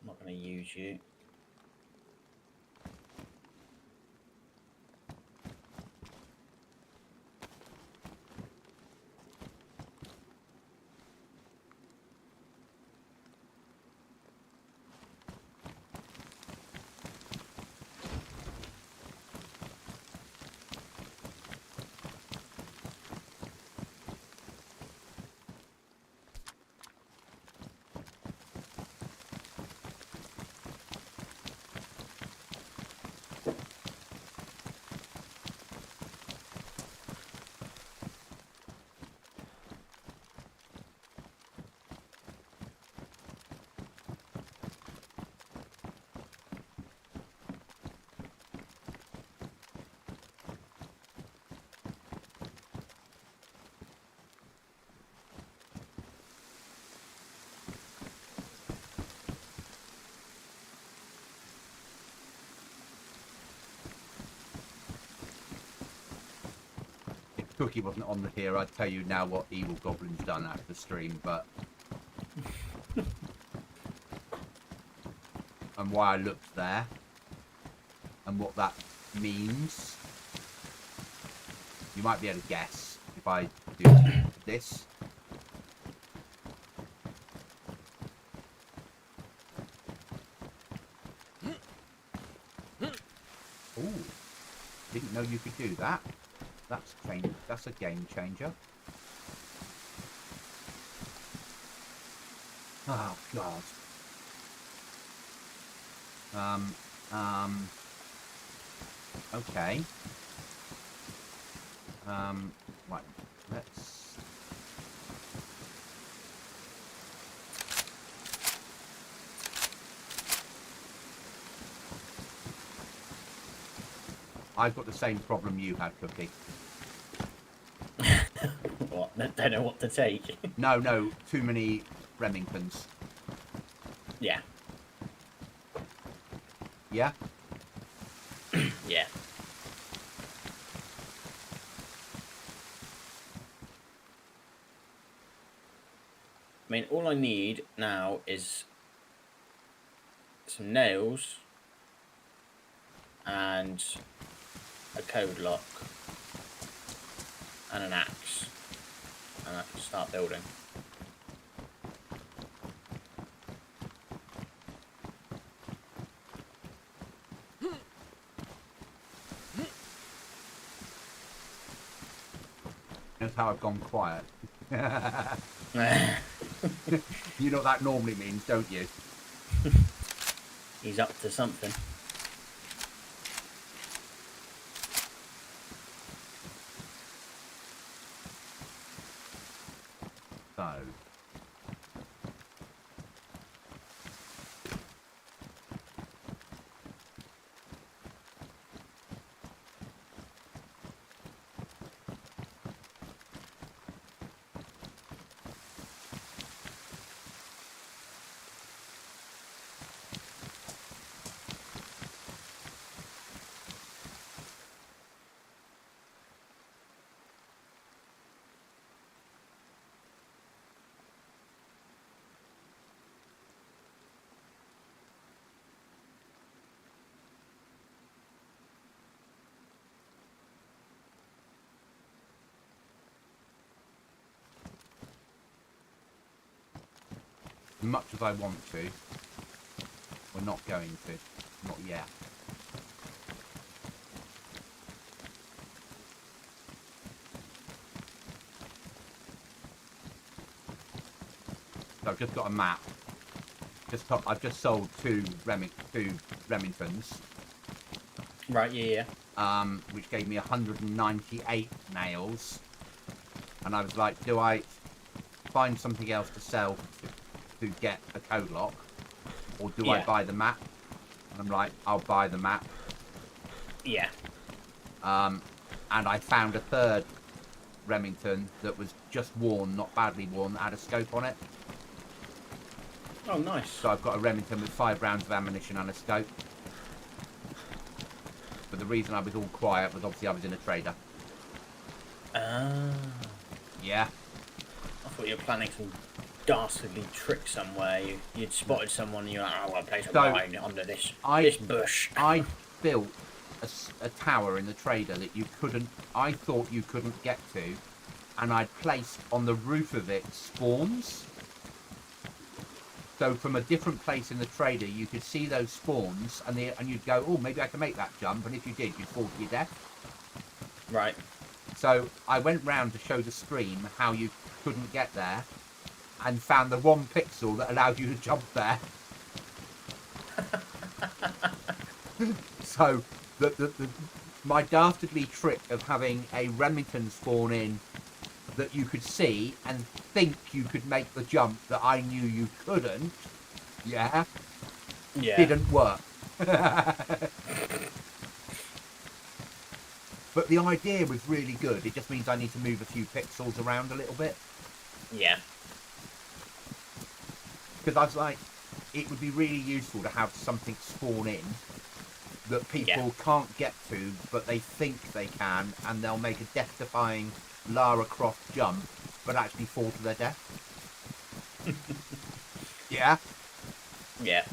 I'm not going to use you. Cookie wasn't on here, I'd tell you now what Evil Goblin's done after the stream, but... and why I looked there. And what that means. You might be able to guess if I do this. Ooh. Didn't know you could do that. That's a game changer. Oh God. Okay. Right. Let's. I've got the same problem you had, Cookie. What? I don't know what to take. No, too many Remingtons. Yeah. Yeah? Yeah. I mean, all I need now is some nails and a code lock and an axe, and I can start building. That's how I've gone quiet. You know what that normally means, don't you? He's up to something. So. As much as I want to, we're not going to. Not yet. So I've just got a map. I've just sold two Remingtons. Right, yeah. Which gave me 198 nails. And I was like, do I find something else to sell to get a code lock, or do I Yeah. buy the map? And I'm like, I'll buy the map. Yeah. And I found a third Remington that was just worn, not badly worn, that had a scope on it. Oh, nice. So I've got a Remington with 5 rounds of ammunition and a scope. But the reason I was all quiet was obviously I was in a trader. Ah. Yeah. I thought you were planning some dastardly trick somewhere. You'd spotted someone and you're like, oh, I'll place a mine under this bush. I built a tower in the trader that you couldn't, I thought you couldn't get to, and I'd placed on the roof of it spawns. So from a different place in the trader, you could see those spawns, and you'd go, oh, maybe I can make that jump, and if you did, you'd fall to your death. Right. So I went round to show the stream how you couldn't get there, and found the 1 pixel that allowed you to jump there. So my dastardly trick of having a Remington spawn in that you could see and think you could make the jump that I knew you couldn't, didn't work. But the idea was really good. It just means I need to move a few pixels around a little bit. Yeah. Because I was like, it would be really useful to have something spawn in that people can't get to, but they think they can, and they'll make a death-defying Lara Croft jump, but actually fall to their death. Yeah? Yeah.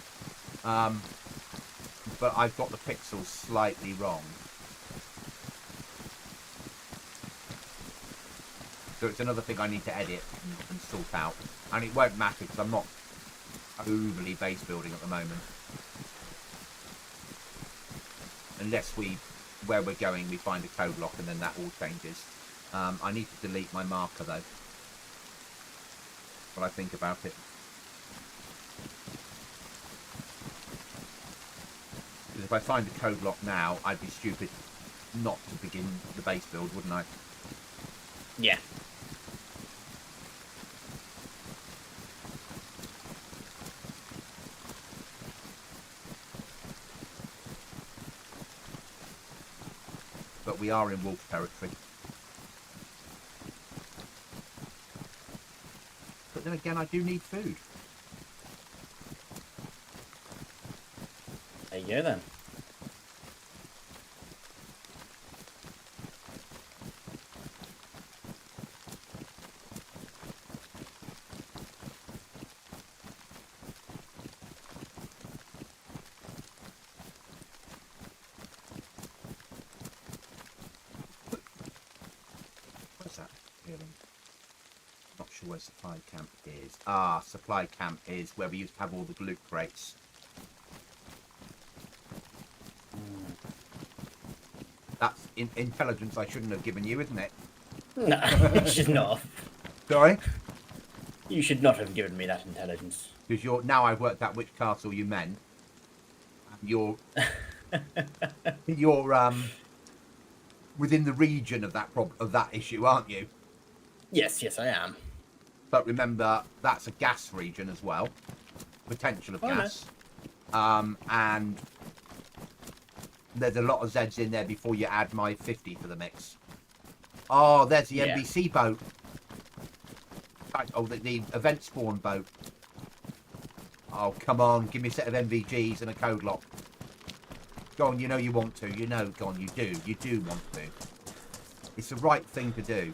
But I've got the pixels slightly wrong. So it's another thing I need to edit and sort out. And it won't matter because I'm not overly base building at the moment. Unless where we're going, we find a code lock and then that all changes. I need to delete my marker though. While I think about it. Because if I find a code lock now, I'd be stupid not to begin the base build, wouldn't I? Yeah. But we are in wolf territory. But then again, I do need food. There you go then. What's that feeling? Not sure where supply camp is. Ah, supply camp is where we used to have all the loot crates. That's intelligence I shouldn't have given you, isn't it? No, you should not. Sorry? You should not have given me that intelligence. Because now I've worked out which castle you meant. You're within the region of that issue, aren't you? Yes, I am. But remember, that's a gas region as well. Potential of gas. No. And there's a lot of Zeds in there before you add my 50 to the mix. Oh, there's the NBC boat. Oh, the event spawn boat. Oh, come on. Give me a set of MVGs and a code lock. Go on, you know you want to. You know, go on, you do. You do want to. It's the right thing to do.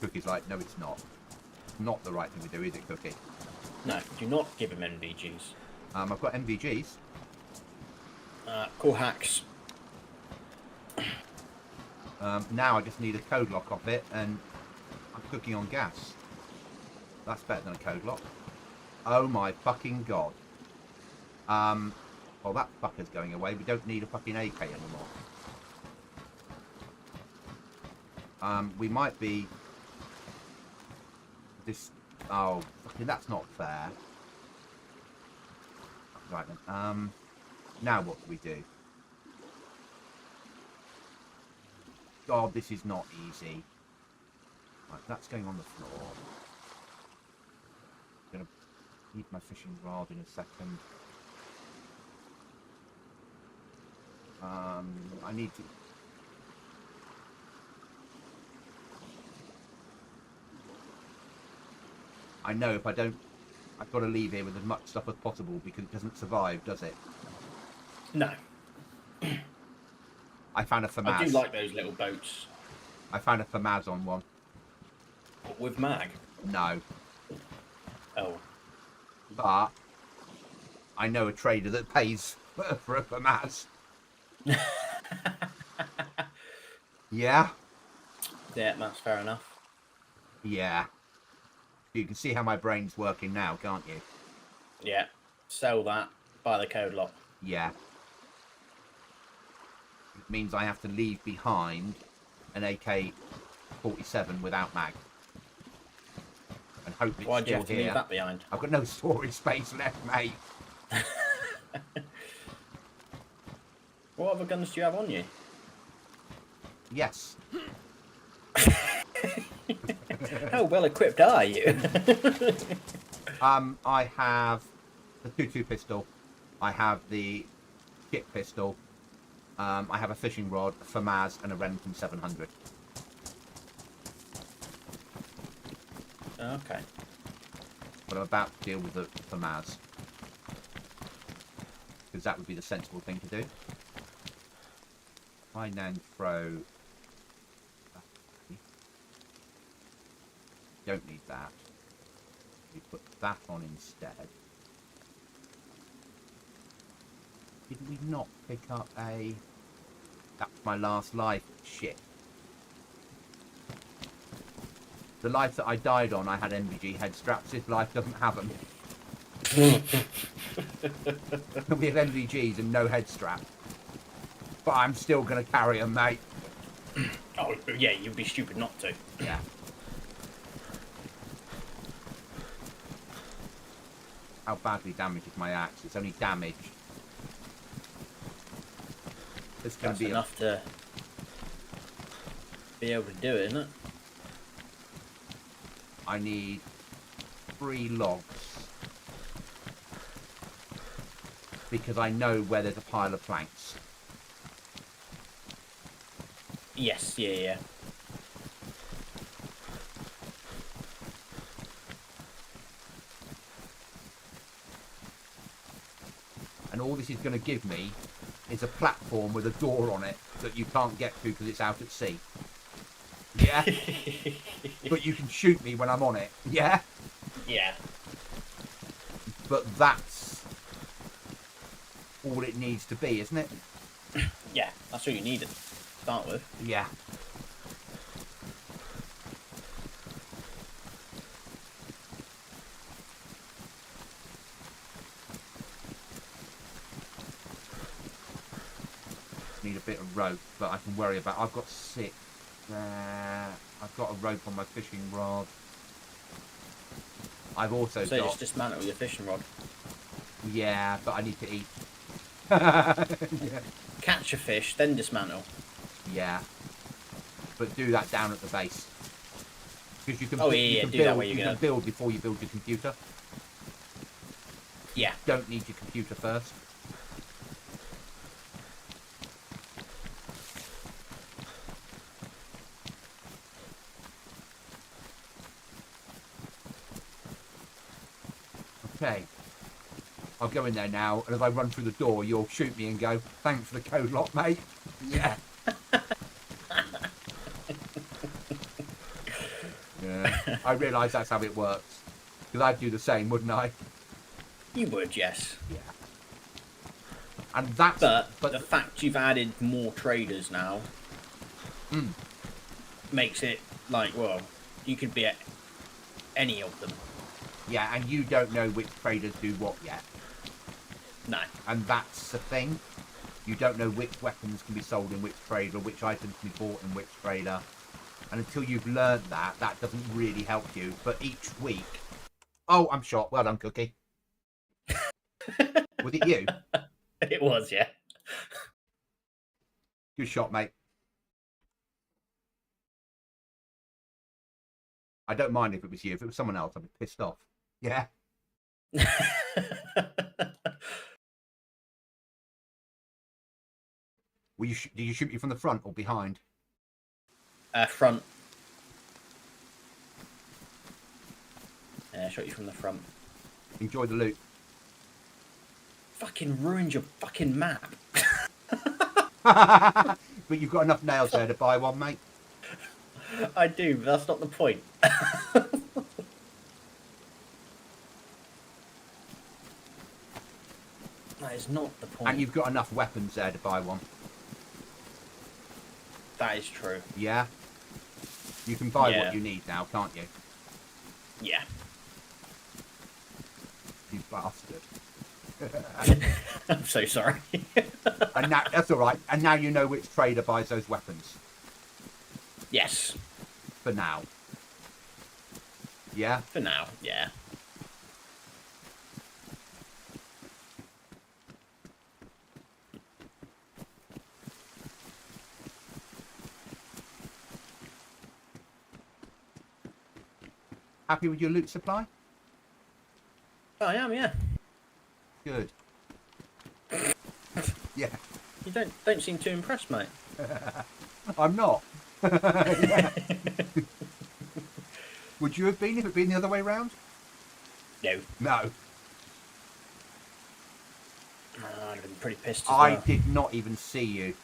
Cookie's like, no, it's not. Not the right thing to do, is it, Cookie? No, do not give him NVGs. I've got MVGs. Cool hacks. Now I just need a code lock off it, and I'm cooking on gas. That's better than a code lock. Oh my fucking god. Well, that fucker's going away. We don't need a fucking AK anymore. We might be... this... Oh, fucking that's not fair. Right then. Now what do we do? God, this is not easy. Right, that's going on the floor. I'm going to need my fishing rod in a second. I need to... I know if I don't... I've got to leave here with as much stuff as possible because it doesn't survive, does it? No. I found a FAMAS. I do like those little boats. I found a FAMAS on one. With mag? No. Oh. But I know a trader that pays for a FAMAS. Yeah? Yeah, that's fair enough. Yeah. You can see how my brain's working now, can't you? Yeah. Sell that. Buy the code lock. Yeah. It means I have to leave behind an AK-47 without mag. And hope it's Why'd you still have to here. leave that behind? I've got no storage space left, mate. What other guns do you have on you? Yes. How well equipped are you? I have the 2.2 pistol. I have the kit pistol. I have a fishing rod, a FAMAS, and a Remington 700. Okay. But I'm about to deal with the FAMAS. Because that would be the sensible thing to do. I then throw... Don't need that. We put that on instead. Did we not pick up a... That's my last life. Shit. The life that I died on, I had MBG head straps. This life doesn't have them. We have MVGs and no head strap. But I'm still going to carry them, mate. Oh, yeah, you'd be stupid not to. Yeah. How badly damaged is my axe? It's only damaged. It's going That's to be enough to be able to do it, isn't it? I need 3 logs. Because I know where there's a pile of planks. Yes, yeah. And all this is going to give me is a platform with a door on it that you can't get to because it's out at sea. Yeah? But you can shoot me when I'm on it. Yeah? Yeah. But that's all it needs to be, isn't it? Yeah, that's all you need to start with. Yeah. Need a bit of rope, but I can worry about... I've got 6 there. I've got a rope on my fishing rod. I've also So got... just dismantle your fishing rod. Yeah, but I need to eat. Yeah. Catch a fish, then dismantle. Yeah. But do that down at the base. Because you can, Oh, you yeah, can do build, that where you're you gonna... can build before you build your computer. Yeah. Don't need your computer first. Okay. I'll go in there now, and as I run through the door, you'll shoot me and go, thanks for the code lock, mate. Yeah. Yeah. I realise that's how it works. Because I'd do the same, wouldn't I? You would, yes. Yeah. And that's... But the fact you've added more traders now makes it like, well, you could be at any of them. Yeah, and you don't know which traders do what yet. No. And that's the thing. You don't know which weapons can be sold in which trader, which items can be bought in which trader. And until you've learned that, that doesn't really help you. But each week... Oh, I'm shot. Well done, Cookie. Was it you? It was, yeah. Good shot, mate. I don't mind if it was you. If it was someone else, I'd be pissed off. Yeah. Did you shoot me from the front or behind? Front. Yeah, I shot you from the front. Enjoy the loot. Fucking ruined your fucking map. But you've got enough nails there to buy one, mate. I do, but that's not the point. That is not the point. And you've got enough weapons there to buy one. That is true. Yeah? You can buy what you need now, can't you? Yeah. You bastard. I'm so sorry. And now, that's alright. And now you know which trader buys those weapons. Yes. For now. Yeah? For now, yeah. Happy with your loot supply? I am, yeah. Good. Yeah. You don't seem too impressed, mate. I'm not. Would you have been if it had been the other way round? No. No. I'd have been pretty pissed as I well. did not even see you.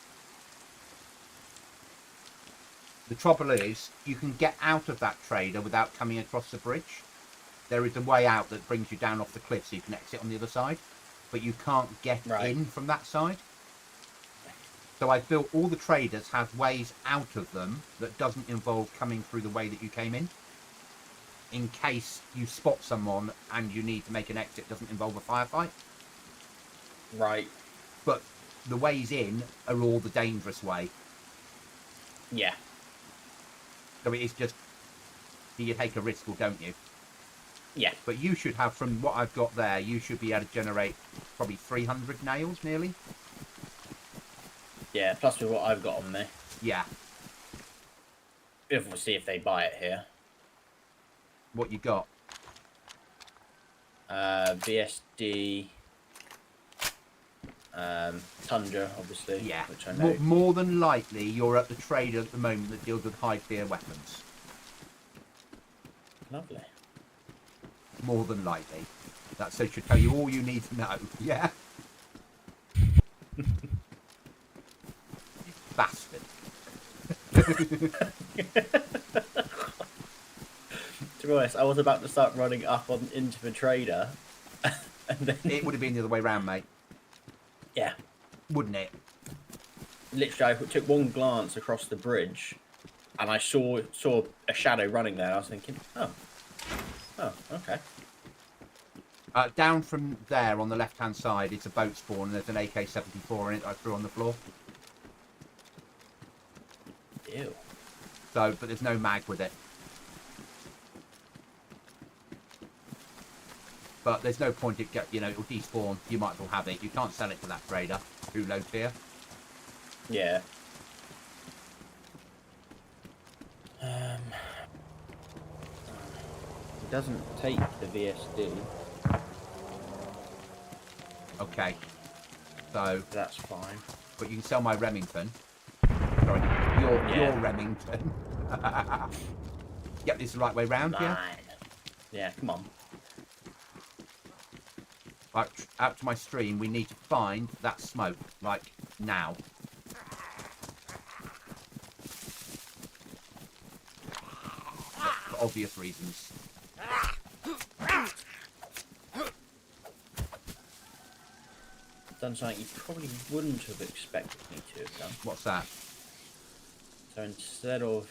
The trouble is, you can get out of that trader without coming across the bridge. There is a way out that brings you down off the cliff so you can exit on the other side. But you can't get in from that side. So I built all the traders have ways out of them that doesn't involve coming through the way that you came in case you spot someone and you need to make an exit doesn't involve a firefight. Right. But the ways in are all the dangerous way. Yeah. So it is just, do you take a risk or don't you? Yeah. But you should have, from what I've got there, you should be able to generate probably 300 nails nearly. Yeah, plus with what I've got on me. Yeah. If we'll see if they buy it here. What you got? VSD, Tundra, obviously. Yeah. Which I know. More than likely, you're at the trader at the moment that deals with high tier weapons. Lovely. More than likely. That so should tell you all you need to know. Yeah. You bastard. To be honest, I was about to start running up on into the trader. And then... It would have been the other way round, mate. Yeah. Wouldn't it? Literally, I took one glance across the bridge, and I saw a shadow running there. And I was thinking, oh, okay. Down from there on the left-hand side, it's a boat spawn, and there's an AK-74 in it that I threw on the floor. Ew. So, but there's no mag with it. But there's no point it it'll despawn. You might as well have it. You can't sell it to that trader who low tier. Yeah. It doesn't take the VSD. Okay. So That's fine. but you can sell my Remington. Sorry, your Remington. Yep, this is the right way round, yeah? Yeah, come on. Right, out to my stream, we need to find that smoke, like, now. For obvious reasons. Done something you probably wouldn't have expected me to have done. What's that? So instead of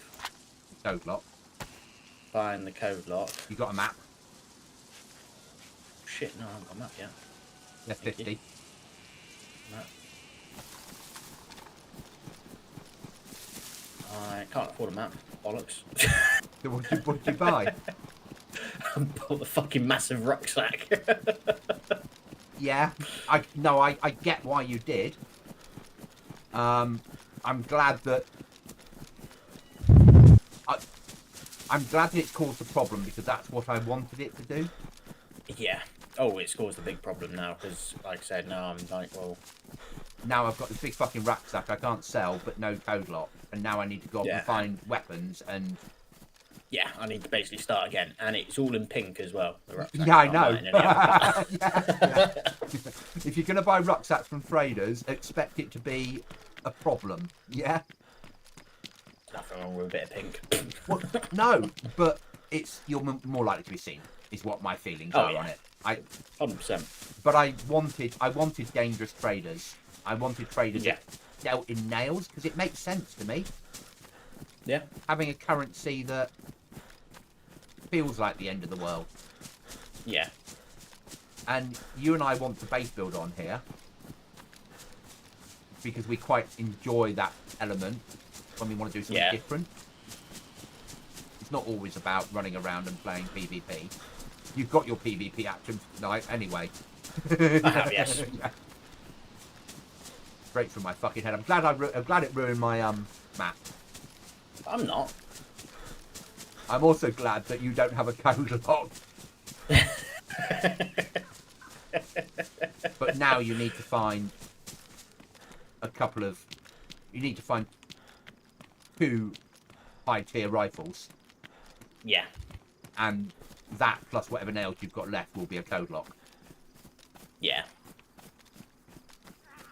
Code lock. buying the code lock... You got a map? Shit, no, I haven't got a map yet. That's Thank 50. you. Map. I can't afford a map. Bollocks. So what did you buy? I bought the fucking massive rucksack. Yeah, I get why you did. I'm glad that I'm glad that it's caused a problem because that's what I wanted it to do. Yeah. Oh, it's caused a big problem now because, like I said, now I'm like, well... Now I've got this big fucking rucksack I can't sell, but no code lock. And now I need to go up and find weapons and... Yeah, I need to basically start again. And it's all in pink as well. The rucksack. Yeah, I know. Yeah. If you're going to buy rucksacks from traders, expect it to be a problem. Yeah? Nothing wrong with a bit of pink. Well, no, but you're more likely to be seen, is what my feelings are on it. 100%. But I wanted dangerous traders. I wanted traders that dealt in nails, because it makes sense to me. Yeah. Having a currency that feels like the end of the world. Yeah. And you and I want to base build on here, because we quite enjoy that element when we want to do something different. It's not always about running around and playing PvP. You've got your PvP action tonight anyway. I have, yes. Yeah. Straight through my fucking head. I'm glad it ruined my map. I'm not. I'm also glad that you don't have a code lock. But now you need to find you need to find 2 high-tier rifles. Yeah. And that plus whatever nails you've got left will be a code lock. Yeah.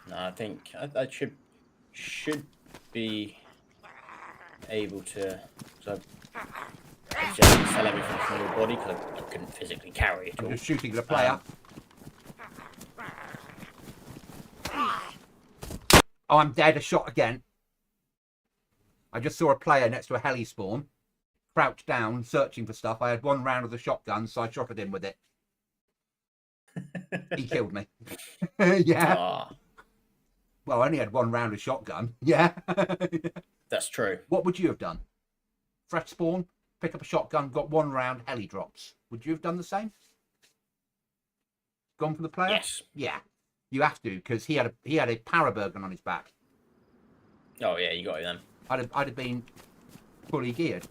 No, I think I should be able to. So I just sell everything from your body because I couldn't physically carry it all. I'm just shooting the player. Oh, I'm dead. A shot again. I just saw a player next to a heli spawn, crouched down, searching for stuff. I had 1 round of the shotgun, so I shot at him with it. He killed me. Yeah. Oh, Well, I only had 1 round of shotgun. Yeah. that's true. What would you have done? Fresh spawn, pick up a shotgun, got 1 round, heli drops. Would you have done the same? Gone for the player? Yes. Yeah. You have to, because he had a parabergen on his back. Oh yeah, you got it then. I'd have been fully geared.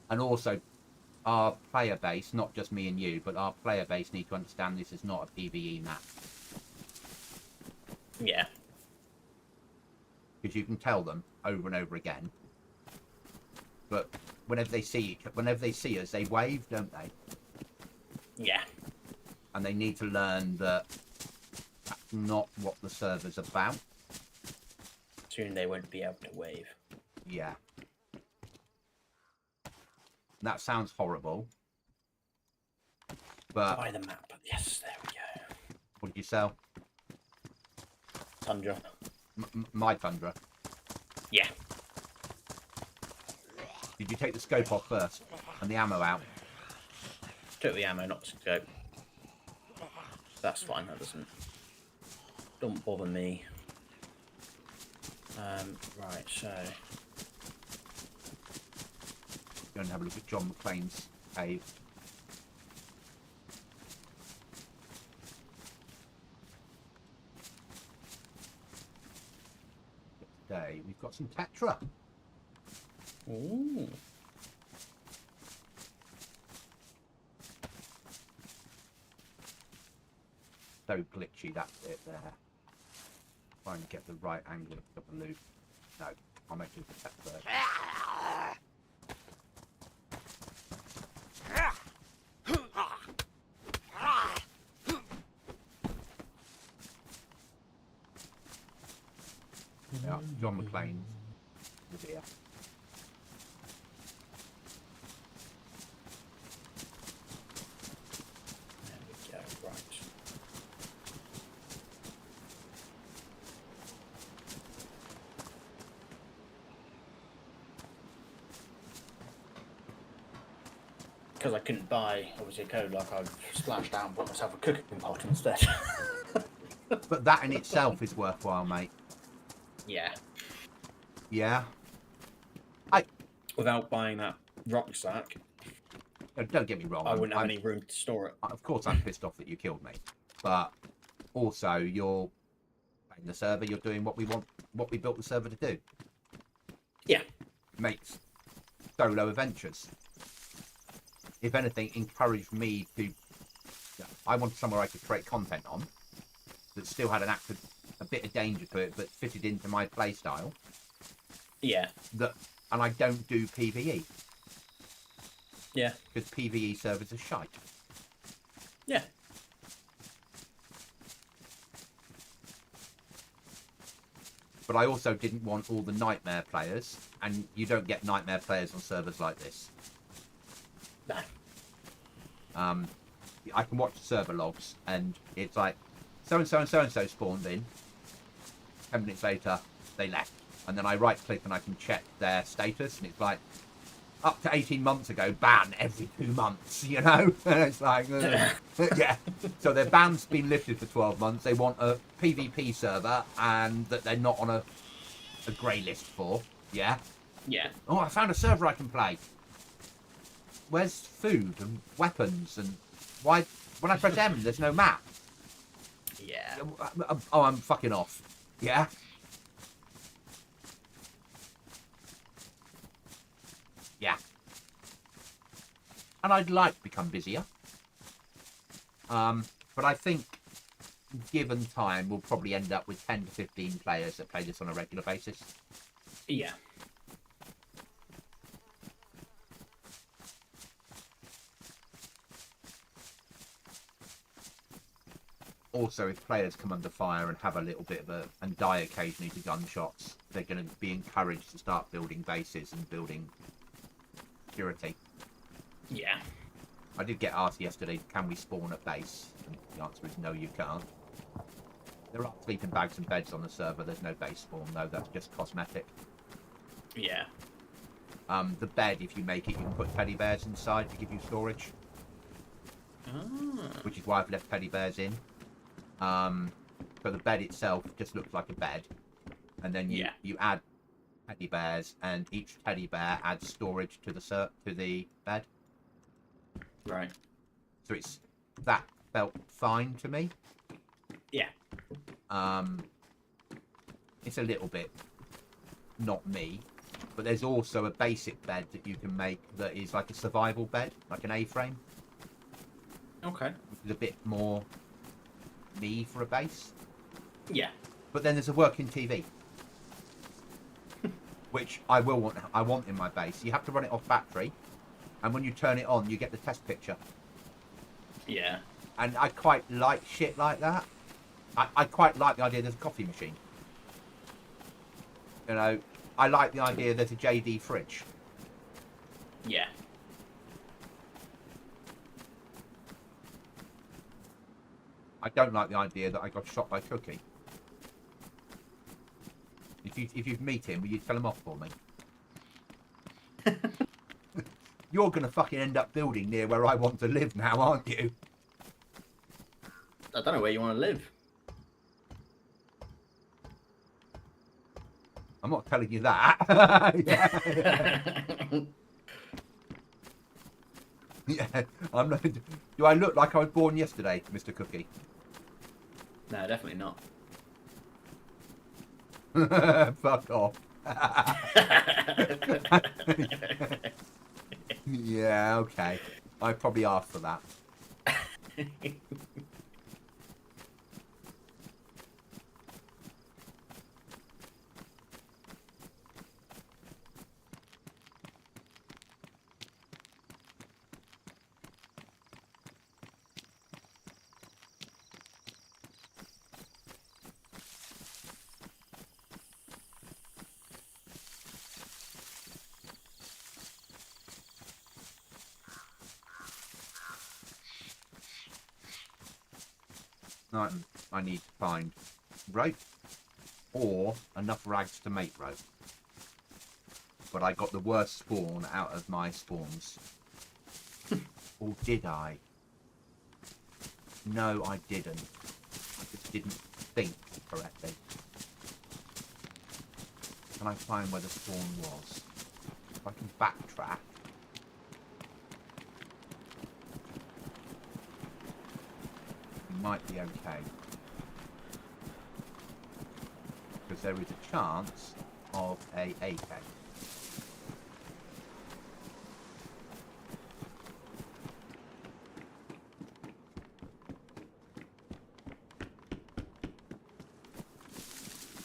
And also, our player base, not just me and you, but our player base need to understand this is not a PvE map. Yeah. Because you can tell them over and over again. But whenever they see us, they wave, don't they? Yeah. And they need to learn that that's not what the server's about. Soon they won't be able to wave. Yeah. That sounds horrible. But Buy the map. Yes, there we go. what did you sell? Tundra. My Tundra. Yeah. Did you take the scope off first and the ammo out? Took the ammo, not the scope. That's fine. That don't bother me. Right. So. Go and have a look at John McClane's cave. Today we've got some Tetra. Ooh. So glitchy, that's it there. Trying to get the right angle of the loop. No, I'll make it the Tetra first. Yeah, John McClane is here. There we go. Right. Because I couldn't buy, obviously, a code lock, I've splashed out and bought myself a cooking pot instead. But that in itself is worthwhile, mate. Yeah. Yeah. Without buying that rucksack, Don't get me wrong. I wouldn't have any room to store it. Of course, I'm pissed off that you killed me, but also you're playing the server. You're doing what we built the server to do. Yeah. makes solo adventures. If anything, encouraged me to. I wanted somewhere I could create content on that still had a bit of danger to it, but fitted into my play style. Yeah. And I don't do PvE. Yeah. Because PvE servers are shite. Yeah. But I also didn't want all the nightmare players, and you don't get nightmare players on servers like this. No. I can watch the server logs, and it's like so-and-so and so-and-so spawned in. 10 minutes later, they left. And then I right-click and I can check their status, and it's like, up to 18 months ago, ban every 2 months, you know? And it's like, yeah. So their ban's been lifted for 12 months. They want a PvP server, and that they're not on a grey list for, yeah? Yeah. Oh, I found a server I can play. Where's food and weapons, and why, when I press M, there's no map? Yeah. Oh, I'm fucking off. Yeah? Yeah. And I'd like to become busier. But I think, given time, we'll probably end up with 10 to 15 players that play this on a regular basis. Yeah. Also, if players come under fire and have a little bit of and die occasionally to gunshots, they're going to be encouraged to start building bases and building security. Yeah. I did get asked yesterday, can we spawn a base? And the answer is no, you can't. There are sleeping bags and beds on the server. There's no base spawn, though. That's just cosmetic. Yeah. The bed, if you make it, you can put teddy bears inside to give you storage. Which is why I've left teddy bears in. So the bed itself just looks like a bed. And then you add teddy bears, and each teddy bear adds storage to the bed. Right. So that felt fine to me. Yeah. It's a little bit not me, but there's also a basic bed that you can make that is like a survival bed, like an A-frame. Okay. Which is a bit more me for a base. Yeah. But then there's a working TV, which I want in my base. You have to run it off battery, and when you turn it on, you get the test picture. Yeah. And I quite like shit like that. I quite like the idea there's a coffee machine. You know, I like the idea there's a JD fridge. Yeah. I don't like the idea that I got shot by Cookie. If you meet him, will you tell him off for me? You're going to fucking end up building near where I want to live now, aren't you? I don't know where you want to live. I'm not telling you that. Yeah, I'm not. Do I look like I was born yesterday, Mr. Cookie? No, definitely not. Fuck off. Yeah, okay. I probably asked for that. I need to find rope or enough rags to make rope. But I got the worst spawn out of my spawns. Or did I? No, I didn't. I just didn't think correctly. Can I find where the spawn was? If I can backtrack. Might be okay, because there is a chance of a AK.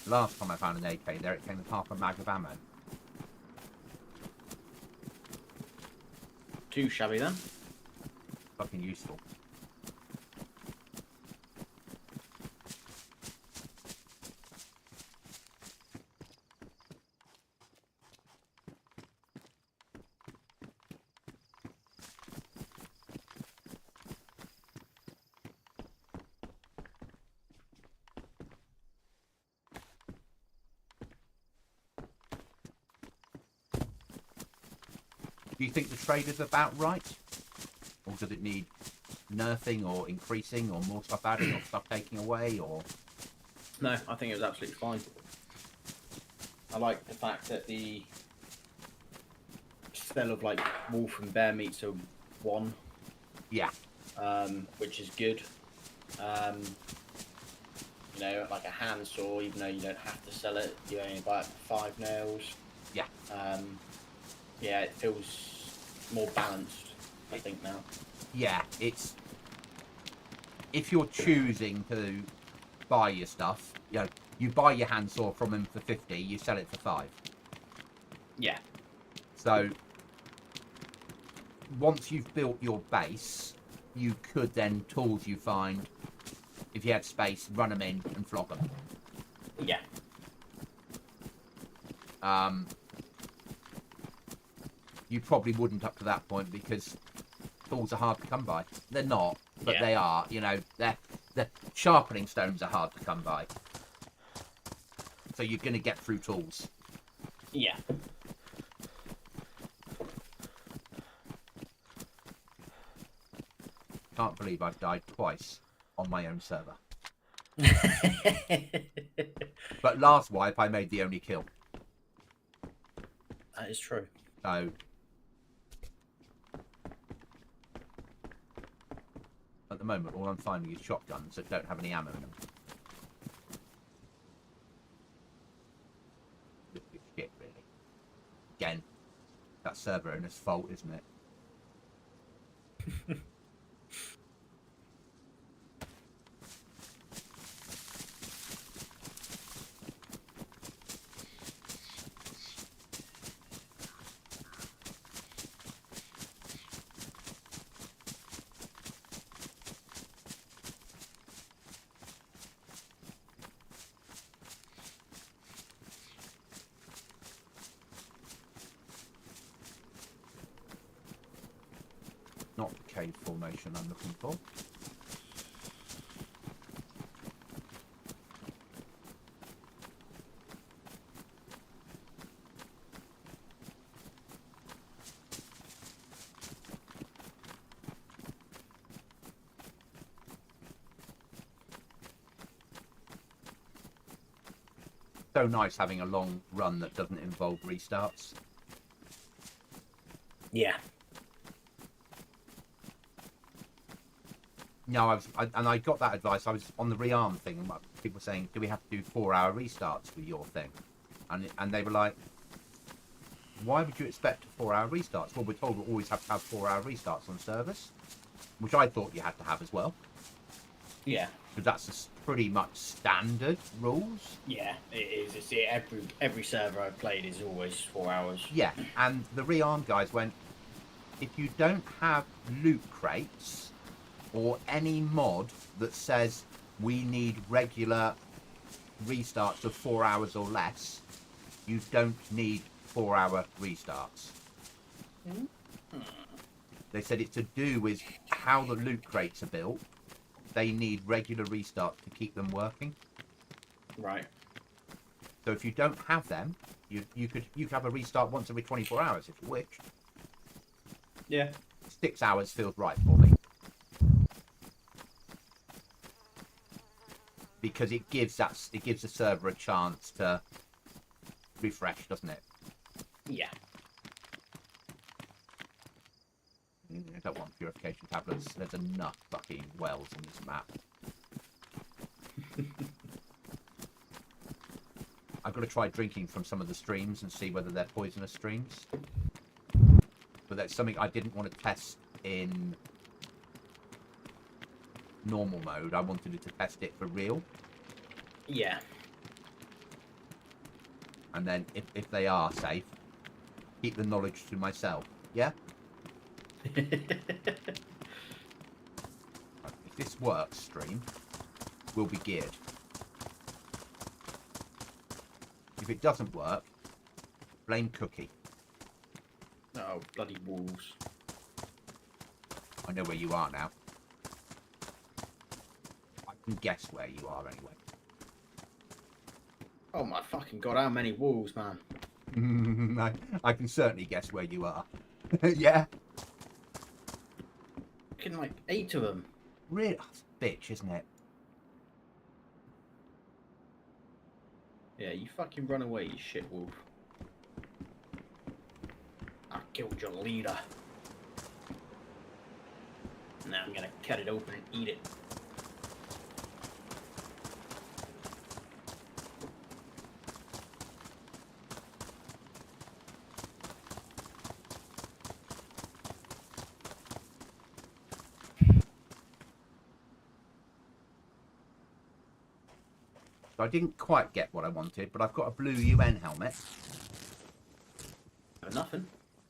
Last time I found an AK there, it came with half a mag of ammo. Too shabby then. Fucking useful. Do you think the trade is about right? Or does it need nerfing or increasing or more stuff added or stuff taking away or... No, I think it was absolutely fine. I like the fact that the smell of like wolf and bear meats are one. Yeah. Which is good. You know, like a handsaw, even though you don't have to sell it, you only buy it for 5 nails. Yeah. Yeah, it feels more balanced, I think, now. Yeah, it's... If you're choosing to buy your stuff, you know, you buy your handsaw from him for 50, you sell it for 5. Yeah. So, once you've built your base, you could then, tools you find, if you had space, run them in and flog them. Yeah. You probably wouldn't up to that point because tools are hard to come by. They're not, but they are. You know, the sharpening stones are hard to come by. So you're going to get through tools. Yeah. Can't believe I've died twice on my own server. But last wipe I made the only kill. That is true. So at the moment all I'm finding is shotguns that don't have any ammo in them. Just shit, really. Again, that's server owner's fault, isn't it? Not the cave formation I'm looking for. So nice having a long run that doesn't involve restarts. Yeah. No, I got that advice. I was on the rearm thing, and people were saying, do we have to do 4-hour restarts with your thing? And they were like, why would you expect 4-hour restarts? Well, we're told we always have to have 4-hour restarts on service, which I thought you had to have as well. Yeah. Because that's pretty much standard rules. Yeah, it is. It's every server I've played is always 4 hours. Yeah, and the rearm guys went, if you don't have loot crates or any mod that says we need regular restarts of 4 hours or less, you don't need 4-hour restarts. Mm-hmm. They said it's to do with how the loot crates are built. They need regular restarts to keep them working. Right. So if you don't have them, you could have a restart once every 24 hours if you wish. Yeah. 6 hours feels right for me. Because it gives the server a chance to refresh, doesn't it? Yeah. I don't want purification tablets. There's enough fucking wells on this map. I've got to try drinking from some of the streams and see whether they're poisonous streams. But that's something I didn't want to test in normal mode. I wanted to test it for real. Yeah. And then if they are safe, keep the knowledge to myself. Yeah? If this works, stream, we'll be geared. If it doesn't work, blame Cookie. Oh, bloody wolves. I know where you are now. I can guess where you are anyway. Oh my fucking god, how many wolves, man? I can certainly guess where you are. Yeah? Fucking like 8 of them. Really? Oh, it's a bitch, isn't it? Yeah, you fucking run away, you shit wolf. I killed your leader. Now I'm gonna cut it open and eat it. I didn't quite get what I wanted, but I've got a blue UN helmet. Nothing.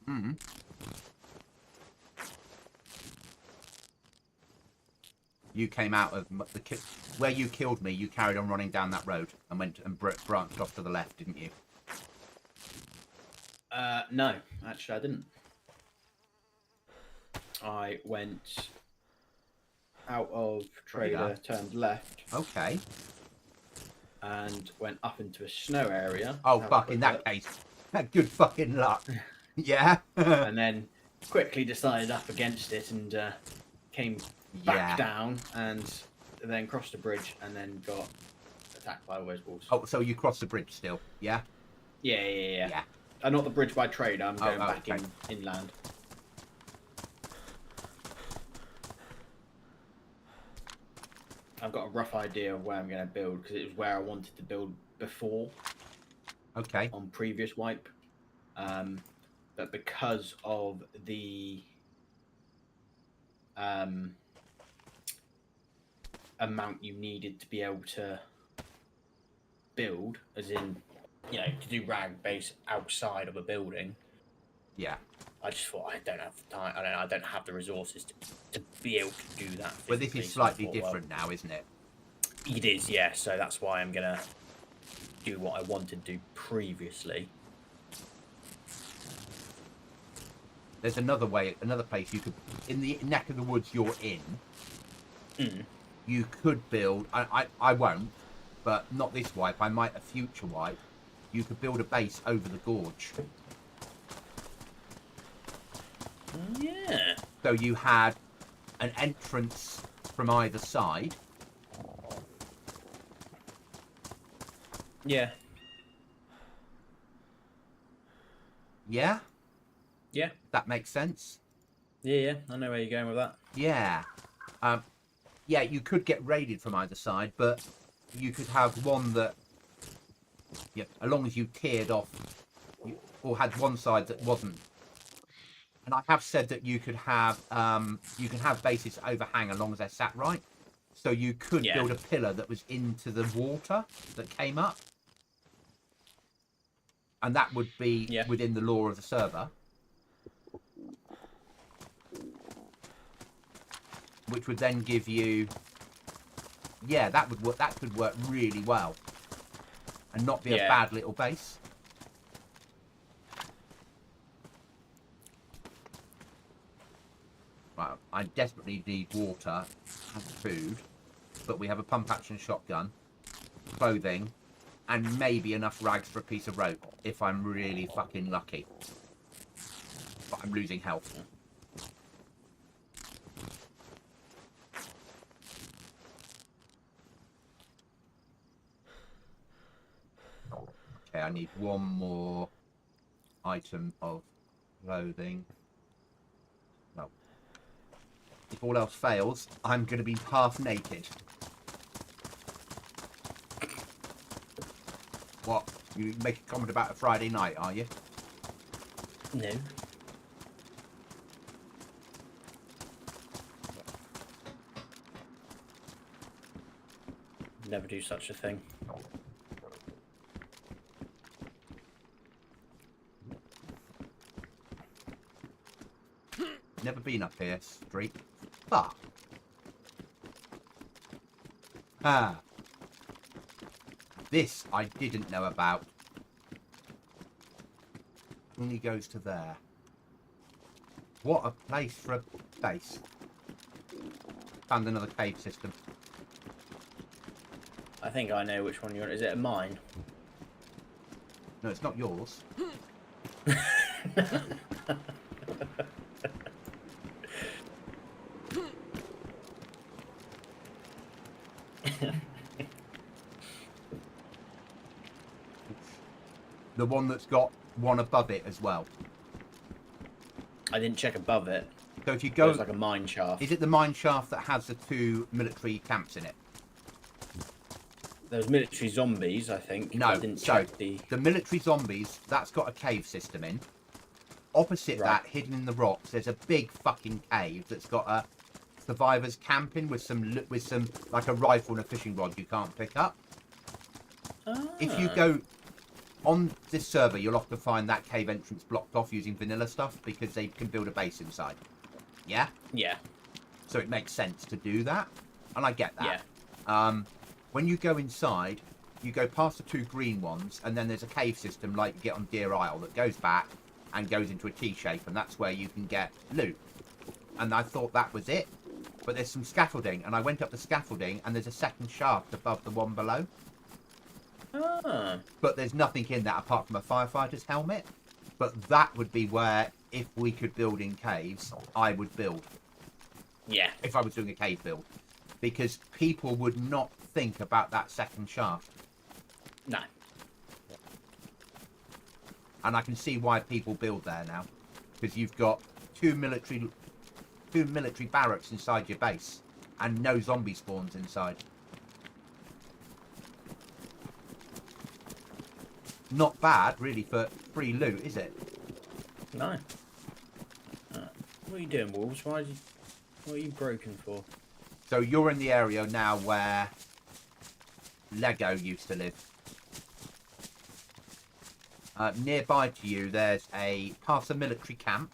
Mm-hmm. You came out of where you killed me. You carried on running down that road and went and branched off to the left, didn't you? No, actually I didn't. I went out of Trader, turned left. Okay. And went up into a snow area. Oh, fuck, in that case. Good fucking luck. Yeah. And then quickly decided up against it and came back down and then crossed the bridge and then got attacked by all those wolves. Oh, so you crossed the bridge still? Yeah? Yeah. Not the bridge by Trader, I'm going back inland. I've got a rough idea of where I'm going to build because it was where I wanted to build before. Okay. On previous wipe. But because of the amount you needed to be able to build, as in, you know, to do rag base outside of a building. Yeah. I just thought I don't have the time. I don't have the resources to be able to do that. Well, this is slightly different now, isn't it? It is, yeah. So that's why I'm gonna do what I wanted to do previously. There's another place you could, in the neck of the woods you're in, you could build, I won't, but not this wipe, I might a future wipe, you could build a base over the gorge. Yeah. So you had an entrance from either side. Yeah. Yeah? Yeah. That makes sense? Yeah, I know where you're going with that. Yeah. Yeah, you could get raided from either side, but you could have one that, yeah, as long as you tiered off, or had one side that wasn't. And I have said that you could have bases that overhang as long as they're sat right. So you could build a pillar that was into the water that came up. And that would be within the law of the server. Which would then give you, that would work. That could work really well, and not be a bad little base. Well, I desperately need water and food, but we have a pump action shotgun, clothing, and maybe enough rags for a piece of rope if I'm really fucking lucky. But I'm losing health. Okay, I need one more item of clothing. No. If all else fails, I'm going to be half naked. What? You make a comment about a Friday night, are you? No. Never do such a thing. Never been up here, street. But... this I didn't know about. Only goes to there. What a place for a base. Found another cave system. I think I know which one you're. Is it a mine? No, it's not yours. The one that's got one above it as well. I didn't check above it. So if you go... It's like a mine shaft. Is it the mine shaft that has the 2 military camps in it? There's military zombies, I think. No, I didn't so check the military zombies, that's got a cave system in. Opposite Right. that, hidden in the rocks, there's a big fucking cave that's got a survivors camping with some like a rifle and a fishing rod you can't pick up. If you go on this server, you'll often find that cave entrance blocked off using vanilla stuff because they can build a base inside. Yeah? Yeah. So it makes sense to do that, and I get that. Yeah. When you go inside, you go past the 2 green ones, and then there's a cave system like you get on Deer Isle that goes back and goes into a T-shape, and that's where you can get loot. And I thought that was it, but there's some scaffolding, and I went up the scaffolding, and there's a second shaft above the one below. But there's nothing in that apart from a firefighter's helmet. But that would be where, if we could build in caves, I would build. Yeah. If I was doing a cave build. Because people would not think about that second shaft. No. And I can see why people build there now. Because you've got two military barracks inside your base. And no zombie spawns inside. Not bad, really, for free loot, is it? No. What are you doing, Wolves? What are you broken for? So you're in the area now where Lego used to live. Nearby to you, there's past a military camp.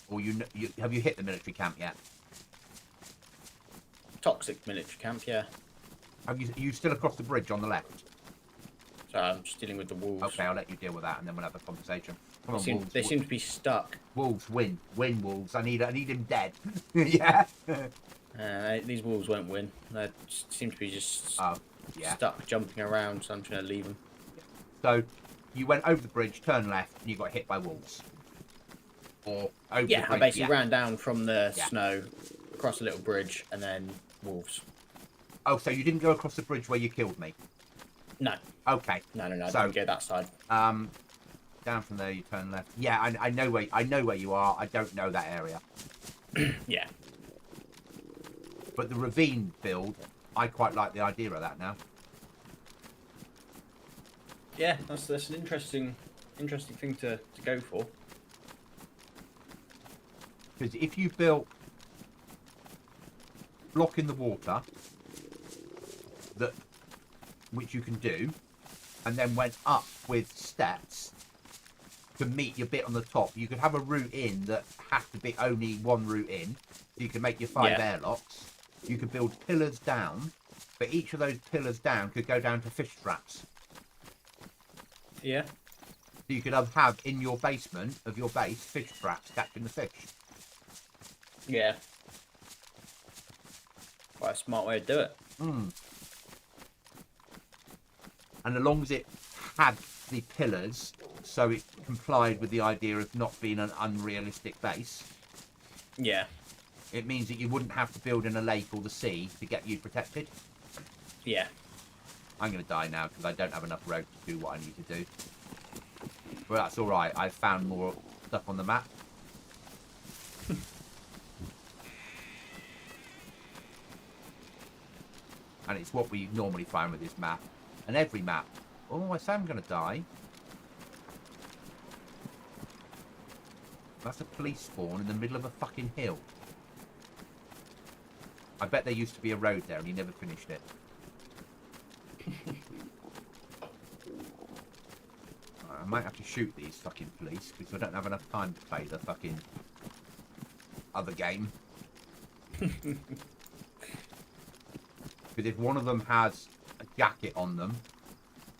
Or have you hit the military camp yet? Toxic military camp, yeah. Are you still across the bridge on the left? So I'm just dealing with the wolves. Okay, I'll let you deal with that, and then we'll have a conversation. Come on, wolves. They seem to be stuck. Wolves, win, wolves. I need him dead. Yeah. These wolves won't win. They seem to be just stuck, jumping around. So I'm trying to leave them. So you went over the bridge, turned left, and you got hit by wolves. Or over the bridge. I basically ran down from the snow, across a little bridge, and then wolves. Oh, so you didn't go across the bridge where you killed me? No. Okay. No. So, I didn't go that side. Down from there, you turn left. Yeah, I know where you are. I don't know that area. Yeah. But the ravine build, I quite like the idea of that now. Yeah, that's an interesting thing to go for. Because if you built block in the water, which you can do, and then went up with steps to meet your bit on the top, you could have a route in that has to be only one route in. So you can make your 5 airlocks. You could build pillars down, but each of those pillars down could go down to fish traps. Yeah. So you could have in your basement of your base fish traps catching the fish. Yeah. Quite a smart way to do it. And as long as it had the pillars, so it complied with the idea of not being an unrealistic base. Yeah. It means that you wouldn't have to build in a lake or the sea to get you protected. Yeah. I'm going to die now because I don't have enough rope to do what I need to do. But that's alright, I've found more stuff on the map. And it's what we normally find with this map. And every map. Oh, I say I'm going to die. That's a police spawn in the middle of a fucking hill. I bet there used to be a road there and he never finished it. Right, I might have to shoot these fucking police because I don't have enough time to play the fucking other game. Because if one of them has a jacket on them,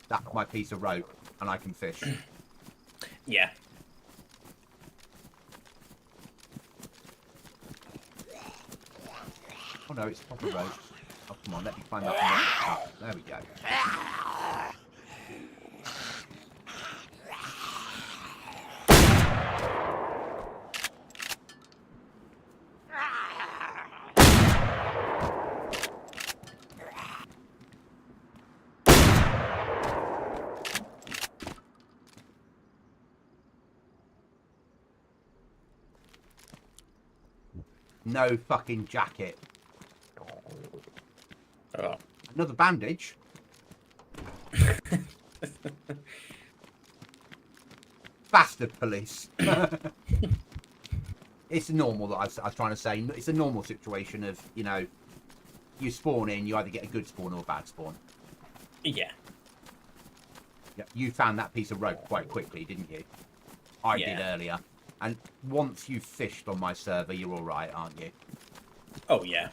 that's my piece of rope and I can fish. Yeah. Oh no, it's proper rope. Oh, come on, let me find that. There we go. No fucking jacket. Oh. Another bandage. Bastard police. It's normal that I was trying to say. It's a normal situation of, you know, you spawn in, you either get a good spawn or a bad spawn. Yeah. Yeah. You found that piece of rope quite quickly, didn't you? I did earlier. And once you've fished on my server, you're all right, aren't you? Oh, yeah.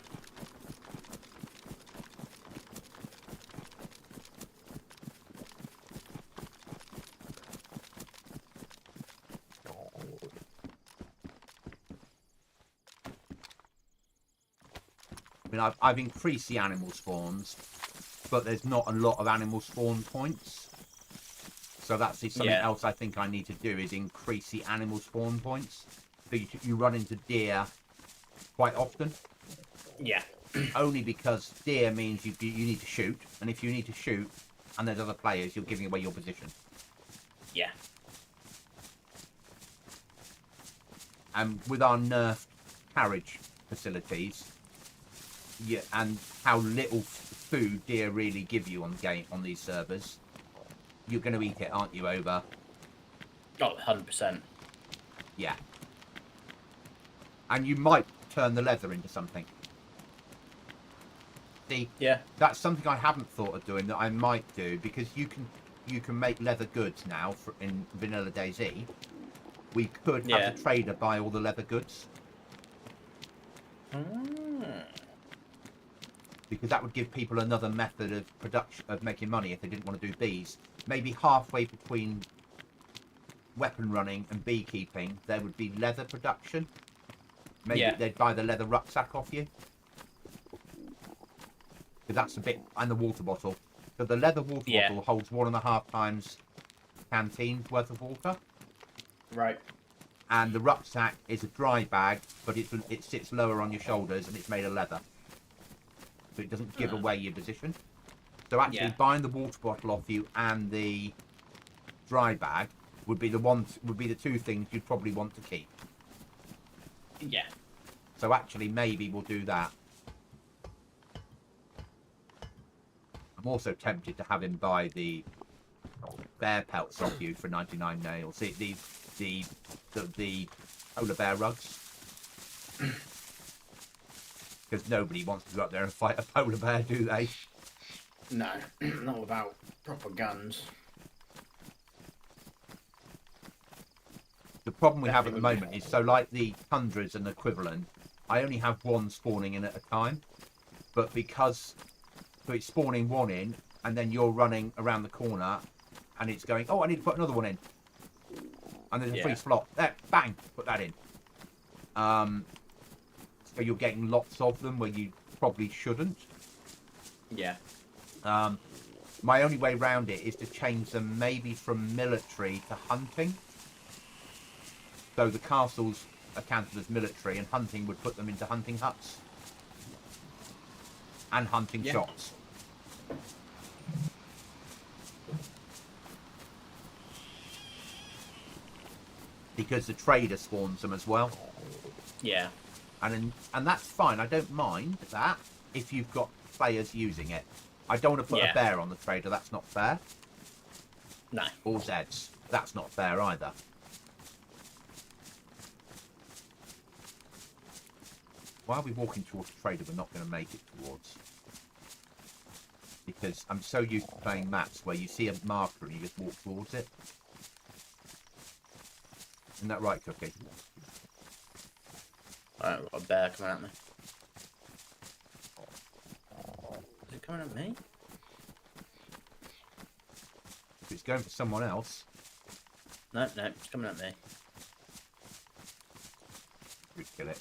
I mean, I've increased the animal spawns, but there's not a lot of animal spawn points. So that's something else I think I need to do is increase the animal spawn points. So you run into deer quite often. Yeah. Only because deer means you need to shoot, and if you need to shoot and there's other players, you're giving away your position. Yeah. And with our nerfed carriage facilities, yeah, and how little food deer really give you on these servers, you're going to eat it, aren't you? Over. Oh, 100%. Yeah. And you might turn the leather into something. See, yeah, that's something I haven't thought of doing that I might do, because you can make leather goods now in vanilla DayZ. We could have the trader buy all the leather goods. Because that would give people another method of production, of making money if they didn't want to do bees. Maybe halfway between weapon running and beekeeping, there would be leather production. Maybe they'd buy the leather rucksack off you. Because that's a bit, and the water bottle. So the leather water bottle holds 1.5 times canteen worth of water. Right. And the rucksack is a dry bag, but it sits lower on your shoulders and it's made of leather. So it doesn't give away your position. So actually buying the water bottle off you and the dry bag would be the two things you'd probably want to keep. Yeah. So actually maybe we'll do that. I'm also tempted to have him buy the bear pelts off you for 99 nails. The polar bear rugs. Because nobody wants to go up there and fight a polar bear, do they? No, not without proper guns. The problem we have at the moment is, so like the tundras and equivalent, I only have one spawning in at a time. But because, so it's spawning one in, and then you're running around the corner, and it's going, oh, I need to put another one in. And there's a free slot. There, bang, put that in. So you're getting lots of them where you probably shouldn't. Yeah. My only way around it is to change them maybe from military to hunting. So the castles are counted as military, and hunting would put them into hunting huts. And hunting shops. Because the trader spawns them as well. Yeah. And that's fine. I don't mind that if you've got players using it. I don't want to put a bear on the trader. That's not fair. No. Or Zeds. That's not fair either. Why are we walking towards the trader we're not going to make it towards? Because I'm so used to playing maps where you see a marker and you just walk towards it. Isn't that right, Cookie? Alright, we've got a bear coming at me. Is it coming at me? If it's going for someone else... No, it's coming at me. You kill it.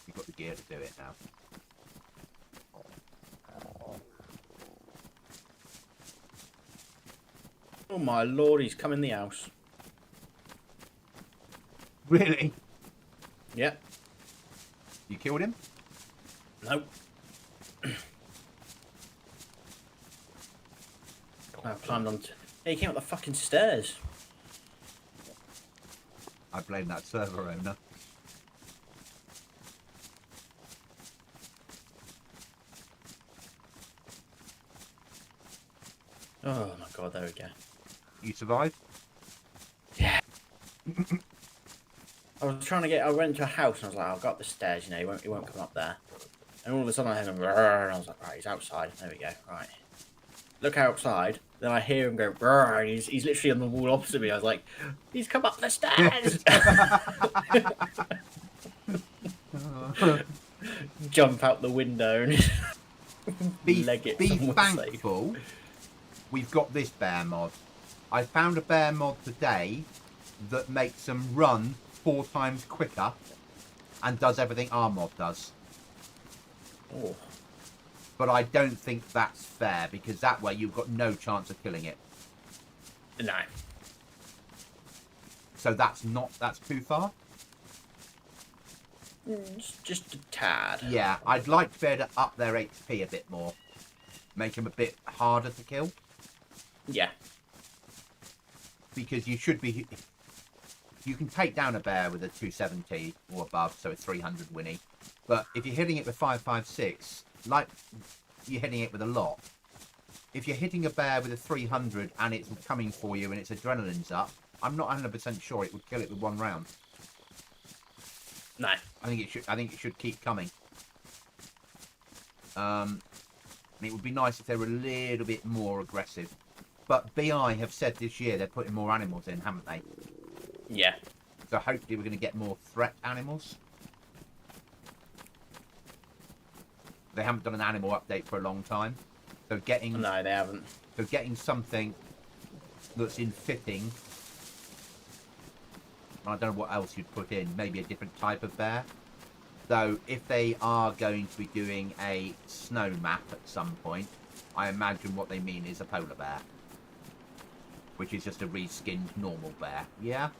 You've got the gear to do it now. Oh my lord, he's come in the house. Really? Yep. You killed him? Nope. I climbed on. He came up the fucking stairs. I blame that server owner. Oh my god, there we go. You survived? Yeah. I went to a house and I was like, I'll go up the stairs, you know, he won't come up there. And all of a sudden I heard him, "Rrr," and I was like, right, he's outside. There we go, right. Look outside, then I hear him go, "Rrr," and he's literally on the wall opposite me. I was like, he's come up the stairs! Jump out the window and leg it be somewhere thankful we've got this bear mod. I found a bear mod today that makes them run 4 times quicker and does everything our mod does. Oh. But I don't think that's fair, because that way you've got no chance of killing it. No. So that's too far? Just a tad. Yeah, I'd like to be able to up their HP a bit more. Make them a bit harder to kill. Yeah. Because you should be... You can take down a bear with a 270 or above, so a 300 Winnie. But if you're hitting it with 5.56, like you're hitting it with a lot, if you're hitting a bear with a 300 and it's coming for you and its adrenaline's up, I'm not 100% sure it would kill it with 1 round. No. I think it should keep coming. It would be nice if they were a little bit more aggressive. But BI have said this year they're putting more animals in, haven't they? Yeah. So hopefully we're going to get more threat animals. They haven't done an animal update for a long time. So getting... No, they haven't. So getting something that's in fitting... I don't know what else you'd put in. Maybe a different type of bear. Though, if they are going to be doing a snow map at some point, I imagine what they mean is a polar bear. Which is just a reskinned normal bear. Yeah?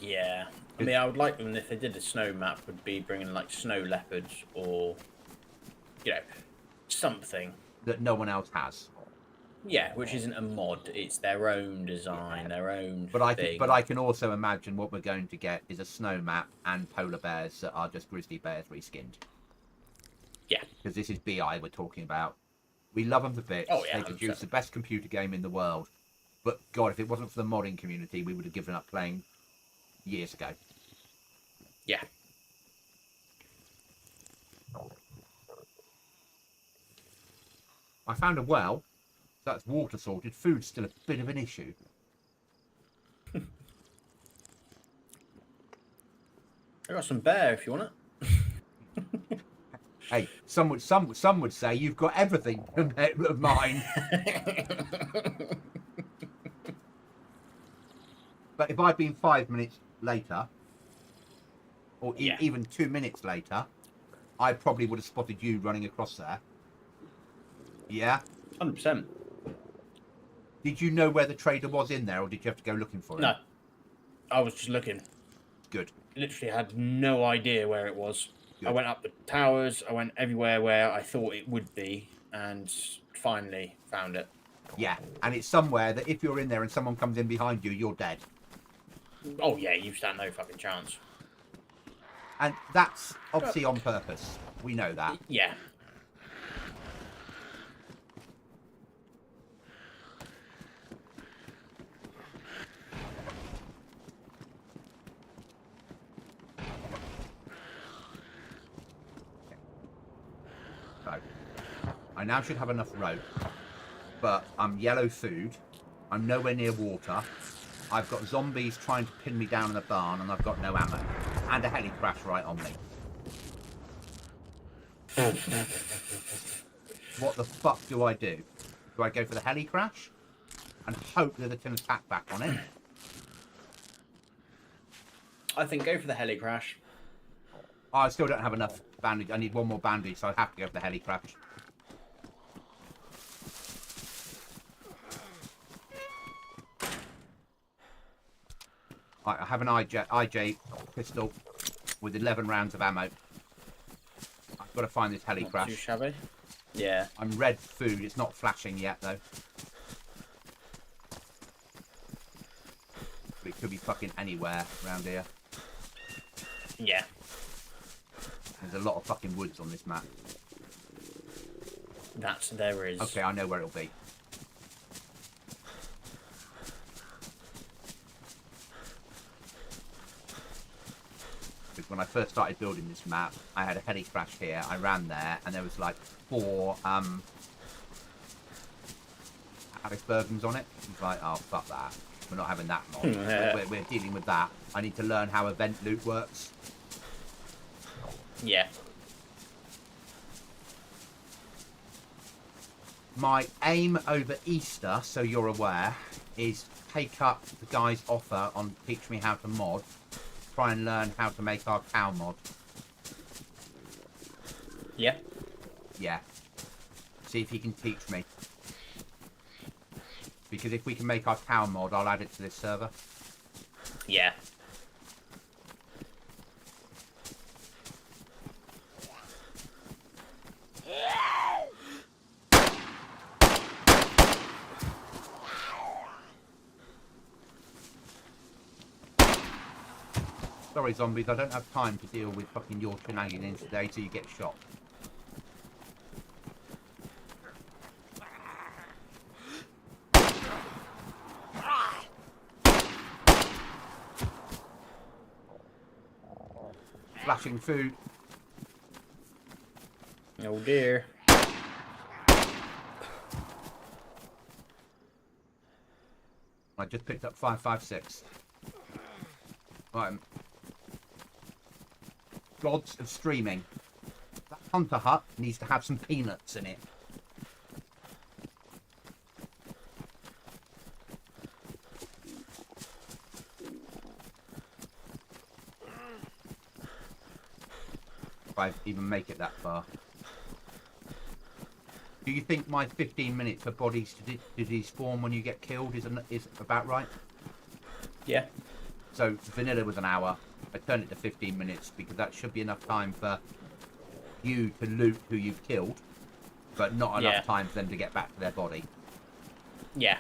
Yeah. I mean, I would like them, if they did a snow map, would be bringing, like, snow leopards or, you know, something. That no one else has. Yeah, which isn't a mod. It's their own design, their own thing. But I can also imagine what we're going to get is a snow map and polar bears that are just grizzly bears reskinned. Yeah. Because this is BI we're talking about. We love them to bits. Oh, yeah, they produce the best computer game in the world. But, God, if it wasn't for the modding community, we would have given up playing years ago. Yeah. I found a well. That's water sorted. Food's still a bit of an issue. I got some bear if you want it. Hey, some would say you've got everything of mine. But if I'd been 5 minutes later, or even 2 minutes later, I probably would have spotted you running across there. Yeah? 100%. Did you know where the trader was in there, or did you have to go looking for him? No. I was just looking. Good. Literally had no idea where it was. Good. I went up the towers, I went everywhere where I thought it would be, and finally found it. Yeah, and it's somewhere that if you're in there and someone comes in behind you, you're dead. Oh yeah, you stand no fucking chance. And that's obviously on purpose. We know that. Yeah. So, I now should have enough rope, but I'm yellow food. I'm nowhere near water. I've got zombies trying to pin me down in a barn, and I've got no ammo. And a heli crash right on me. What the fuck do I do? Do I go for the heli crash? And hope that it can attack back on it? I think go for the heli crash. Oh, I still don't have enough bandage. I need one more bandage, so I have to go for the heli crash. Right, I have an IJ pistol with 11 rounds of ammo. I've got to find this heli crash. Too shabby. Yeah. I'm red food. It's not flashing yet, though. But it could be fucking anywhere around here. Yeah. There's a lot of fucking woods on this map. There is. Okay, I know where it'll be. Because when I first started building this map, I had a heli crash here. I ran there, and there was like 4 Harrisburgans on it. I was like, oh, fuck that. We're not having that mod. We're dealing with that. I need to learn how event loot works. Yeah. My aim over Easter, so you're aware, is take up the guy's offer on Teach Me How to Mod. Try and learn how to make our cow mod. Yeah. Yeah. See if he can teach me. Because if we can make our cow mod, I'll add it to this server. Yeah. Sorry, zombies, I don't have time to deal with fucking your shenanigans today, so you get shot. Flashing food. Oh dear. I just picked up 556. Right. Gods of streaming. That hunter hut needs to have some peanuts in it. If I even make it that far. Do you think my 15 minutes for bodies to despawn when you get killed is about right? Yeah. So vanilla was an hour. I turned it to 15 minutes because that should be enough time for you to loot who you've killed, but not enough time for them to get back to their body. Yeah.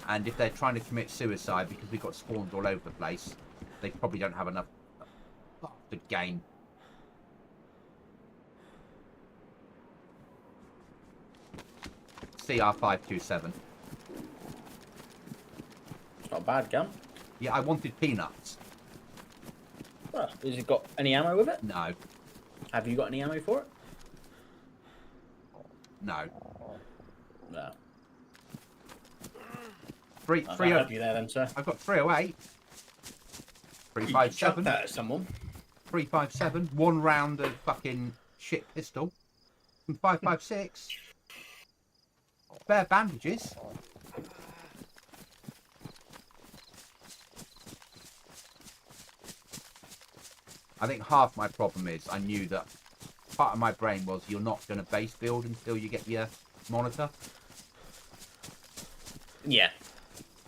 And if they're trying to commit suicide because we've got spawns all over the place, they probably don't have enough to gain. CR527. It's not a bad gun. Yeah, I wanted peanuts. Well, has it got any ammo with it? No. Have you got any ammo for it? No. No. I'll help you there then, sir. I've got 308. 357. That at someone. 357. 1 round of fucking shit pistol. And 556. Spare bandages. I think half my problem is I knew that part of my brain was you're not going to base build until you get your monitor. Yeah.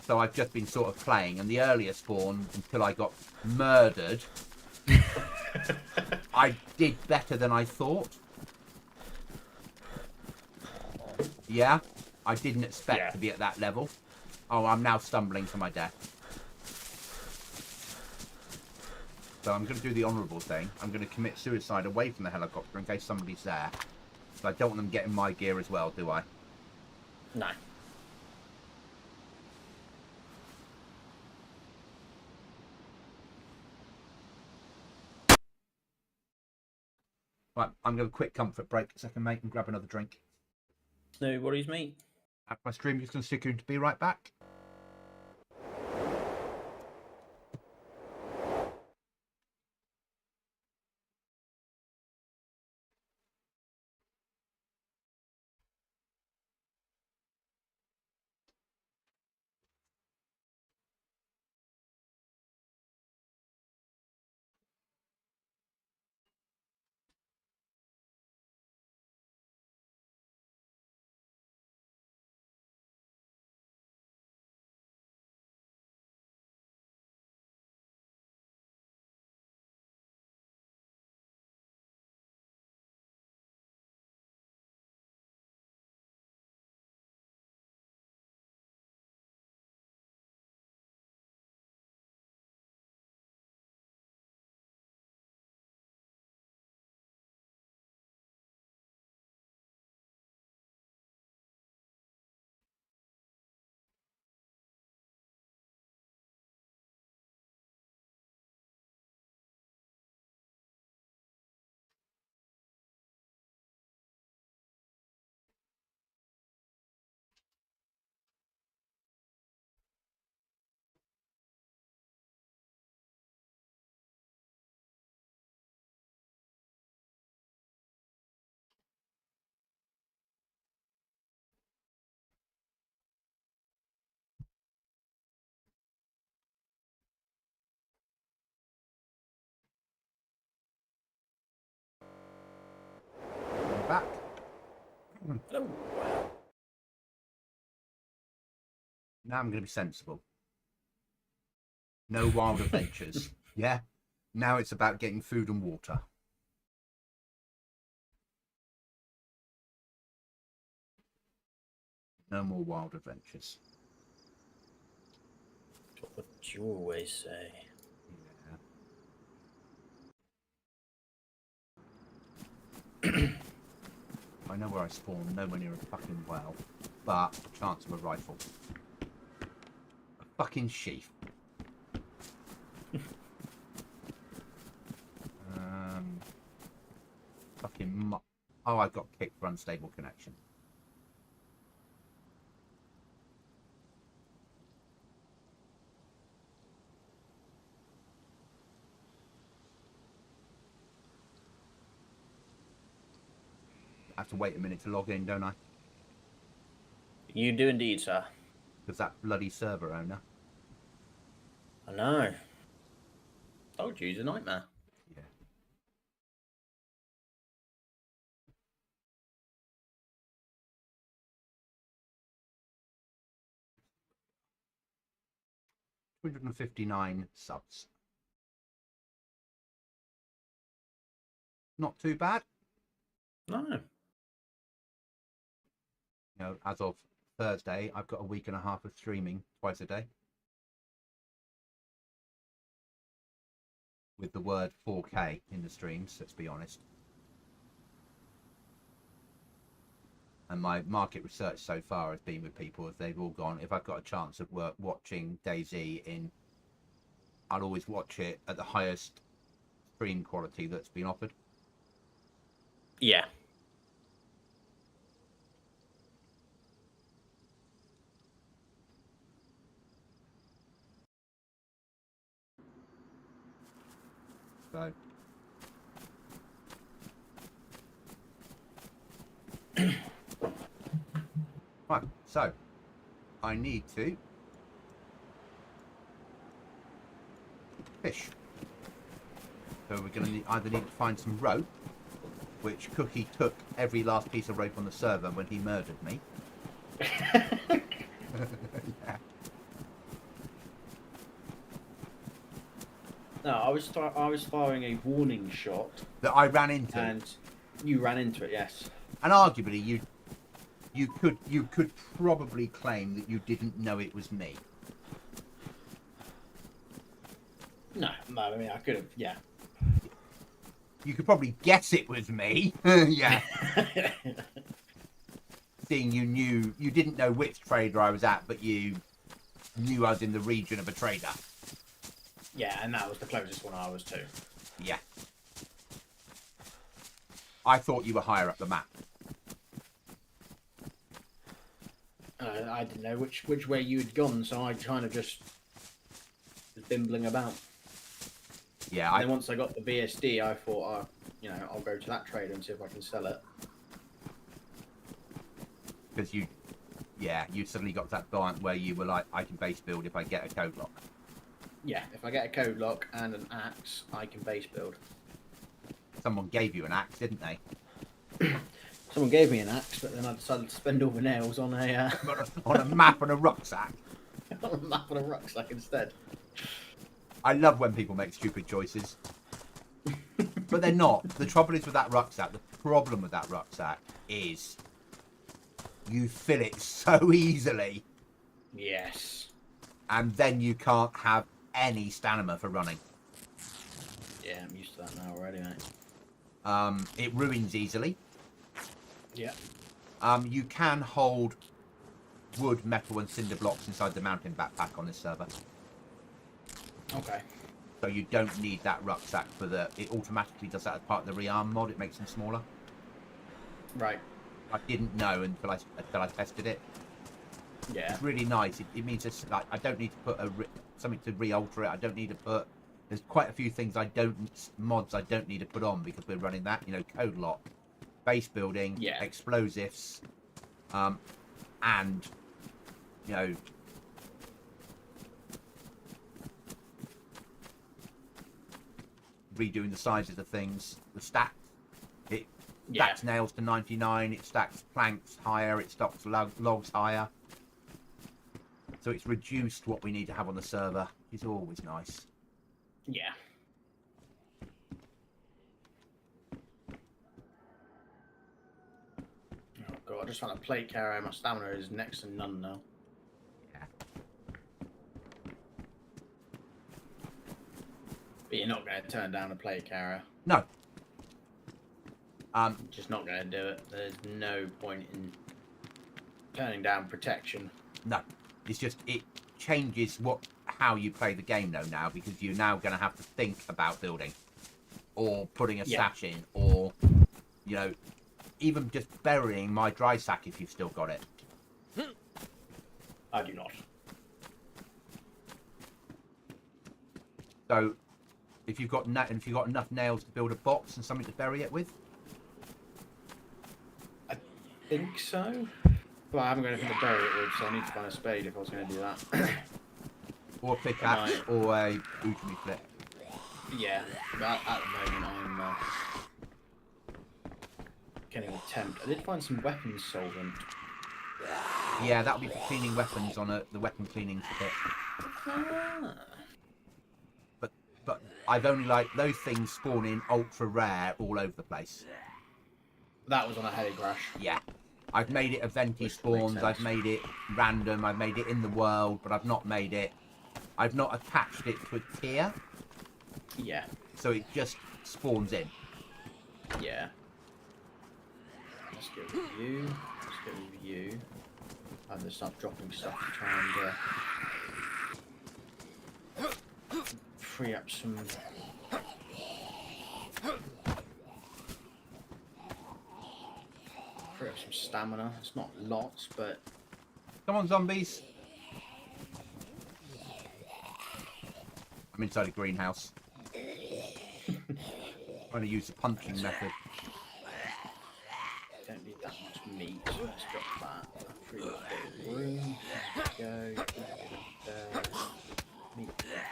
So I've just been sort of playing, and the earlier spawn, until I got murdered, I did better than I thought. Yeah, I didn't expect to be at that level. Oh, I'm now stumbling to my death. So I'm going to do the honourable thing. I'm going to commit suicide away from the helicopter in case somebody's there. So I don't want them getting my gear as well, do I? No. Right, I'm going to quick comfort break a second, mate, and grab another drink. No worries, mate. After my stream, just going to stick in to be right back. back. Hello. Now I'm going to be sensible. No wild adventures. Yeah? Now it's about getting food and water. No more wild adventures. What you always say. Yeah. I know where I spawn, nowhere near a fucking well, but chance of a rifle. A fucking sheath. Fucking oh, I got kicked for unstable connection. I have to wait a minute to log in, don't I? You do indeed, sir. Because that bloody server owner. I know. Told you, he's a nightmare. Yeah. $259 subs. Not too bad. No. You know, as of Thursday, I've got a week and a half of streaming twice a day. With the word 4K in the streams, let's be honest. And my market research so far has been with people, if they've all gone, if I've got a chance of watching DayZ in, I'll always watch it at the highest stream quality that's been offered. Yeah. So right, so I need to fish. So we're going to either need to find some rope, which Cookie took every last piece of rope on the server when he murdered me. Yeah. No, I was firing a warning shot That I ran into, and you ran into it. Yes. and arguably you could probably claim that you didn't know it was me. No, I mean I could have. Yeah. You could probably guess it was me. Yeah. Seeing you didn't know which trader I was at, but you knew I was in the region of a trader. Yeah, and that was the closest one I was to. Yeah. I thought you were higher up the map. I didn't know which way you had gone, so I kind of just was bimbling about. Yeah. And then once I got the VSD, I thought, I'll go to that trader and see if I can sell it. Because you suddenly got to that point where you were like, I can base build if I get a code lock. Yeah, if I get a code lock and an axe, I can base build. Someone gave you an axe, didn't they? Someone gave me an axe, but then I decided to spend all the nails on a On a map and a rucksack. on a map and a rucksack instead. I love when people make stupid choices. But they're not. The trouble is with that rucksack, the problem with that rucksack is you fill it so easily. Yes. And then you can't have any stamina for running. Yeah, I'm used to that now already, mate. It ruins easily. Yeah. You can hold wood, metal and cinder blocks inside the mountain backpack on this server. Okay. So you don't need that rucksack for it automatically does that as part of the rearm mod. It makes them smaller. Right. I didn't know until I tested it. Yeah. It's really nice. It means it's like I don't need to put something to re-alter it. I don't need to put. There's quite a few things mods I don't need to put on because we're running that. Code lock, base building, Yeah. explosives, and redoing the sizes of things, the stats. stacks nails to 99, it stacks planks higher, it stacks logs higher. So it's reduced what we need to have on the server, which is always nice. Yeah. Oh god, I just want to plate carrier. My stamina is next to none now. Yeah. But you're not going to turn down a plate carrier. No. Just not going to do it. There's no point in turning down protection. No. It's just, it changes how you play the game though now, because you're now going to have to think about building. Or putting a stash in, or, you know, even just burying my dry sack if you've still got it. I do not. So, if you've got enough nails to build a box and something to bury it with. I think so. Well, I haven't got anything to bury it with, so I need to find a spade if I was going to do that. Or a pickaxe, or a Ujimi flip. Yeah, but at the moment I'm getting a tempt. I did find some weapons solvent. Yeah, that'll be for cleaning weapons on the weapon cleaning kit. Ah. But I've only those things spawn in ultra rare all over the place. That was on a heli crash. Yeah. I've made it eventy spawns, I've made it random, I've made it in the world, but I've not attached it to a tier. Yeah. So it just spawns in. Yeah. Let's go with you. Let's go with you. I'm going to start dropping stuff to try and free up some... Free up some stamina. It's not lots, but... Come on, zombies. I'm inside a greenhouse. I'm going to use the punching method. Don't need that much meat, so let's drop that. Free up a bit of room. There we go. There. Meat there.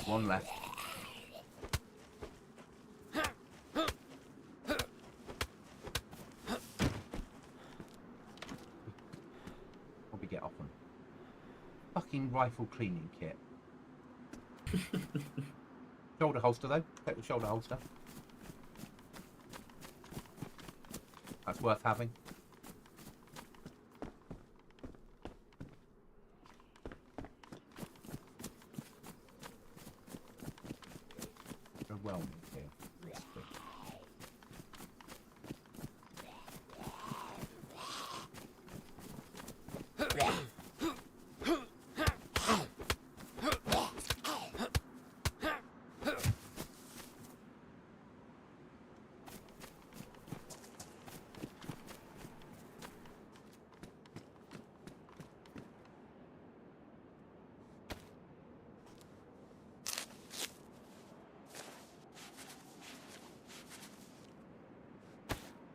One left. Probably get off on fucking rifle cleaning kit. Shoulder holster though. Take the shoulder holster. That's worth having. Overwhelming here.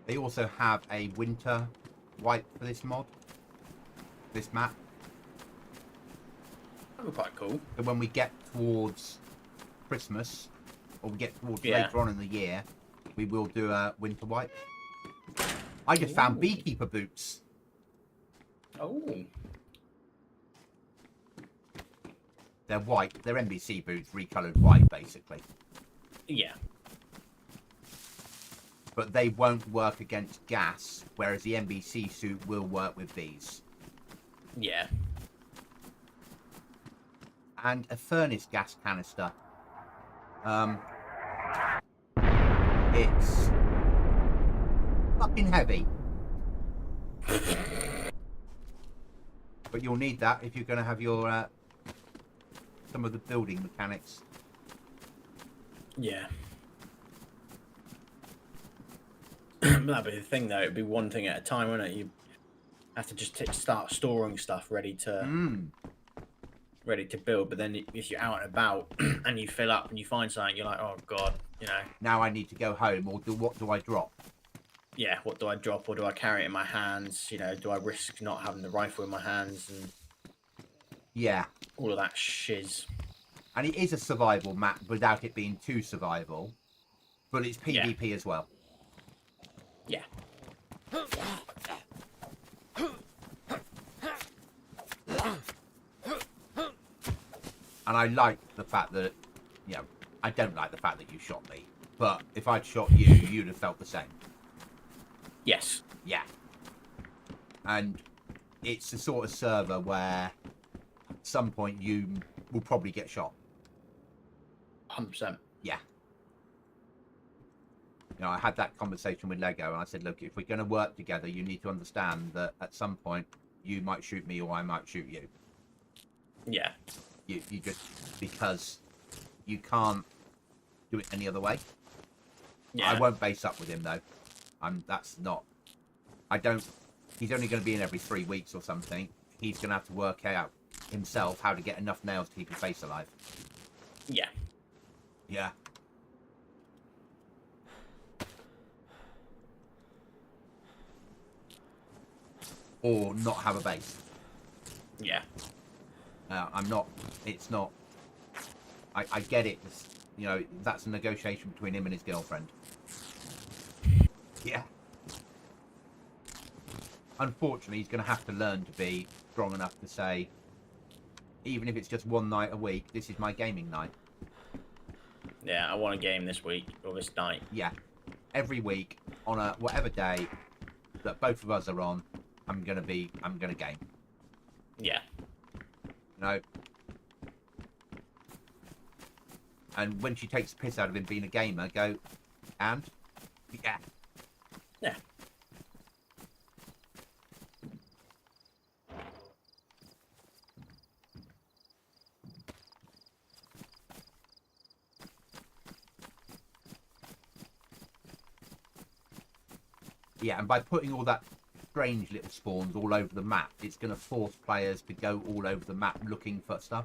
They also have a winter wipe for this mod, this map. That would be quite cool. So when we get towards Christmas, or we get towards later on in the year, we will do a winter wipe. I just found beekeeper boots. Oh. They're white. They're NBC boots, recolored white, basically. Yeah. But they won't work against gas, whereas the NBC suit will work with these. Yeah. And a furnace gas canister. It's fucking heavy. But you'll need that if you're going to have your some of the building mechanics. Yeah. That'd be the thing, though. It'd be one thing at a time, wouldn't it? You have to just start storing stuff ready to build. But then if you're out and about and you fill up and you find something, you're like, oh god, you know. Now I need to go home, or what do I drop? yeah, what do I drop or do I carry it in my hands? You know, do I risk not having the rifle in my hands and Yeah. all of that shiz? And it is a survival map without it being too survival, but it's PvP as well. Yeah. And I like the fact that, you know, I don't like the fact that you shot me, but if I'd shot you, you'd have felt the same. Yes. Yeah. And it's the sort of server where at some point you will probably get shot. 100%. Yeah. You know, I had that conversation with Lego and I said, look, if we're going to work together, you need to understand that at some point you might shoot me or I might shoot you. Yeah. You just, because you can't do it any other way. Yeah. I won't base up with him though. He's only going to be in every 3 weeks or something. He's going to have to work out himself how to get enough nails to keep his face alive. Yeah. Yeah. Or not have a base. Yeah. I get it. You know, that's a negotiation between him and his girlfriend. Yeah. Unfortunately, he's going to have to learn to be strong enough to say, even if it's just one night a week, this is my gaming night. Yeah, I want a game this week or this night. Yeah. Every week, on a whatever day that both of us are on, I'm going to game. Yeah. You know? And when she takes the piss out of him being a gamer, go, and? Yeah. Yeah. Yeah, and by putting all that strange little spawns all over the map, it's going to force players to go all over the map looking for stuff.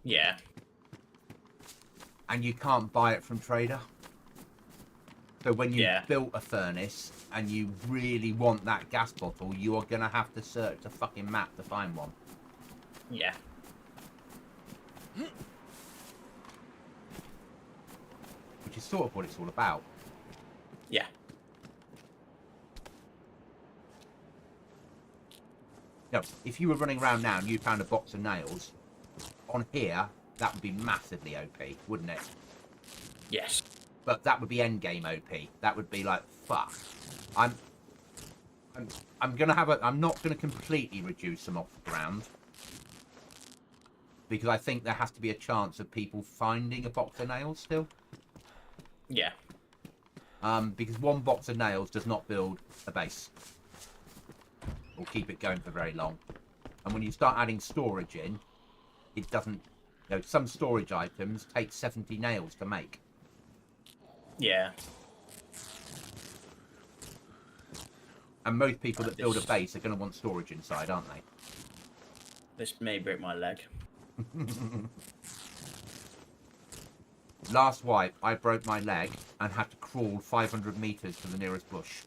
Yeah. And you can't buy it from Trader. So when you Yeah. built a furnace and you really want that gas bottle, you are going to have to search the fucking map to find one. Yeah. Which is sort of what it's all about. Yeah. No, if you were running around now and you found a box of nails, on here, that would be massively OP, wouldn't it? Yes. But that would be endgame OP. That would be like, fuck. I'm not gonna completely reduce them off the ground. Because I think there has to be a chance of people finding a box of nails still. Yeah. Because one box of nails does not build a base. Or keep it going for very long. And when you start adding storage in, it doesn't... You know, some storage items take 70 nails to make. Yeah. And most people that build a base are going to want storage inside, aren't they? This may break my leg. Last wipe, I broke my leg and had to crawl 500 meters to the nearest bush.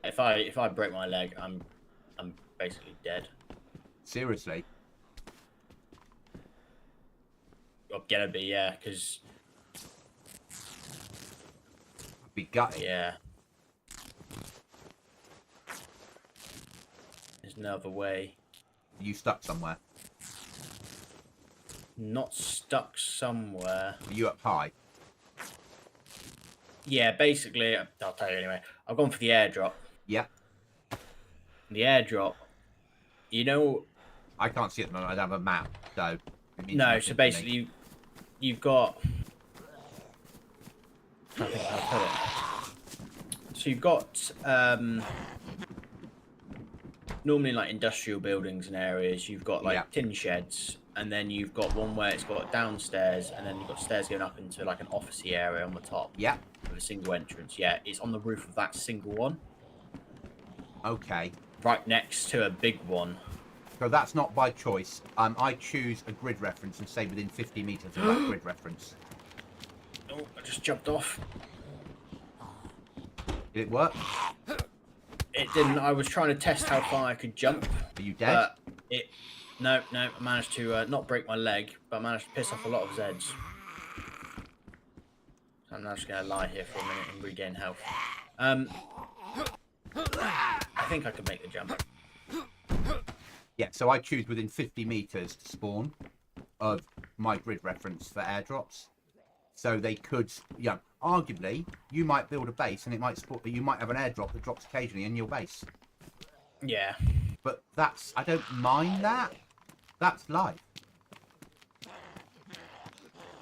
If I break my leg, I'm basically dead. Seriously? I'm gonna be, yeah, because... I'd be gutted. Yeah. There's no other way. Are you stuck somewhere? Not stuck somewhere. Are you up high? Yeah, basically, I'll tell you anyway. I've gone for the airdrop. Yeah. The airdrop, you know... I can't see it at the moment. I don't have a map, so... it means No, nothing so to me. basically, you've got... I think I'll put it. So you've got... normally, like, industrial buildings and areas, you've got, like, tin sheds, and then you've got one where it's got downstairs, and then you've got stairs going up into, like, an officey area on the top. Yeah. With a single entrance. Yeah, it's on the roof of that single one. Okay. Right next to a big one. So that's not by choice. I choose a grid reference and say within 50 meters of that grid reference. Oh, I just jumped off. Did it work? It didn't. I was trying to test how far I could jump. Are you dead? But no. I managed to not break my leg, but I managed to piss off a lot of Zeds. So I'm now just going to lie here for a minute and regain health. I think I could make the jump. Yeah, so I choose within 50 meters to spawn of my grid reference for airdrops. So they could, yeah, arguably, you might build a base and it might spawn, you might have an airdrop that drops occasionally in your base. Yeah. But that's, I don't mind that. That's life.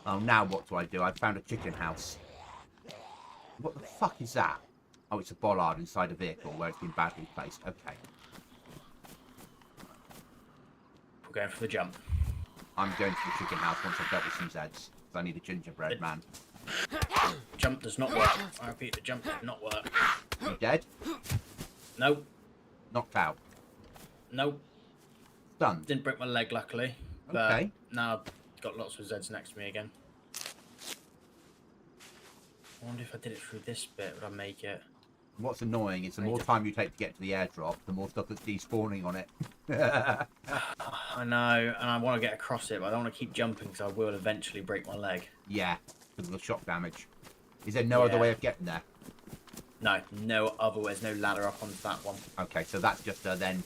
Oh, now what do I do? I found a chicken house. What the fuck is that? Oh, it's a bollard inside a vehicle where it's been badly placed. Okay. We're going for the jump. I'm going to the chicken house once I've dealt with some Zeds. I need a gingerbread man. Jump does not work. I repeat, the jump did not work. You dead? Nope. Knocked out? Nope. Stunned? Didn't break my leg, luckily. Okay. But now I've got lots of Zeds next to me again. I wonder if I did it through this bit, would I make it? What's annoying is the more time you take to get to the airdrop, the more stuff that's despawning on it. I know, and I want to get across it, but I don't want to keep jumping because I will eventually break my leg. Yeah, because of the shock damage. Is there no other way of getting there? No other way. There's no ladder up onto that one. Okay, so that's just then...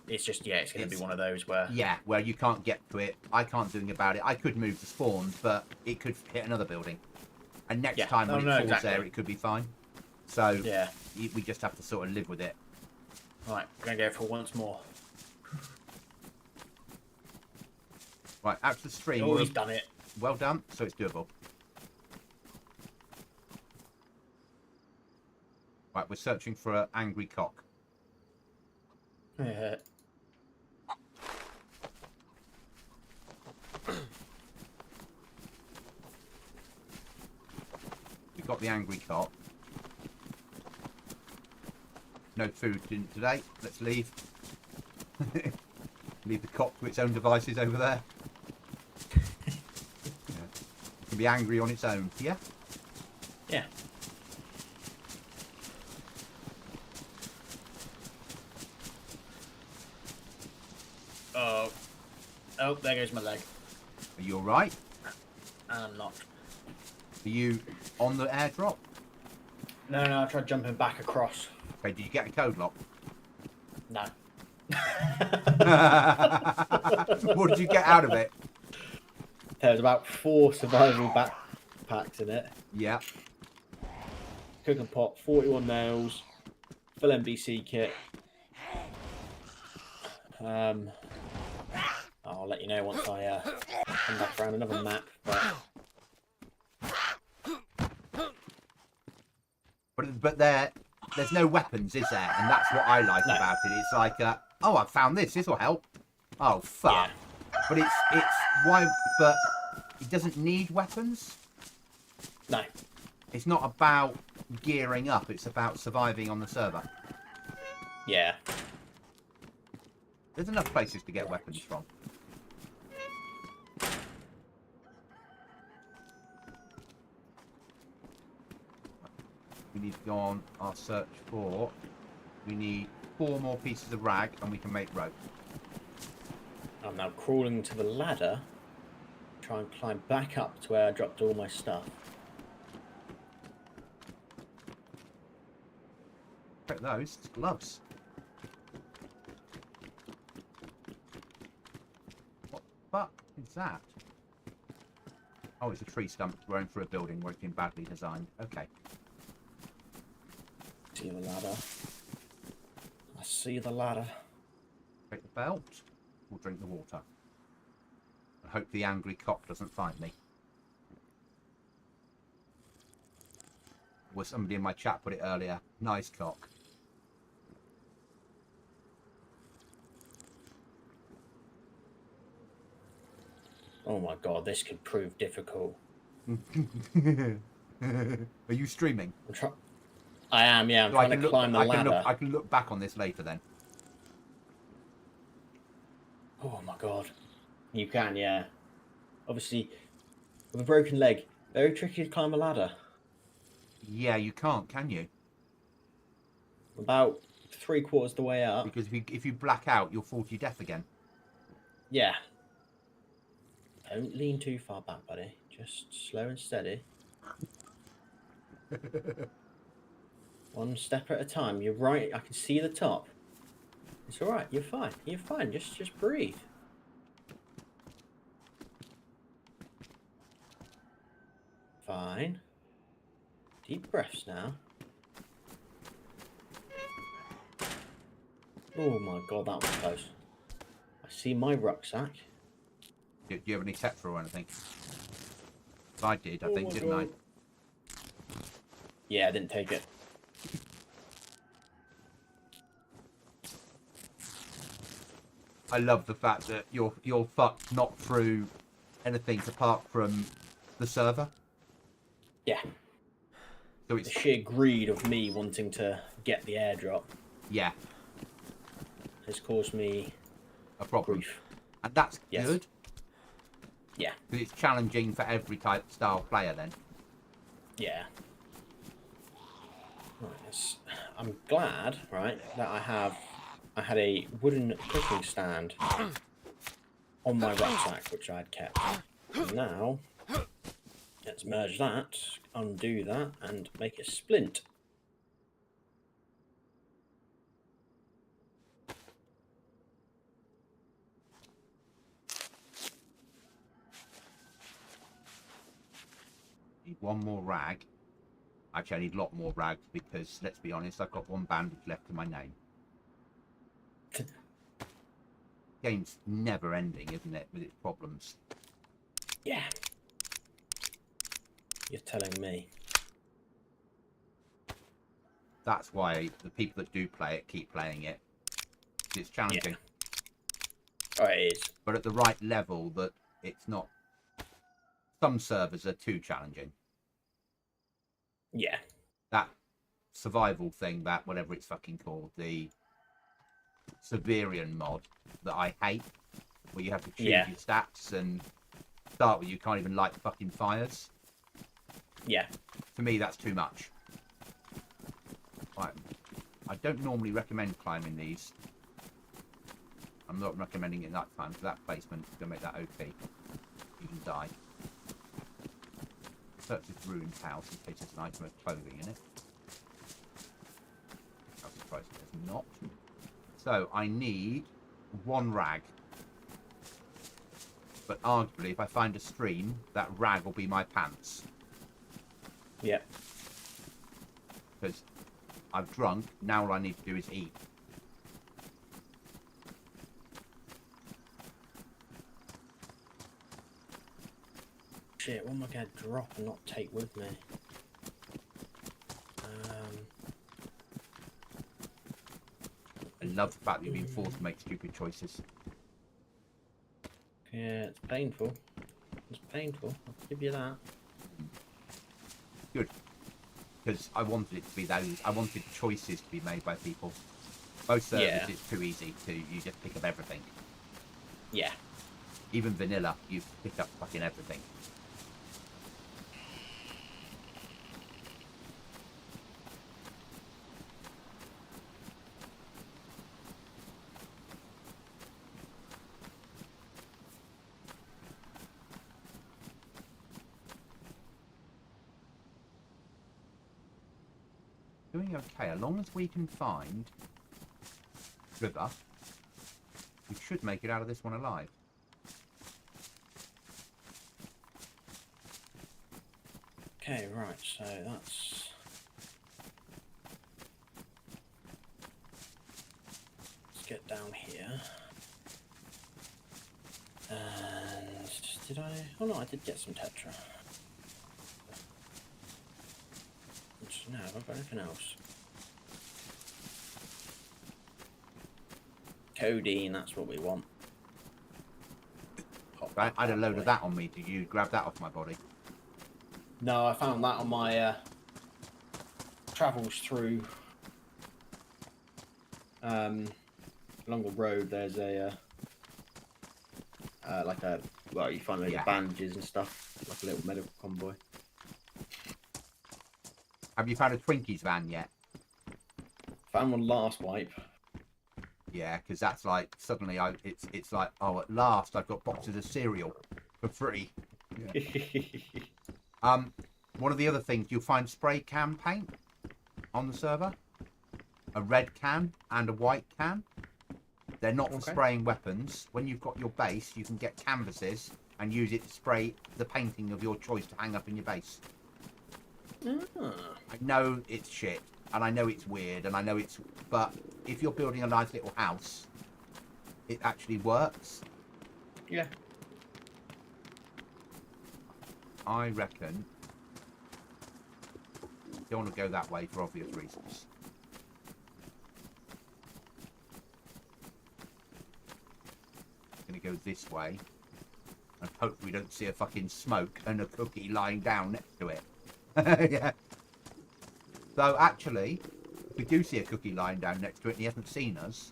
It's just, it's going to be one of those where... Yeah, where you can't get to it. I can't do anything about it. I could move to spawn, but it could hit another building. And next time when it falls there, it could be fine. So we just have to sort of live with it. Right, we're going to go for once more. Right, out to the stream. Oh, he's done it. Well done. So it's doable. Right, we're searching for an angry cock. Yeah. We've got the angry cock. No food today. Let's leave. Leave the cock to its own devices over there. Yeah. It can be angry on its own. Yeah? Yeah. Oh, there goes my leg. Are you alright? I'm not. Are you on the airdrop? No, I tried jumping back across. Okay, did you get a code lock? No. What did you get out of it? There's about 4 survival backpacks in it. Yeah. Cooking pot, 41 nails, full NBC kit. I'll let you know once I come back around another map. But there's no weapons, is there? And that's what I like about it. It's like, oh, I found this. This will help. Oh, fuck. Yeah. But it's why? But it doesn't need weapons. No. It's not about gearing up. It's about surviving on the server. Yeah. There's enough places to get weapons from. We need to go on our search for... We need 4 more pieces of rag and we can make rope. I'm now crawling to the ladder. Try and climb back up to where I dropped all my stuff. Check those. It's gloves. What the fuck is that? Oh, it's a tree stump growing through a building where it's been badly designed. Okay. See the ladder. I see the ladder. Take the belt. We'll drink the water. I hope the angry cock doesn't find me. Well, somebody in my chat put it earlier. Nice cock. Oh my god, this could prove difficult. Are you streaming? I am, yeah. I'm trying to climb the ladder. I can look back on this later then. Oh my god. You can, yeah. Obviously, with a broken leg, Very tricky to climb a ladder. Yeah, you can't, can you? About 3/4 the way up. Because if you black out, you'll fall to your death again. Yeah. Don't lean too far back, buddy. Just slow and steady. One step at a time. You're right. I can see the top. It's all right. You're fine. You're fine. Just breathe. Fine. Deep breaths now. Oh my god, that was close. I see my rucksack. Do you have any tetra or anything? I did, I think, didn't I? Yeah, I didn't take it. I love the fact that you're fucked not through anything apart from the server. Yeah. So it's The sheer greed of me wanting to get the airdrop. Yeah. Has caused me A problem. grief. And that's Yes. good. Yeah. Because it's challenging for every type of style player then. Yeah. Right, I'm glad, right, that I had a wooden cooking stand on my rucksack, which I had kept. And now, let's merge that, undo that, and make a splint. Need one more rag. Actually, I need a lot more rags because, let's be honest, I've got one bandage left to my name. Game's never ending, isn't it, with its problems? Yeah. You're telling me. That's why the people that do play it keep playing it. It's challenging. Oh, it is. But at the right level that it's not... Some servers are too challenging. Yeah. That survival thing, that whatever it's fucking called, the Siberian mod that I hate, where you have to choose your stats and start with you can't even light fucking fires. Yeah. To me, that's too much. Right. I don't normally recommend climbing these. I'm not recommending it at night time, because that placement is going to make that OP. You can die. Search this ruined house in case there's an item of clothing in it. I'm surprised there's not. So, I need one rag. But arguably, if I find a stream, that rag will be my pants. Yeah. Because I've drunk, now all I need to do is eat. Shit, what am I going to drop and not take with me? I love the fact that you're being forced to make stupid choices. Yeah, it's painful. It's painful, I'll give you that. Good. Because I wanted it to be those. I wanted choices to be made by people. Most servers, it's too easy to, you just pick up everything. Yeah. Even vanilla, you pick up fucking everything. Doing okay, as long as we can find river, we should make it out of this one alive. Okay, right, so that's... Let's get down here. And... did I... oh no, I did get some tetra. No, have I got anything else? Codeine, that's what we want. I had a load of that on me. Did you grab that off my body? No, I found that on my travels through along the road. There's a like a, well, you find loads of bandages and stuff, like a little medical convoy. Have you found a Twinkies van yet? Found one last wipe. Yeah, because that's like suddenly it's like, oh, at last I've got boxes of cereal for free. Yeah. One of the other things, you'll find spray can paint on the server. A red can and a white can. They're not for spraying weapons. When you've got your base, you can get canvases and use it to spray the painting of your choice to hang up in your base. I know it's shit, and I know it's weird, and I know it's... But if you're building a nice little house, it actually works. Yeah. I reckon... Don't want to go that way for obvious reasons. I'm going to go this way. And hope we don't see a fucking smoke and a cookie lying down next to it. Yeah. So actually, if we do see a cookie lying down next to it and he hasn't seen us,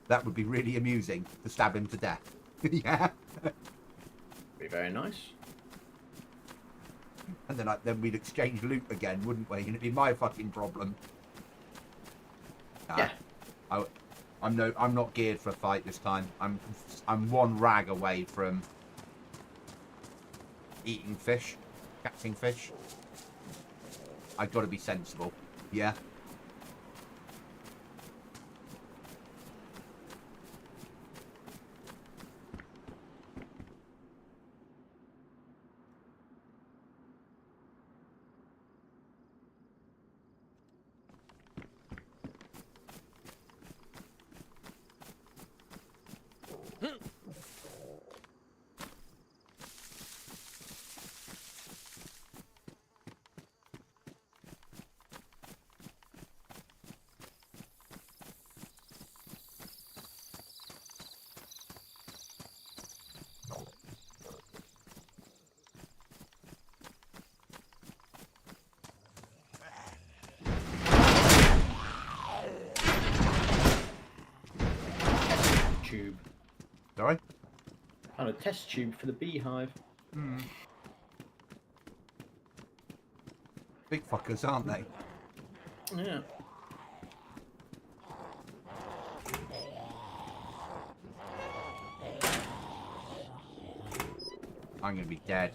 that would be really amusing to stab him to death. Yeah. Be very nice. And then we'd exchange loot again, wouldn't we? And it'd be my fucking problem. Yeah. I'm not geared for a fight this time. I'm one rag away from eating fish, catching fish. I've got to be sensible. Yeah. Tube. Sorry? Found a test tube for the beehive. Big fuckers, aren't they? Yeah. I'm going to be dead.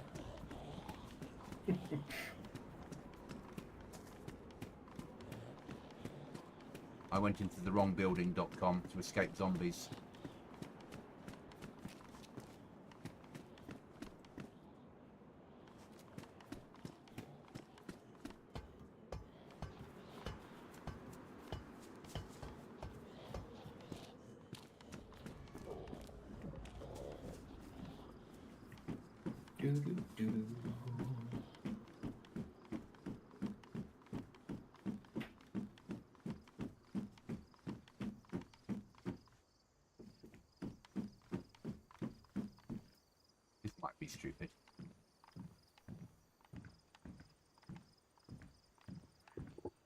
I went into the wrongbuilding.com to escape zombies. This might be stupid.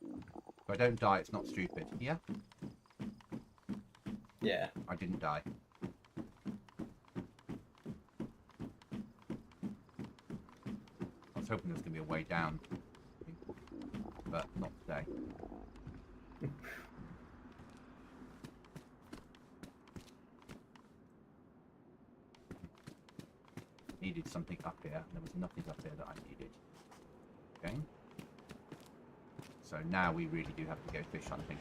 If I don't die, it's not stupid. Yeah? Yeah. I didn't die. I was hoping there was going to be a way down. But not today. Needed something up here. There was nothing up here that I needed. Okay. So now we really do have to go fish hunting.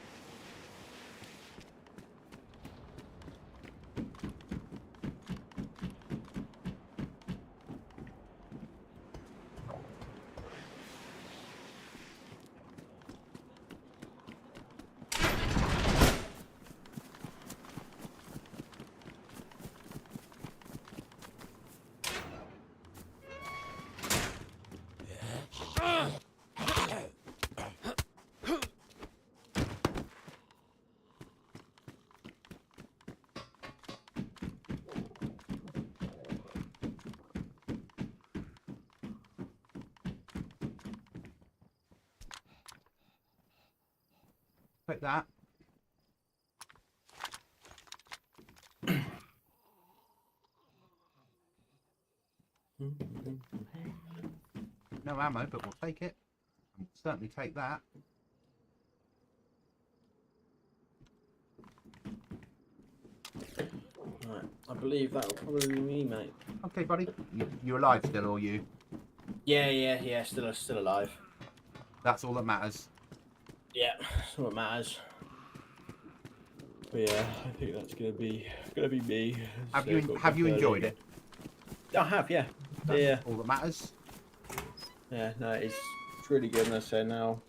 Like that. No ammo, but we'll take it. I'll certainly take that. Right, I believe that'll probably be me, mate. Okay, buddy. You alive still, or you? Yeah. Still alive. That's all that matters. Yeah, that's what matters. But yeah, I think that's gonna be me. Have you enjoyed it? I have, yeah. That's Yeah. all that matters. Yeah, no, it's really good. And I say now,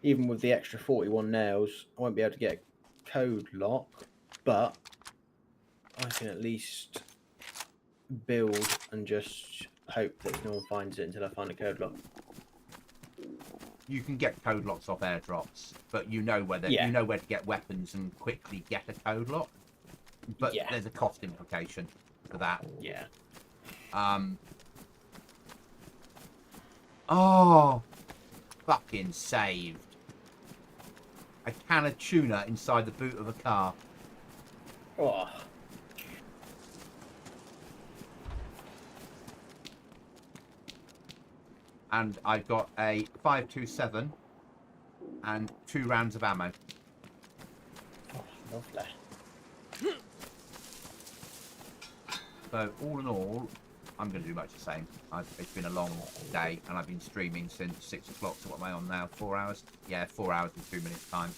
even with the extra 41 nails, I won't be able to get a code lock, but I can at least build and just hope that no one finds it until I find a code lock. You can get code locks off airdrops, but you know where to get weapons and quickly get a code lock. But there's a cost implication for that. Yeah. Oh, fucking saved. A can of tuna inside the boot of a car. Oh. And I've got a 5.27 and 2 rounds of ammo. Oh, lovely. So all in all, I'm going to do much the same. It's been a long day, and I've been streaming since 6 o'clock. So what am I on now? 4 hours? Yeah, 4 hours and 2 minutes time.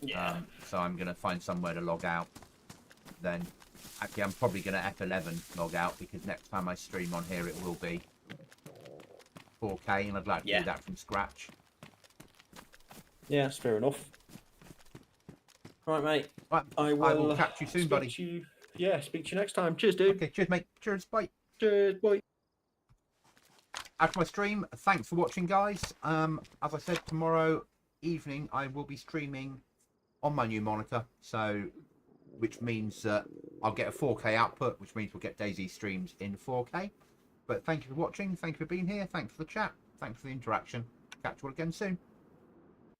Yeah. So I'm going to find somewhere to log out. Then, actually, I'm probably going to F11 log out, because next time I stream on here, it will be 4K, and I'd like to do that from scratch. Yeah, that's fair enough. Right, mate. Right, I will catch you soon, buddy. Speak to you next time. Cheers, dude. Okay, cheers, mate. Cheers, bye. Cheers, bye. After my stream, thanks for watching, guys. As I said, tomorrow evening I will be streaming on my new monitor, so which means that I'll get a 4K output, which means we'll get DayZ streams in 4K. But thank you for watching, thank you for being here, thanks for the chat, thanks for the interaction. Catch you all again soon.